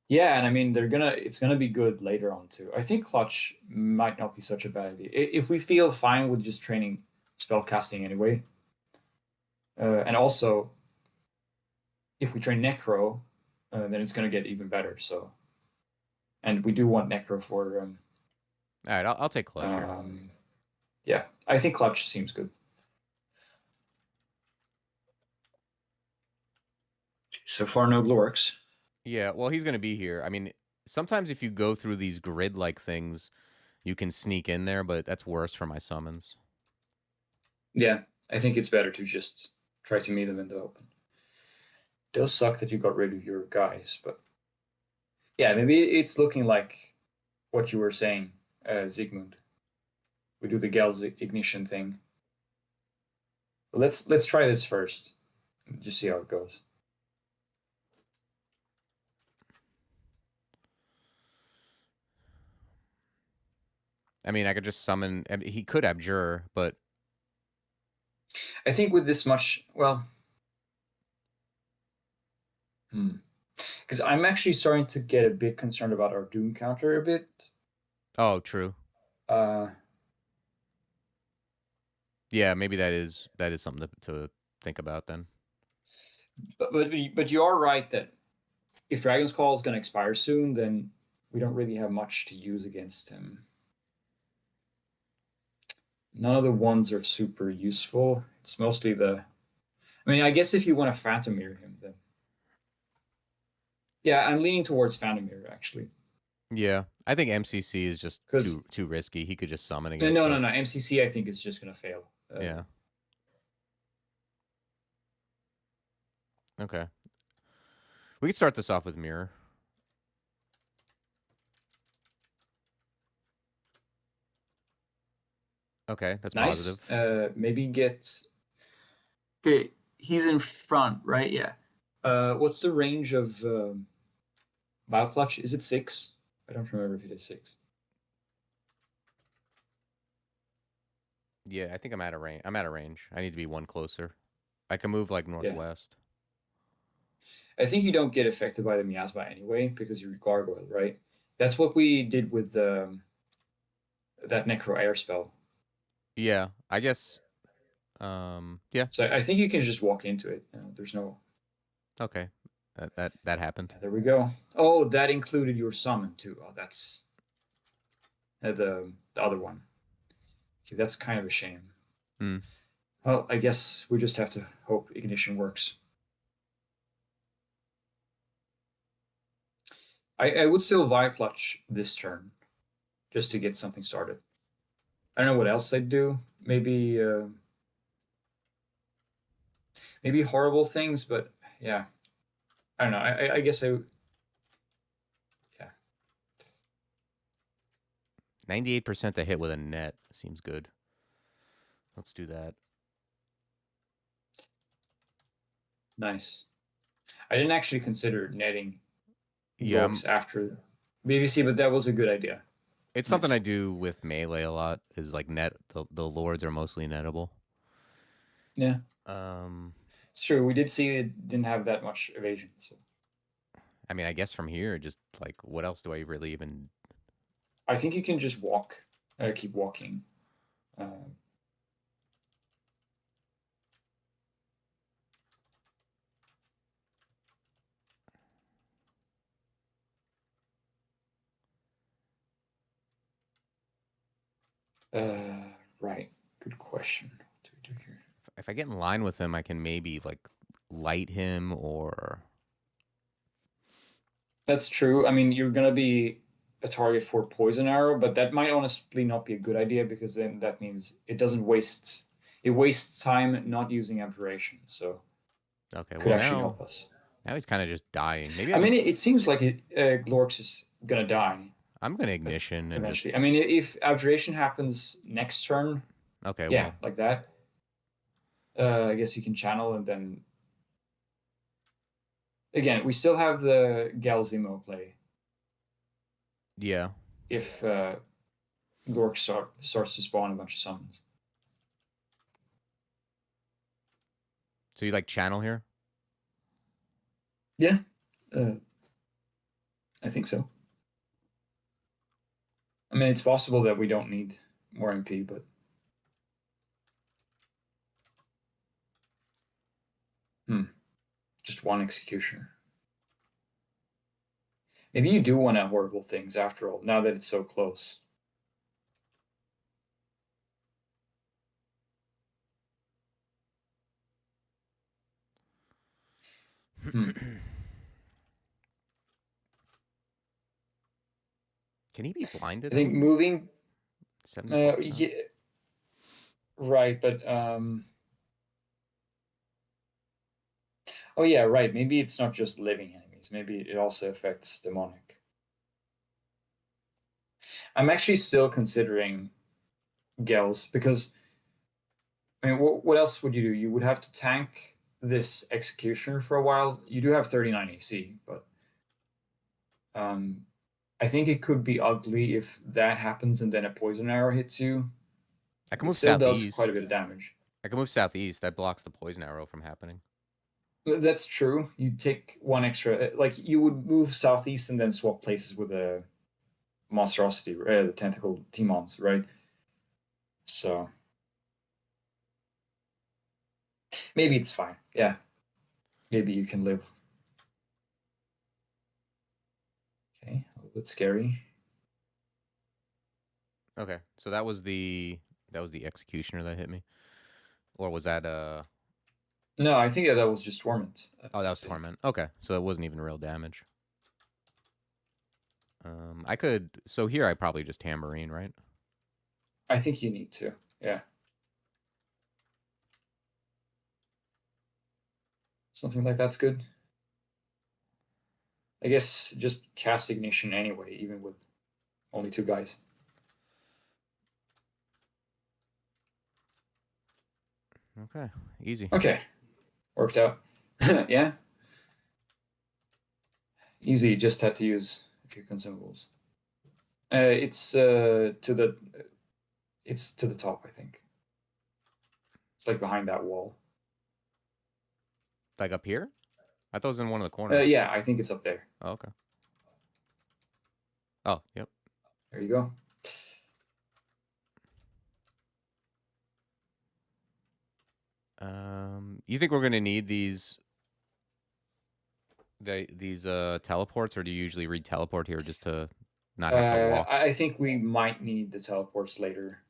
Yeah, and I mean it's gonna be good later on too. I think Clutch might not be such a bad idea if we feel fine with just training spell casting anyway. And also, if we train Necro, then it's gonna get even better. So, and we do want Necro for. All right, I'll take Clutch here. Yeah, I think Clutch seems good. So far, no Gloorx. Yeah, well, he's going to be here. I mean, sometimes if you go through these grid-like things, you can sneak in there, but that's worse for my summons. Yeah, I think it's better to just try to meet them in the open. It does suck that you got rid of your guys, but yeah, maybe it's looking like what you were saying, Zygmunt. We do the Gals ignition thing. But let's try this first. Just see how it goes. I mean, I could just summon. I mean, he could abjure, but I think with this much, well, because I'm actually starting to get a bit concerned about our Doom counter a bit. Oh, true. Yeah, maybe that is something to think about then. But you are right that if Dragon's Call is going to expire soon, then we don't really have much to use against him. None of the ones are super useful. It's mostly the. I mean, I guess if you want to Phantom Mirror him, then. Yeah, I'm leaning towards Phantom Mirror actually. Yeah, I think MCC is just Because too risky. He could just summon no, against no, us. no. MCC I think is just going to fail. Yeah. Okay. We can start this off with Mirror. Okay, that's nice. positive. Maybe get. Okay, he's in front, right? Yeah. What's the range of Vile Clutch? Is it 6? I don't remember if it is 6. Yeah, I think I'm out of range. I'm out of range. I need to be one closer. I can move like northwest. I think you don't get affected by the miasma anyway because you're gargoyle, right? That's what we did with that necro air spell. Yeah, I guess. Yeah. So I think you can just walk into it. There's no. Okay, that happened. There we go. Oh, that included your summon too. Oh, that's the other one. Okay, that's kind of a shame. Hmm. Well, I guess we just have to hope Ignition works. I would still Vile Clutch this turn just to get something started. I don't know what else I'd do. Maybe maybe horrible things, but yeah, I don't know. I guess I. Yeah. 98% to hit with a net seems good. Let's do that. Nice. I didn't actually consider netting Yeah, Gloorx after BVC, but that was a good idea. it's something I do with melee a lot. Is like net. The lords are mostly nettable. Yeah. Um, It's true. We did see it didn't have that much evasion. So I mean, I guess from here, just like what else do I really even? I think you can just walk, keep walking. Right. Good question. What do we do here? If I get in line with him, I can maybe like light him or. That's true. I mean, you're gonna be a target for poison arrow, but that might honestly not be a good idea because then that means it doesn't waste. It wastes time not using abjuration, so Okay, could well actually help us. now he's kind of just dying. Maybe I I mean, just it seems like Glorx is gonna die I'm gonna ignition and just eventually. I mean, if abjuration happens next turn, okay. yeah, Well, like that. I guess you can channel and then again, we still have the Galzimo play yeah. if Glorx starts to spawn a bunch of summons. So you like channel here? Yeah, I think so. I mean, it's possible that we don't need more MP, but just one executioner. Maybe you do want to horrible things after all, now that it's so close. Can he be blinded I think though? moving 74%. yeah, right, but oh yeah, right. Maybe it's not just living enemies. Maybe it also affects demonic. I'm actually still considering Gels because I mean, what else would you do? You would have to tank this executioner for a while. You do have 39 AC, but I think it could be ugly if that happens and then a poison arrow hits you. I can It move still does quite a southeast. bit of damage. I can move southeast. That blocks the poison arrow from happening. That's true. You take one extra, like you would move southeast and then swap places with a monstrosity, the tentacle demons, right? So maybe it's fine. Yeah, maybe you can live. bit scary. Okay, so that was the executioner that hit me, or was that No, I think that was just Torment. Oh, that was Torment. Okay, so it wasn't even real damage. I could. So here I probably just Tambourine, right? I think you need to. Yeah. Something like that's good. I guess just cast Ignition anyway, even with only 2 guys. Okay, easy. Okay, worked out. Yeah. Easy, just had to use a few consumables. It's to the top, I think. It's like behind that wall. Like up here? I thought it was in one of the corners. Yeah, I think it's up there. Oh, okay. Oh, yep. There you go. You think we're gonna need these teleports, or do you usually read teleport here just to not have to walk? I think we might need the teleports later.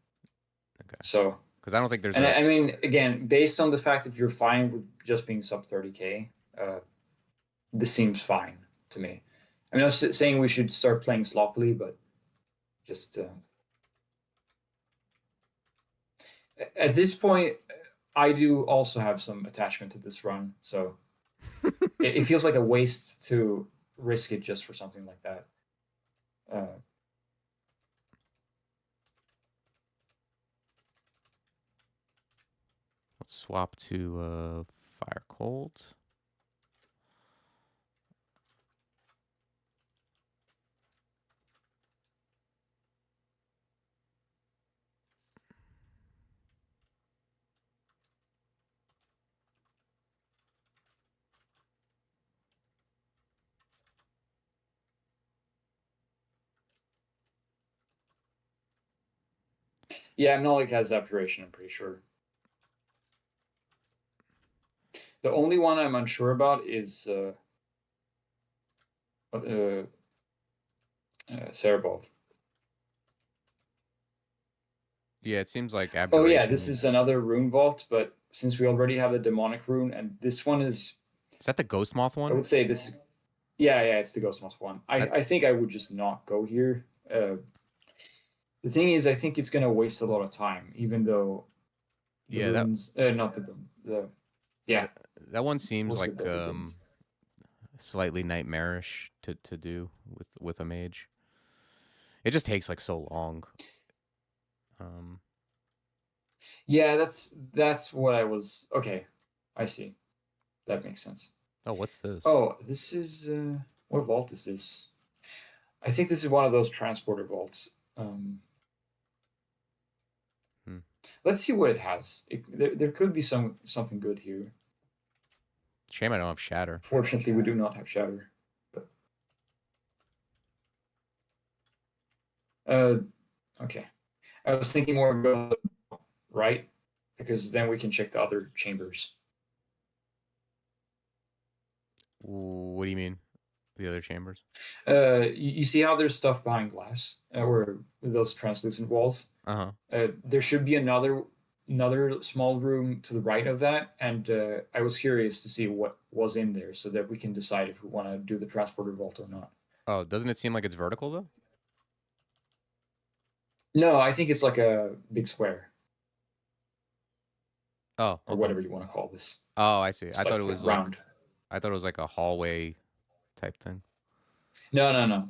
Okay. So, because I don't think there's. And I mean, again, based on the fact that you're fine with just being sub 30k, this seems fine to me. I mean, I was saying we should start playing sloppily, but just at this point, I do also have some attachment to this run, so it feels like a waste to risk it just for something like that. Let's swap to Fire Cold. Yeah, Nolik has Abjuration, I'm pretty sure. The only one I'm unsure about is Cerebov. Yeah, it seems like Oh Abjuration. yeah, this is another rune vault, but since we already have the demonic rune, and this one is that the Ghost Moth one? I would say this. Yeah, it's the Ghost Moth one. I think I would just not go here. The thing is, I think it's gonna waste a lot of time, even though. Yeah, runes, not the yeah. That one seems like slightly nightmarish to do with a mage. It just takes like so long. Yeah, that's what I was. Okay, I see. That makes sense. Oh, what's this? Oh, this is what vault is this? I think this is one of those transporter vaults. Let's see what it has. There could be something good here. Shame I don't have Shatter. Fortunately, we do not have Shatter. But okay. I was thinking more about right, because then we can check the other chambers. What do you mean, the other chambers? You see how there's stuff behind glass, or those translucent walls. There should be another small room to the right of that, and I was curious to see what was in there, so that we can decide if we want to do the transporter vault or not. Oh, doesn't it seem like it's vertical though? No, I think it's like a big square. Oh, okay. Or whatever you want to call this. Oh, I see. It's I thought it was round. Like, I thought it was like a hallway type thing. No.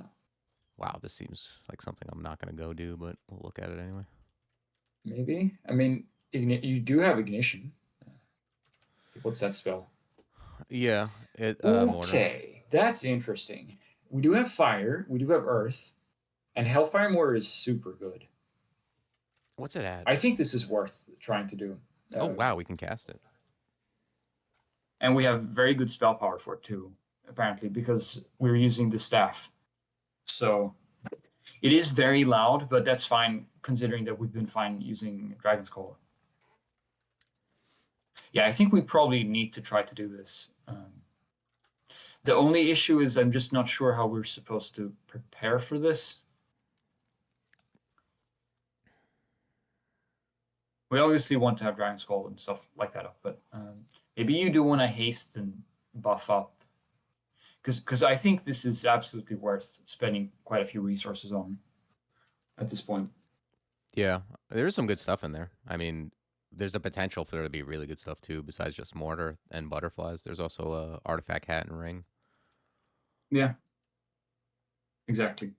Wow, this seems like something I'm not going to go do, but we'll look at it anyway. Maybe. I mean, you do have Ignition. What's that spell? Yeah. Okay, Mortar. that's interesting. We do have Fire. We do have Earth. And Hellfire Mortar is super good. What's it at? I think this is worth trying to do. Oh, wow, we can cast it. And we have very good spell power for it too, apparently, because we're using the staff. So it is very loud, but that's fine considering that we've been fine using Dragon's Call. Yeah, I think we probably need to try to do this. The only issue is I'm just not sure how we're supposed to prepare for this. We obviously want to have Dragon Skull and stuff like that up, but maybe you do want to haste and buff up. Because I think this is absolutely worth spending quite a few resources on at this point. Yeah, there's some good stuff in there. I mean, there's a potential for there to be really good stuff too, besides just mortar and butterflies. There's also a artifact hat and ring. Yeah, exactly.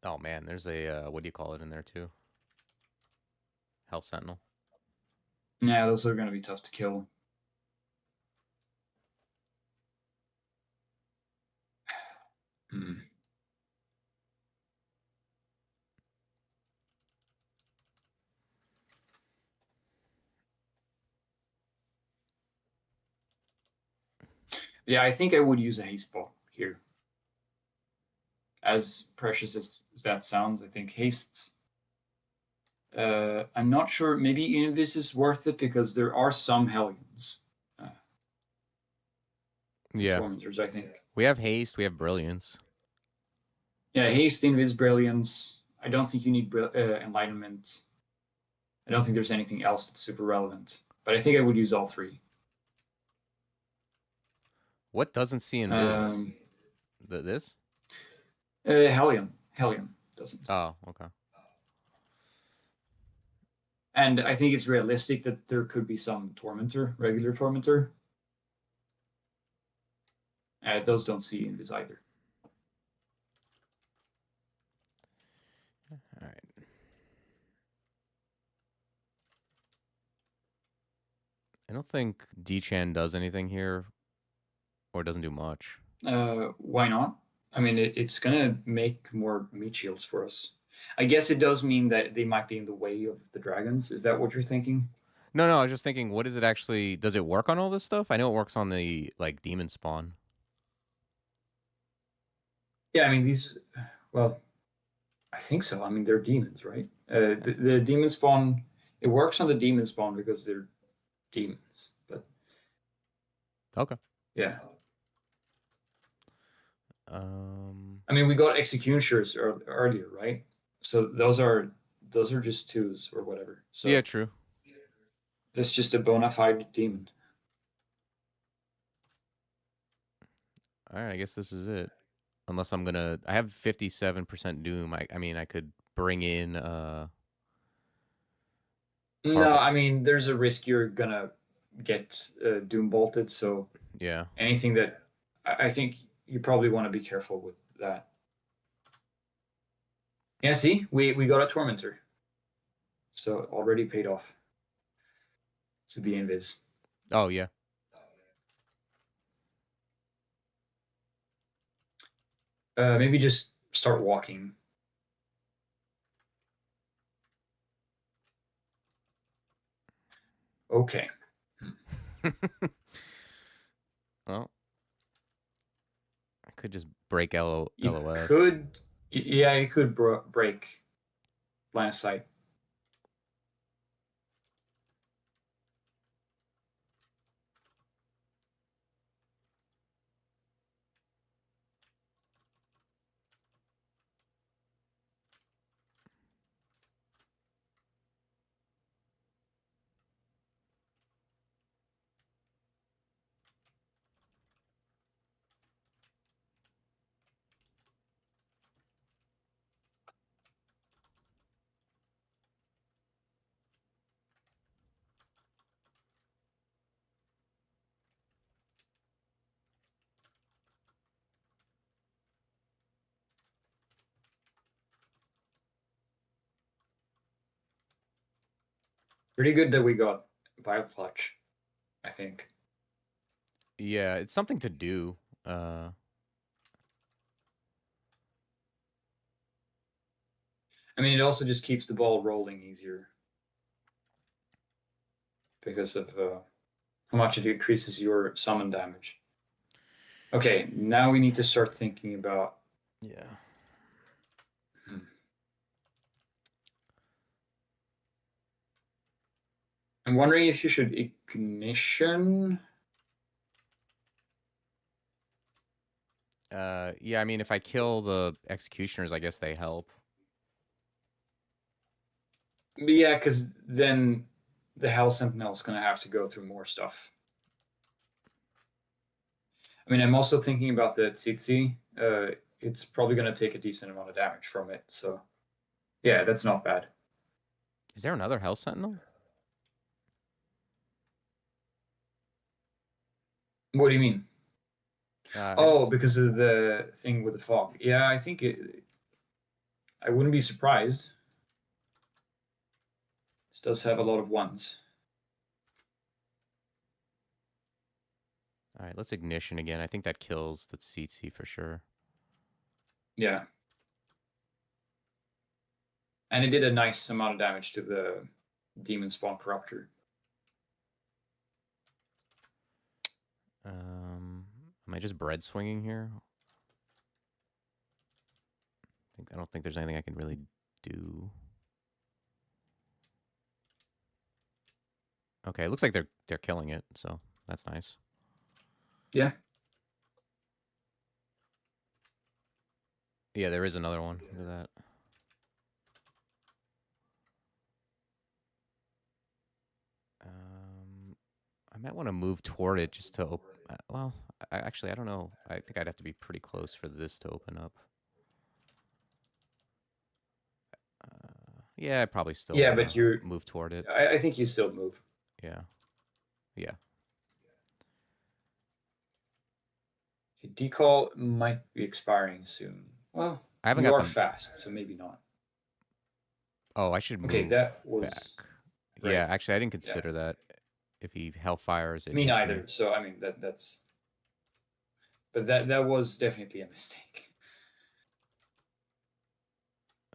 Oh man, there's a what do you call it in there too? Hell Sentinel. Yeah, those are going to be tough to kill. Hmm. Yeah, I think I would use a haste ball here. As precious as that sounds, I think haste. I'm not sure. Maybe Invis is worth it because there are some Hellions. Yeah, Tormentors, I think. we have haste. We have brilliance. Yeah, haste, Invis, brilliance. I don't think you need enlightenment. I don't think there's anything else that's super relevant. But I think I would use all three. What doesn't see invis? This? Hellion. Hellion doesn't. Oh, okay. And I think it's realistic that there could be some Tormentor, regular Tormentor. Those don't see Invis either. All right. I don't think D-Chan does anything here, or doesn't do much. Why not? I mean, it's gonna make more meat shields for us. I guess it does mean that they might be in the way of the dragons. Is that what you're thinking? No, I was just thinking, what is it actually? Does it work on all this stuff? I know it works on the like demon spawn. Yeah, I mean these. Well, I think so. I mean they're demons, right? The demon spawn. It works on the demon spawn because they're demons. But Okay. yeah, Um. I mean we got executioners earlier, right? So those are just twos or whatever. So Yeah, true. that's just a bona fide demon. All right, I guess this is it. Unless I'm gonna, I have 57% doom. I mean, I could bring in No, horrible. I mean there's a risk you're gonna get doom bolted. So Yeah. anything that I think you probably want to be careful with that. Yeah, see, we got a tormentor, so already paid off to be invis. Oh yeah. Maybe just start walking. Okay. Well, I could just break You LOS. could, yeah, you could break line of sight. Pretty good that we got bio clutch, I think. Yeah, it's something to do. Uh. I mean, it also just keeps the ball rolling easier because of how much it increases your summon damage. Okay, now we need to start thinking about. Yeah. I'm wondering if you should ignition. Yeah, I mean, if I kill the executioners, I guess they help. But yeah, because then the Hell Sentinel is going to have to go through more stuff. I mean, I'm also thinking about the Tsitsi. It's probably going to take a decent amount of damage from it. So yeah, that's not bad. Is there another Hell Sentinel? What do you mean? I Oh, just because of the thing with the fog. Yeah, I wouldn't be surprised. This does have a lot of ones. all right. Let's ignition again. I think that kills the CC for sure. Yeah. And it did a nice amount of damage to the Demon Spawn Corruptor. Am I just bread swinging here? I don't think there's anything I can really do. Okay, it looks like they're killing it, so that's nice. Yeah. Yeah, there is another one. Look at that. I might want to move toward it just to well, actually, I don't know. I think I'd have to be pretty close for this to open up. Yeah, I probably still Yeah, want but to you're. move toward it. I think you still move. Yeah. Yeah. Decall might be expiring soon. Well, I haven't you got are them. fast, so maybe not. Oh, I should Okay, move that was back. right. Yeah, actually, I didn't Yeah, consider that. If he hellfires, it me hits me. neither. So I mean that's. But that was definitely a mistake.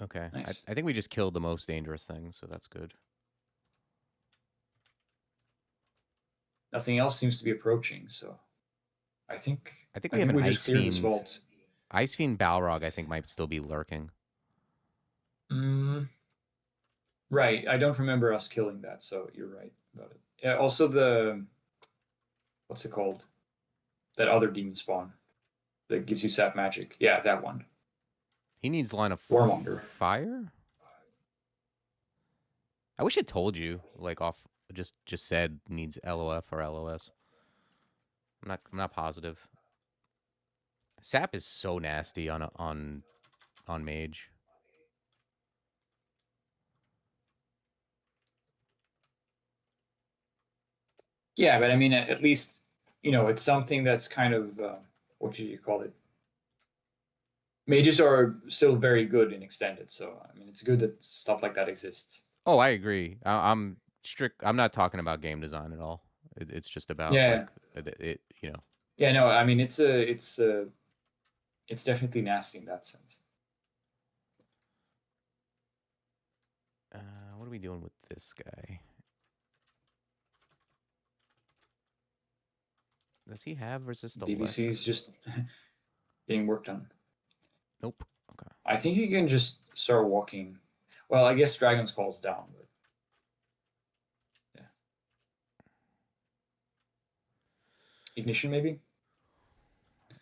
Okay. Nice. I think we just killed the most dangerous thing, so that's good. Nothing else seems to be approaching, so I think I think I we have think an we just Ice cleared this Fiend. vault. Ice Fiend Balrog, I think, might still be lurking. Mm, right. I don't remember us killing that, so you're right about it. Yeah. Also, the what's it called? That other demon spawn that gives you sap magic. Yeah, that one. He needs line of Warmonger. fire? I wish it told you, like off just said needs LOF or LOS. I'm not positive. Sap is so nasty on mage. Yeah, but I mean, at least it's something that's kind of what do you call it? Mages are still very good in extended, so I mean, it's good that stuff like that exists. Oh, I agree. I'm strict. I'm not talking about game design at all. It's just about Yeah, like it. yeah, no, I mean, it's definitely nasty in that sense. What are we doing with this guy? Does he have resist BVC elect? is just getting work done. Nope. Okay. I think you can just start walking. Well, I guess Dragon's Call's down, but yeah, ignition maybe,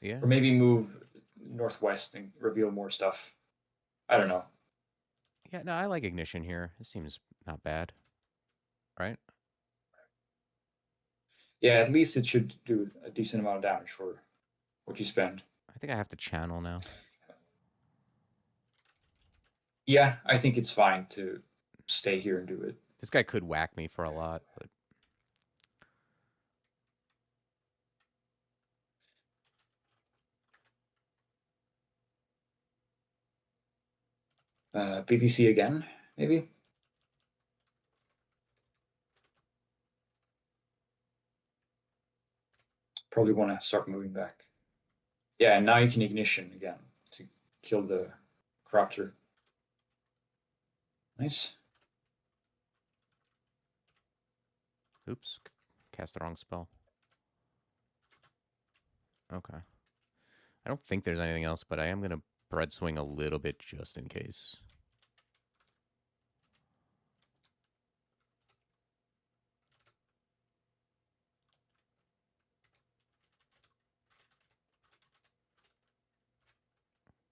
Yeah. or maybe move northwest and reveal more stuff. I don't know. Yeah. No, I like ignition here. It seems not bad, right? Yeah, at least it should do a decent amount of damage for what you spend. I think I have to channel now. Yeah, I think it's fine to stay here and do it. This guy could whack me for a lot, but PVC again, maybe. Probably want to start moving back. Yeah, and now you can ignition again to kill the corruptor. Nice. oops, cast the wrong spell. Okay. I don't think there's anything else, but I am gonna bread swing a little bit just in case.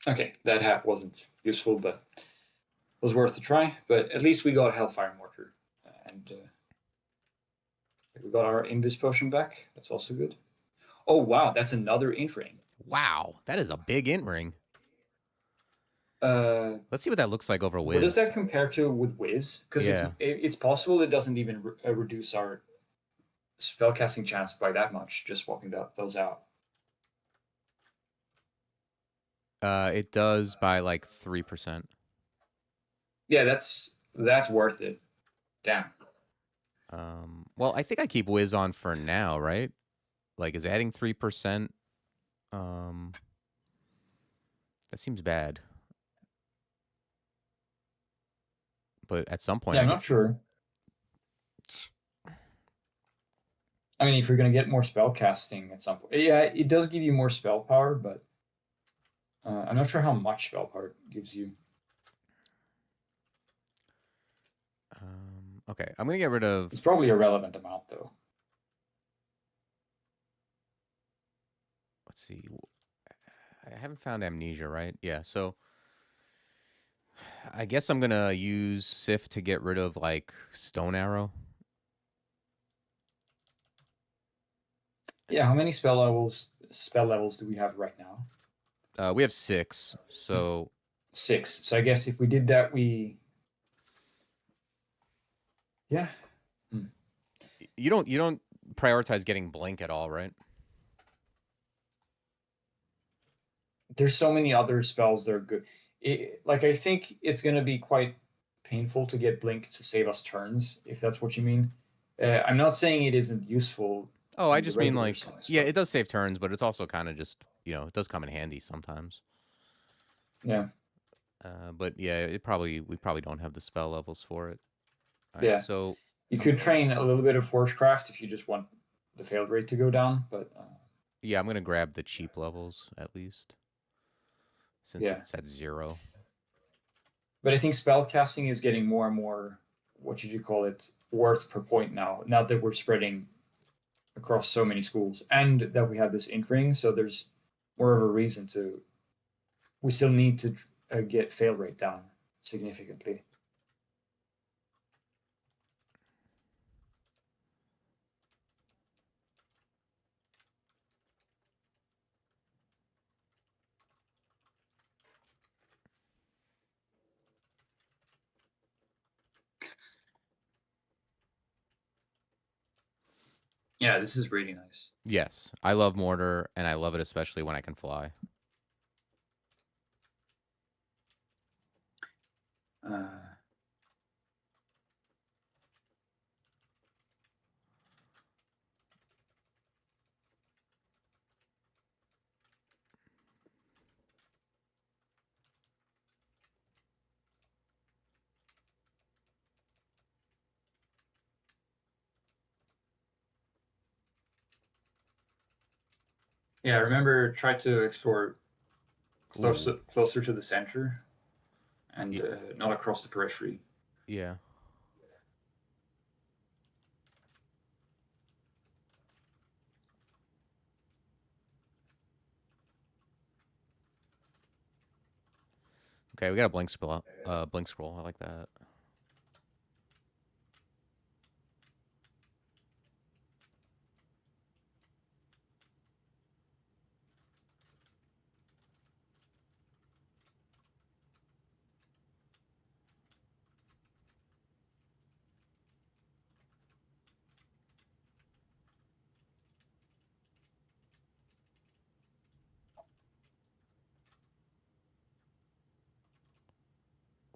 Okay, that hat wasn't useful, but was worth a try. But at least we got Hellfire Mortar, and we got our Invis Potion back. That's also good. Oh wow, that's another int ring. Wow, that is a big int ring. Let's see what that looks like over Wiz. What does that compare to with Wiz? Because it's possible it doesn't even reduce our spellcasting chance by that much, just swapping those out. It does by like 3%. Yeah, that's worth it. Damn. Well, I think I keep Wiz on for now, right? Like, is adding 3%? That seems bad. But at some point, yeah, I'm not sure. I mean, if you're gonna get more spell casting at some point, yeah, it does give you more spell power, but I'm not sure how much spell power it gives you. Okay, I'm gonna get rid of. It's probably a relevant amount, though. Let's see. I haven't found Amnesia, right? Yeah, so I guess I'm gonna use Sif to get rid of like Stone Arrow. Yeah, how many spell levels do we have right now? We have 6, so 6. So I guess if we did that, yeah. You don't prioritize getting Blink at all, right? There's so many other spells that are good. Like I think it's gonna be quite painful to get Blink to save us turns, if that's what you mean. I'm not saying it isn't useful. Oh, I just mean like, sense, yeah, it does save turns, but it's also kind of just, it does come in handy sometimes. Yeah. But yeah, we probably don't have the spell levels for it. All right, yeah. So you could train a little bit of Forgecraft if you just want the failed rate to go down, but yeah, I'm gonna grab the cheap levels at least, since it's at 0. But I think spell casting is getting more and more, what should you call it, worth per point now. Now that we're spreading across so many schools, and that we have this ink ring, so there's more of a reason to. We still need to get fail rate down significantly. Yeah, this is really nice. Yes, I love Mortar, and I love it especially when I can fly. Yeah, remember, try to explore closer to the center, and not across the periphery. Yeah. Okay, we got a blink scroll. Blink scroll. I like that.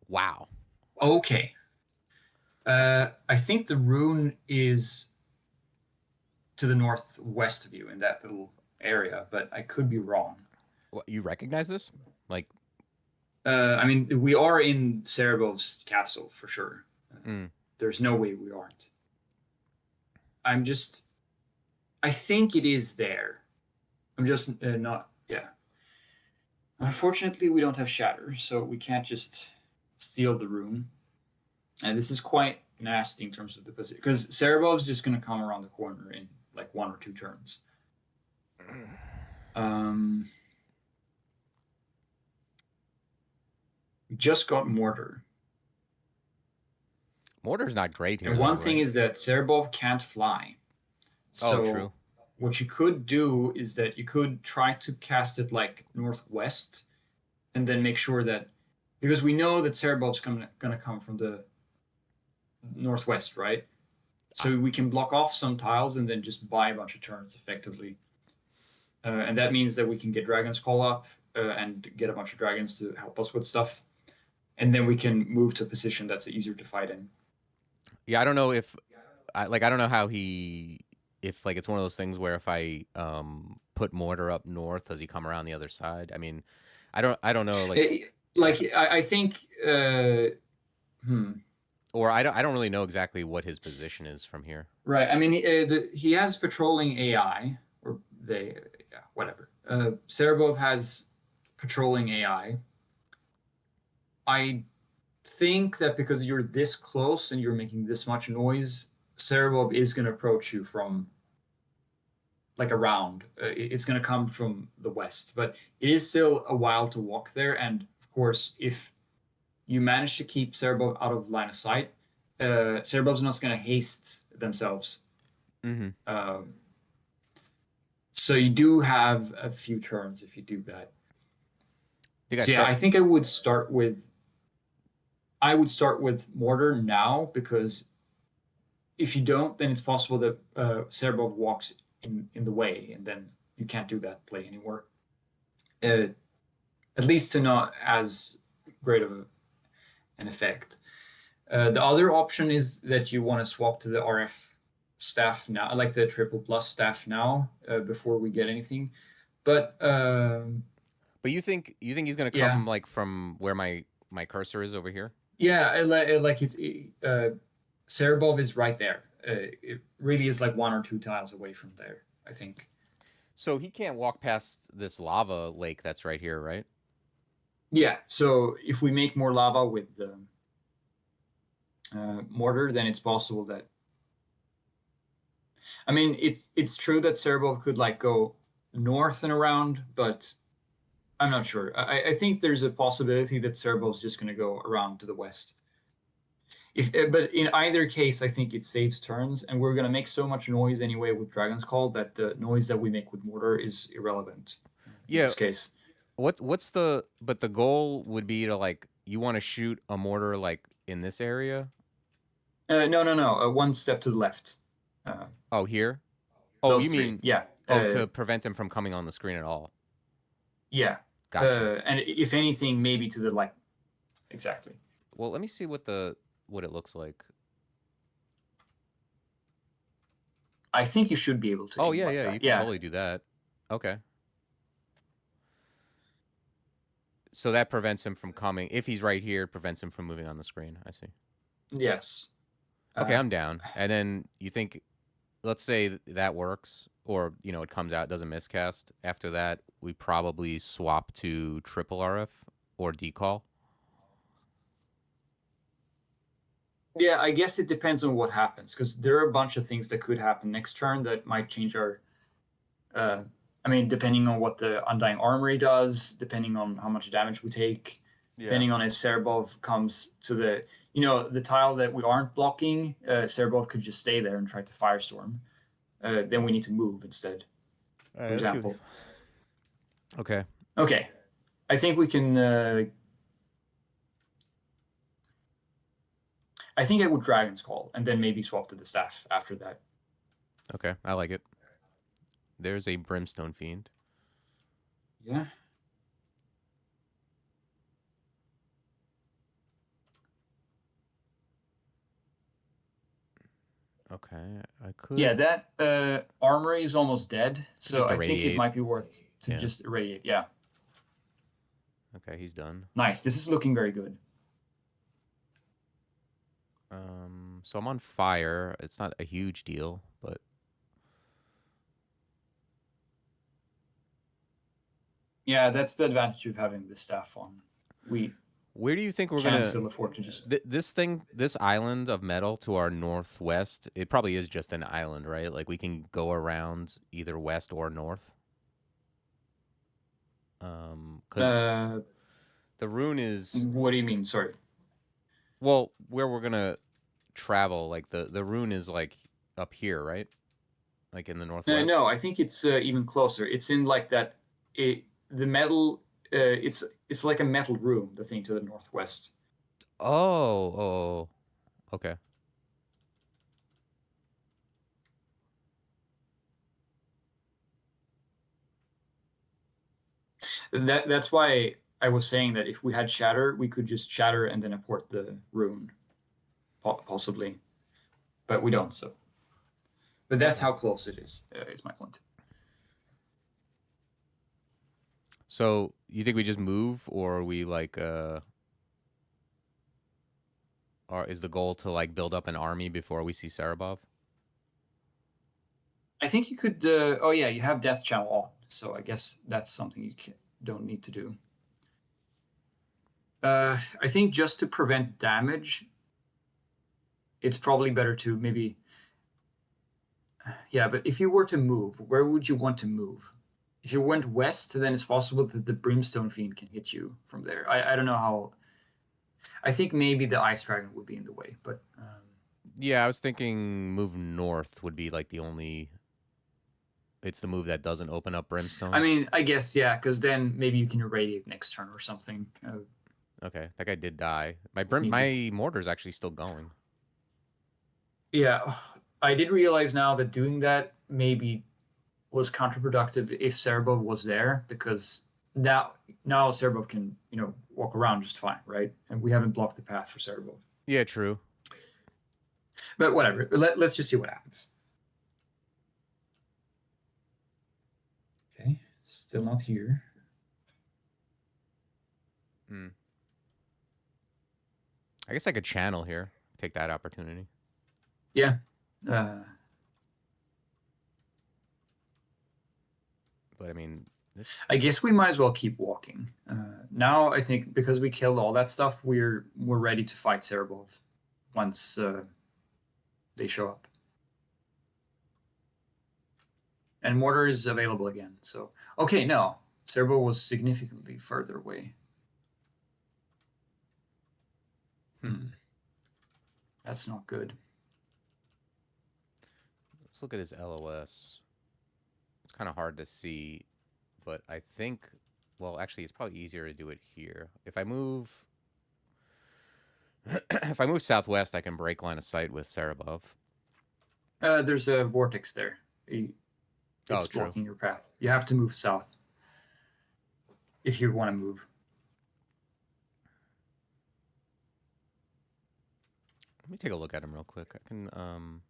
Wow. Okay. I think the rune is to the northwest of you in that little area, but I could be wrong. What, you recognize this? Like, I mean, we are in Cerebov's castle for sure. There's no way we aren't. I think it is there. I'm just not. Yeah. Unfortunately, we don't have Shatter, so we can't just steal the rune. And this is quite nasty in terms of the position, because Cerebov's just going to come around the corner in like 1 or 2 turns. We just got mortar. Mortar's not great here, And though, one thing right? is that Cerebov can't fly. Oh, So true. what you could do is that you could try to cast it like northwest and then make sure that, because we know that Cerebov's gonna come from the northwest, right? So we can block off some tiles and then just buy a bunch of turns effectively. And that means that we can get Dragon's Call up and get a bunch of dragons to help us with stuff. And then we can move to a position that's easier to fight in. Yeah, I don't know if I don't know how he if like it's one of those things where if I put mortar up north, does he come around the other side? I mean, I don't know like I think or I don't really know exactly what his position is from here. right. I mean, he has patrolling AI, or they, yeah, whatever. Cerebov has patrolling AI. I think that because you're this close and you're making this much noise, Cerebov is going to approach you from like around. It's going to come from the west, but it is still a while to walk there. And of course, if you manage to keep Cerebov out of line of sight, Cerebov's not going to haste themselves. Mm-hmm. So you do have a few turns if you do that. You So yeah, I think I would start with mortar now, because if you don't, then it's possible that Cerebov walks in the way, and then you can't do that play anymore. At least to not as great of an effect. The other option is that you want to swap to the RF staff now, like the triple plus staff now, before we get anything. But you think he's gonna yeah, come like from where my cursor is over here? yeah, like it's Cerebov is right there. It really is like 1 or 2 tiles away from there, I think. So he can't walk past this lava lake that's right here, right? Yeah. So if we make more lava with mortar, then it's possible that. I mean, it's true that Cerebov could like go north and around, but I'm not sure. I think there's a possibility that Cerebov's just going to go around to the west. But in either case, I think it saves turns, and we're going to make so much noise anyway with Dragon's Call that the noise that we make with mortar is irrelevant in Yeah. this case. What's the but the goal would be to like you want to shoot a mortar like in this area? No. One step to the left. Oh, here? Oh, Those you three. mean Yeah. to prevent him from coming on the screen at all. Yeah. Gotcha. And if anything, maybe to the like. Exactly. Well, let me see what it looks like. I think you should be able to Oh, aim yeah, like yeah, that. you can Yeah. totally do that. Okay. So that prevents him from coming. If he's right here, it prevents him from moving on the screen. I see. Yes. Okay, I'm down. And then you think, let's say that works, or it comes out, doesn't miscast. After that, we probably swap to triple RF or decall. Yeah, I guess it depends on what happens, because there are a bunch of things that could happen next turn that might change our. I mean, depending on what the Undying Armory does, depending on how much damage we take, depending on if Cerebov comes to the tile that we aren't blocking, Cerebov could just stay there and try to Firestorm. Then we need to move instead, for example. Okay. Okay. I think we can. I think I would Dragon's Call and then maybe swap to the staff after that. Okay, I like it. There's a Brimstone Fiend. Yeah. Okay, I could. Yeah, that armory is almost dead, so I think it irradiate. might be worth to just irradiate. Yeah. Okay, he's done. Nice. This is looking very good. So I'm on fire. It's not a huge deal, but yeah, that's the advantage of having the staff on. Where do you think we're can gonna still afford to just this island of metal to our northwest? It probably is just an island, right? Like we can go around either west or north. The rune is What do you mean? Sorry. well, where we're gonna travel. Like the rune is like up here, right? Like in the northwest. No, I think it's even closer. It's in like that. The metal. It's like a metal room. The thing to the northwest. Oh, okay. That's why I was saying that if we had shatter, we could just shatter and then import the rune, possibly, but we don't. So, but that's Okay. how close it is. Is my point. So you think we just move, or we like or is the goal to like build up an army before we see Cerebov? I think you could. Oh yeah, you have Death Channel on, so I guess that's something you don't need to do. I think just to prevent damage, it's probably better to maybe. Yeah, but if you were to move, where would you want to move? If you went west, then it's possible that the Brimstone Fiend can hit you from there. I don't know how. I think maybe the Ice Dragon would be in the way, but Yeah, I was thinking move north would be like the only. It's the move that doesn't open up I Brimstone. mean, I guess yeah, because then maybe you can irradiate next turn or something Okay, that guy did die. if need be. My mortar's actually still going. Yeah, I did realize now that doing that maybe was counterproductive if Cerebov was there because now Cerebov can walk around just fine, right? And we haven't blocked the path for Cerebov. Yeah, true. But whatever. Let's just see what happens. Okay, still not here. Hmm. I guess I could channel here. Take that opportunity. Yeah. But I mean, this. I guess we might as well keep walking. Now I think because we killed all that stuff, we're ready to fight Cerebov once they show up. And mortar is available again. So okay, no, Cerebov was significantly further away. That's not good. Let's look at his LOS. It's kind of hard to see, but I think. Well, actually, it's probably easier to do it here. If I move, if I move southwest, I can break line of sight with Cerebov. There's a vortex there. It's True. blocking your path. You have to move south if you want to move. Let me take a look at him real quick. I can.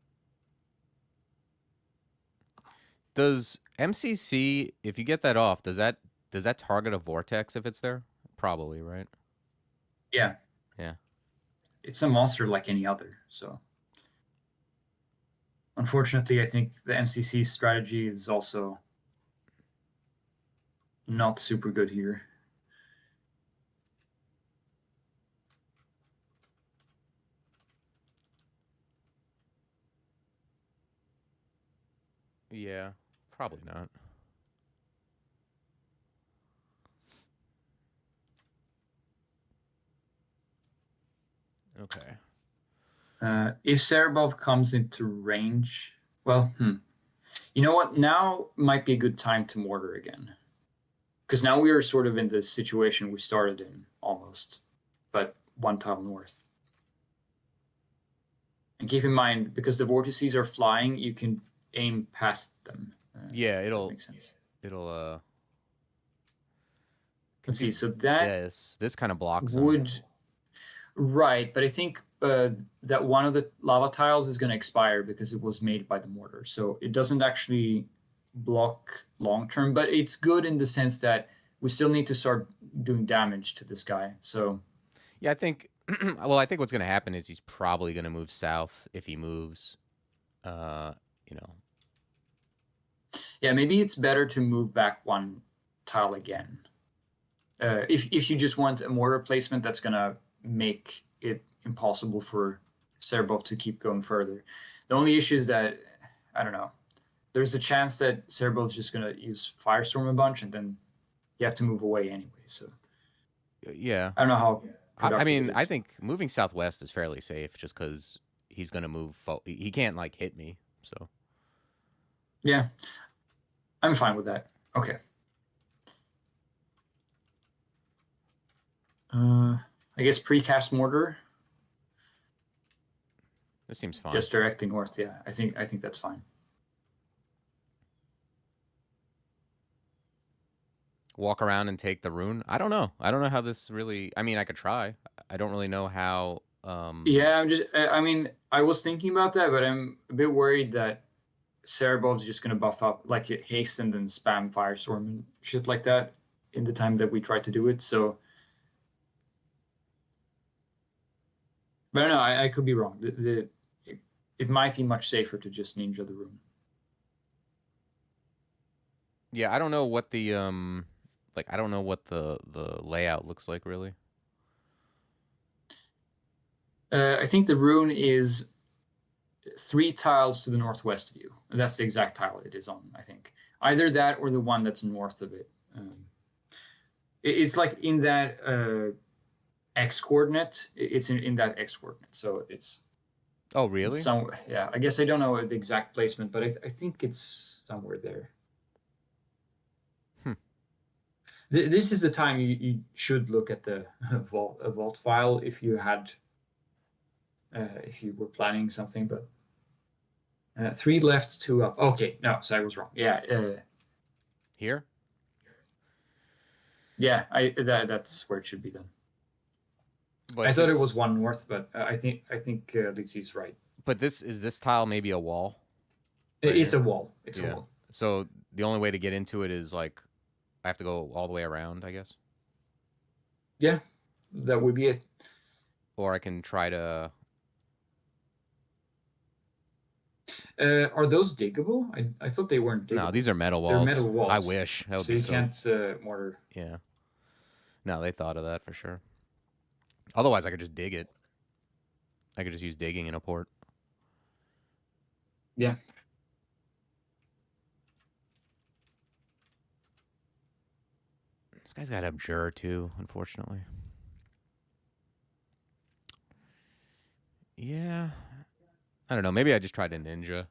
Does MCC, if you get that off, does that target a vortex if it's there? Probably, right? Yeah. Yeah. It's a monster like any other. So unfortunately, I think the MCC strategy is also not super good here. Yeah. Probably not. Okay. If Cerebov comes into range, well, you know what? Now might be a good time to mortar again. Because now we are sort of in the situation we started in almost, but one tile north. And keep in mind, because the vortices are flying, you can aim past them. Yeah, if that makes sense. It'll Let's see. So that this kind of blocks him. would right, but I think that one of the lava tiles is going to expire because it was made by the mortar, so it doesn't actually block long term. But it's good in the sense that we still need to start doing damage to this guy. So yeah, I think. Well, I think what's going to happen is he's probably going to move south if he moves. You know. Yeah, maybe it's better to move back one tile again. If you just want a mortar placement that's going to make it impossible for Cerebov to keep going further. The only issue is that, I don't know, there's a chance that Cerebov's just going to use Firestorm a bunch and then you have to move away anyway. So Yeah. I don't know how I productive it mean, I is. think moving southwest is fairly safe just because he's going to move. He can't, like, hit me. So, Yeah, I'm fine with that. Okay. I guess precast mortar, this seems fine. just directly north. Yeah, I think that's fine. Walk around and take the rune. I don't know. I don't know how this really. I mean, I could try. I don't really know how. Yeah, I mean, I was thinking about that, but I'm a bit worried that Cerebov's just gonna buff up like hasten and spam Firestorm and shit like that in the time that we try to do it. So, but I don't know. I could be wrong. It might be much safer to just ninja the room. Yeah, I don't know what the like I don't know what the layout looks like really. I think the rune is 3 tiles to the northwest of you. That's the exact tile it is on. I think either that or the one that's north of it. It's like in that x coordinate. It's in that x coordinate. So Oh, it's really? somewhere. Yeah, I guess I don't know the exact placement, but I think it's somewhere there. Hmm. This is the time you should look at the vault file if you had if you were planning something, but 3 left, 2 up. Okay, no, so I was wrong. Yeah, Here? yeah, that's where it should be then. I But thought it was this 1 north, but I think Litsy's right. but this tile maybe a wall right It's here. a wall. It's a Yeah. wall. So the only way to get into it is like I have to go all the way around, I guess. Yeah, that would be it. Or I can try to. Are those diggable? I thought they weren't No, diggable. these are metal They're walls. metal I walls, wish that would so be you so. can't mortar. Yeah. No, they thought of that for sure. Otherwise, I could just dig it. I could just use digging in a port. Yeah. This guy's got abjure too, unfortunately. Yeah. I don't know. Maybe I just tried a ninja.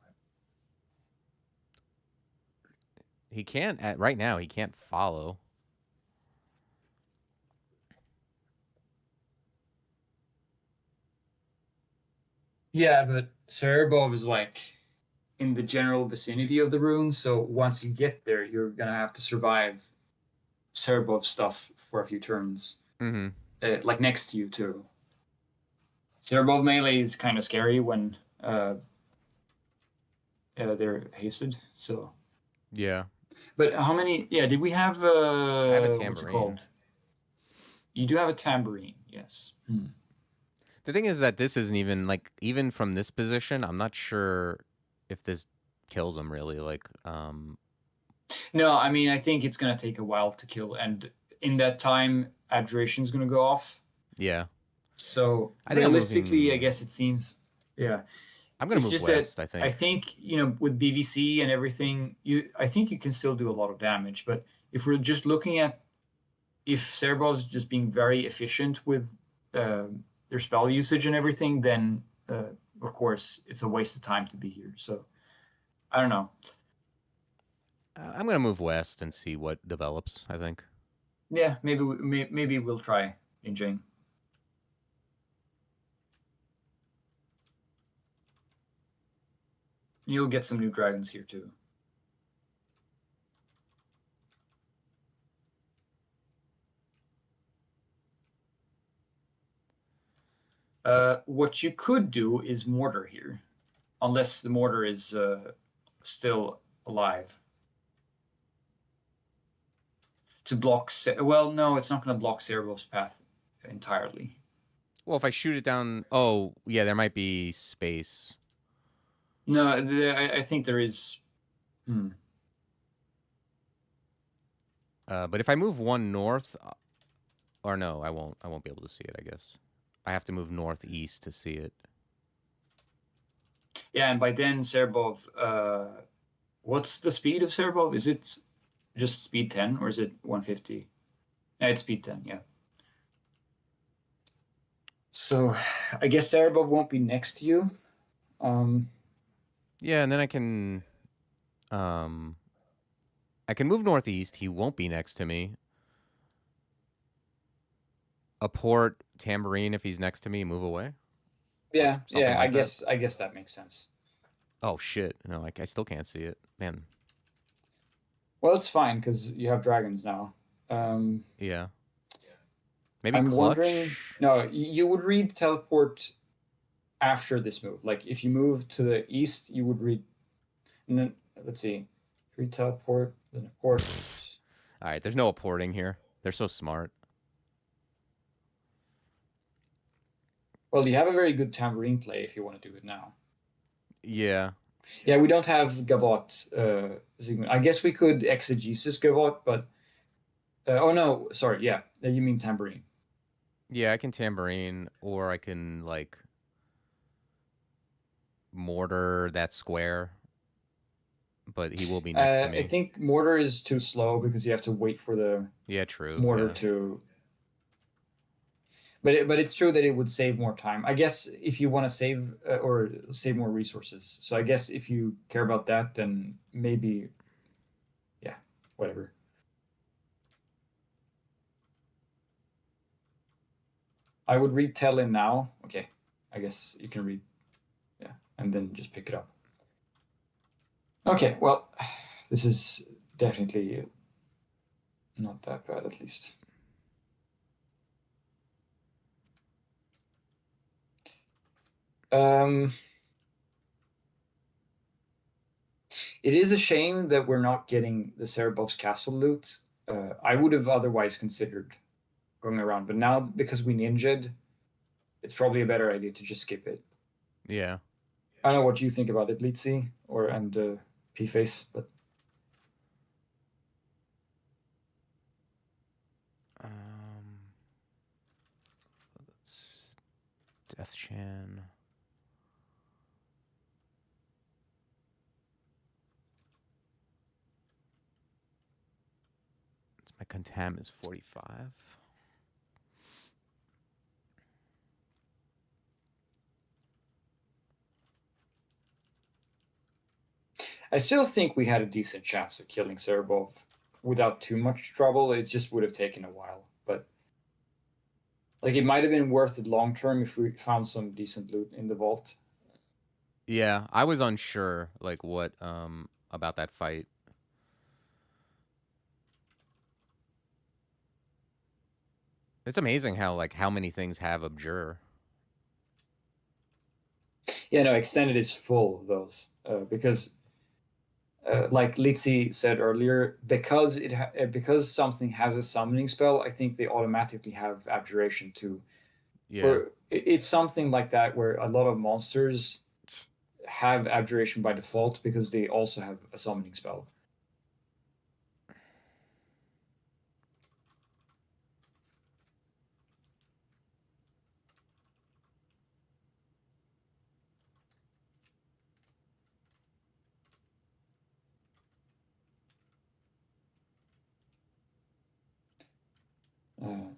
He can't at right now. He can't follow. Yeah, but Cerebov is like in the general vicinity of the rune, so once you get there, you're gonna have to survive Cerebov stuff for a few turns, Mm-hmm. like next to you too. Cerebov melee is kind of scary when they're hasted. So, Yeah. but how many? Yeah, did we have I have a what's it tambourine. called? You do have a tambourine, yes. The thing is that this isn't even like even from this position. I'm not sure if this kills him really. Like, No, I mean I think it's gonna take a while to kill, and in that time, abjuration's gonna go off. yeah. So I think I'm realistically, I moving. guess it seems, yeah. I'm gonna It's move just that west. I I think. think with BVC and everything, I think you can still do a lot of damage. But if we're just looking at if Cerebral is just being very efficient with their spell usage and everything, then of course it's a waste of time to be here. So I don't know. I'm gonna move west and see what develops. I think. Yeah, maybe we'll try Injing. You'll get some new dragons here too. What you could do is mortar here, unless the mortar is still alive. To block. Well, no, it's not going to block Cerebrov's path entirely. Well, if I shoot it down, oh yeah, there might be space. No, I think there is. Hmm. But if I move one north, or no, I won't. I won't be able to see it. I guess I have to move northeast to see it. Yeah, and by then Cerebov. What's the speed of Cerebov? Is it just speed 10 or is it 150? Yeah, it's speed 10. Yeah. So I guess Cerebov won't be next to you. Yeah, and then I can move northeast. He won't be next to me. A port tambourine if he's next to me, move away or Yeah, something yeah. like that. I guess that makes sense. Oh shit! No, like I still can't see it, man. Well, it's fine because you have dragons now. Um, Yeah, maybe I'm wondering. clutch. No, you would read teleport after this move. Like if you move to the east, you would read. And then, let's see, read teleport, then port. All right, there's no porting here. They're so smart. Well, you have a very good tambourine play if you want to do it now. Yeah, Yeah, we don't have Gavot Zigging. I guess we could exegesis Gavot, but oh no, sorry. Yeah, you mean tambourine. yeah. I can tambourine, or I can like mortar that square, but he will be next to I me. think mortar is too slow because you have to wait for the Yeah, true. mortar Yeah. to. But it's true that it would save more time. I guess if you want to save or save more resources. So I guess if you care about that, then maybe, yeah, whatever. I would read tell in now. Okay, I guess you can read, yeah, and then just pick it up. Okay, well, this is definitely not that bad, at least. Um, it is a shame that we're not getting the Cerebov's castle loot. I would have otherwise considered going around, but now because we ninja'd, it's probably a better idea to just skip it. Yeah. I don't know what you think about it, Litzy or and P Face, but Um. Let's Death Chan. My contam is 45. I still think we had a decent chance of killing Cerebov without too much trouble. It just would have taken a while, but like it might have been worth it long term if we found some decent loot in the vault. Yeah, I was unsure like what about that fight. It's amazing how like how many things have abjure. Yeah, no, extended is full of those because, like Litzy said earlier, because because something has a summoning spell, I think they automatically have abjuration too. Yeah. Or it's something like that where a lot of monsters have abjuration by default because they also have a summoning spell. Uh,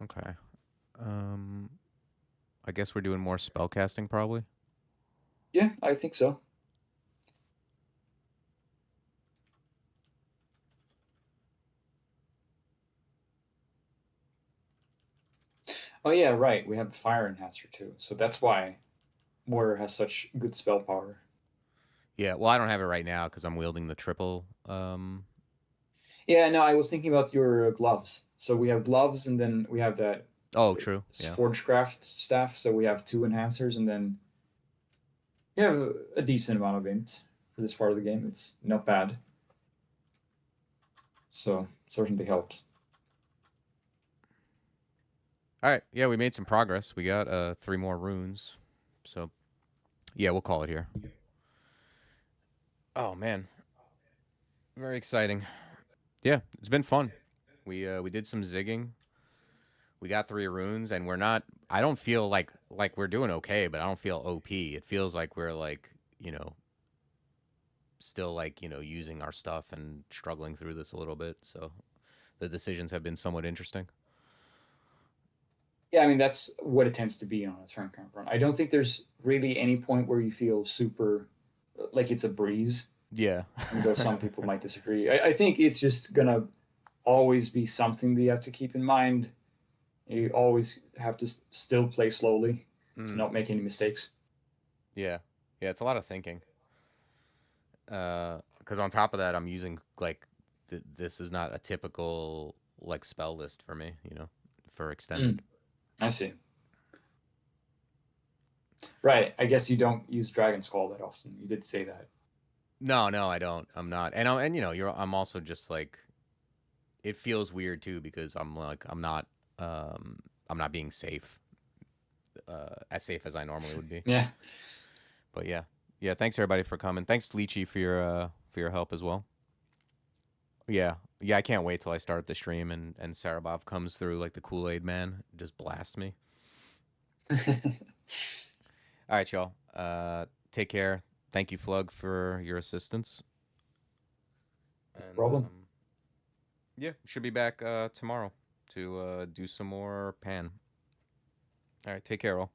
Okay. Um I guess we're doing more spell casting probably. yeah, I think so. Oh yeah, right. We have the fire enhancer too, so that's why Warrior has such good spell power. Yeah, well I don't have it right now cuz I'm wielding the triple Yeah, no, I was thinking about your gloves. So we have gloves, and then we have that oh, true. Yeah. Forgecraft staff. So we have two enhancers, and then you have a decent amount of int for this part of the game. It's not bad. So certainly helps. All right. Yeah, we made some progress. We got 3 more runes. So, yeah, we'll call it here. Oh man, very exciting. Yeah, it's been fun. We did some zigging. We got 3 runes, and we're not I don't feel like we're doing okay, but I don't feel OP. It feels like we're like, still like, using our stuff and struggling through this a little bit. So the decisions have been somewhat interesting. Yeah, I mean that's what it tends to be on a Turncount run. I don't think there's really any point where you feel super like it's a breeze. Yeah. I mean, though some people might disagree. I think it's just gonna always be something that you have to keep in mind. You always have to still play slowly to Mm, not make any mistakes. yeah. Yeah, it's a lot of thinking. Because on top of that, I'm using like this is not a typical like spell list for me, for extended. Mm, I see. Right. I guess you don't use Dragon Skull that often. You did say that. No, no, I don't. I'm not. And I'm also just like it feels weird too because I'm like I'm not being safe, as safe as I normally would be. Yeah. But yeah, yeah. Thanks everybody for coming. Thanks Lychee for your help as well. Yeah, yeah. I can't wait till I start the stream and Cerebov comes through like the Kool Aid Man, just blasts me. All right, y'all. Take care. Thank you, Flug, for your assistance. And Problem. yeah, should be back tomorrow to do some more pan. All right, take care, all.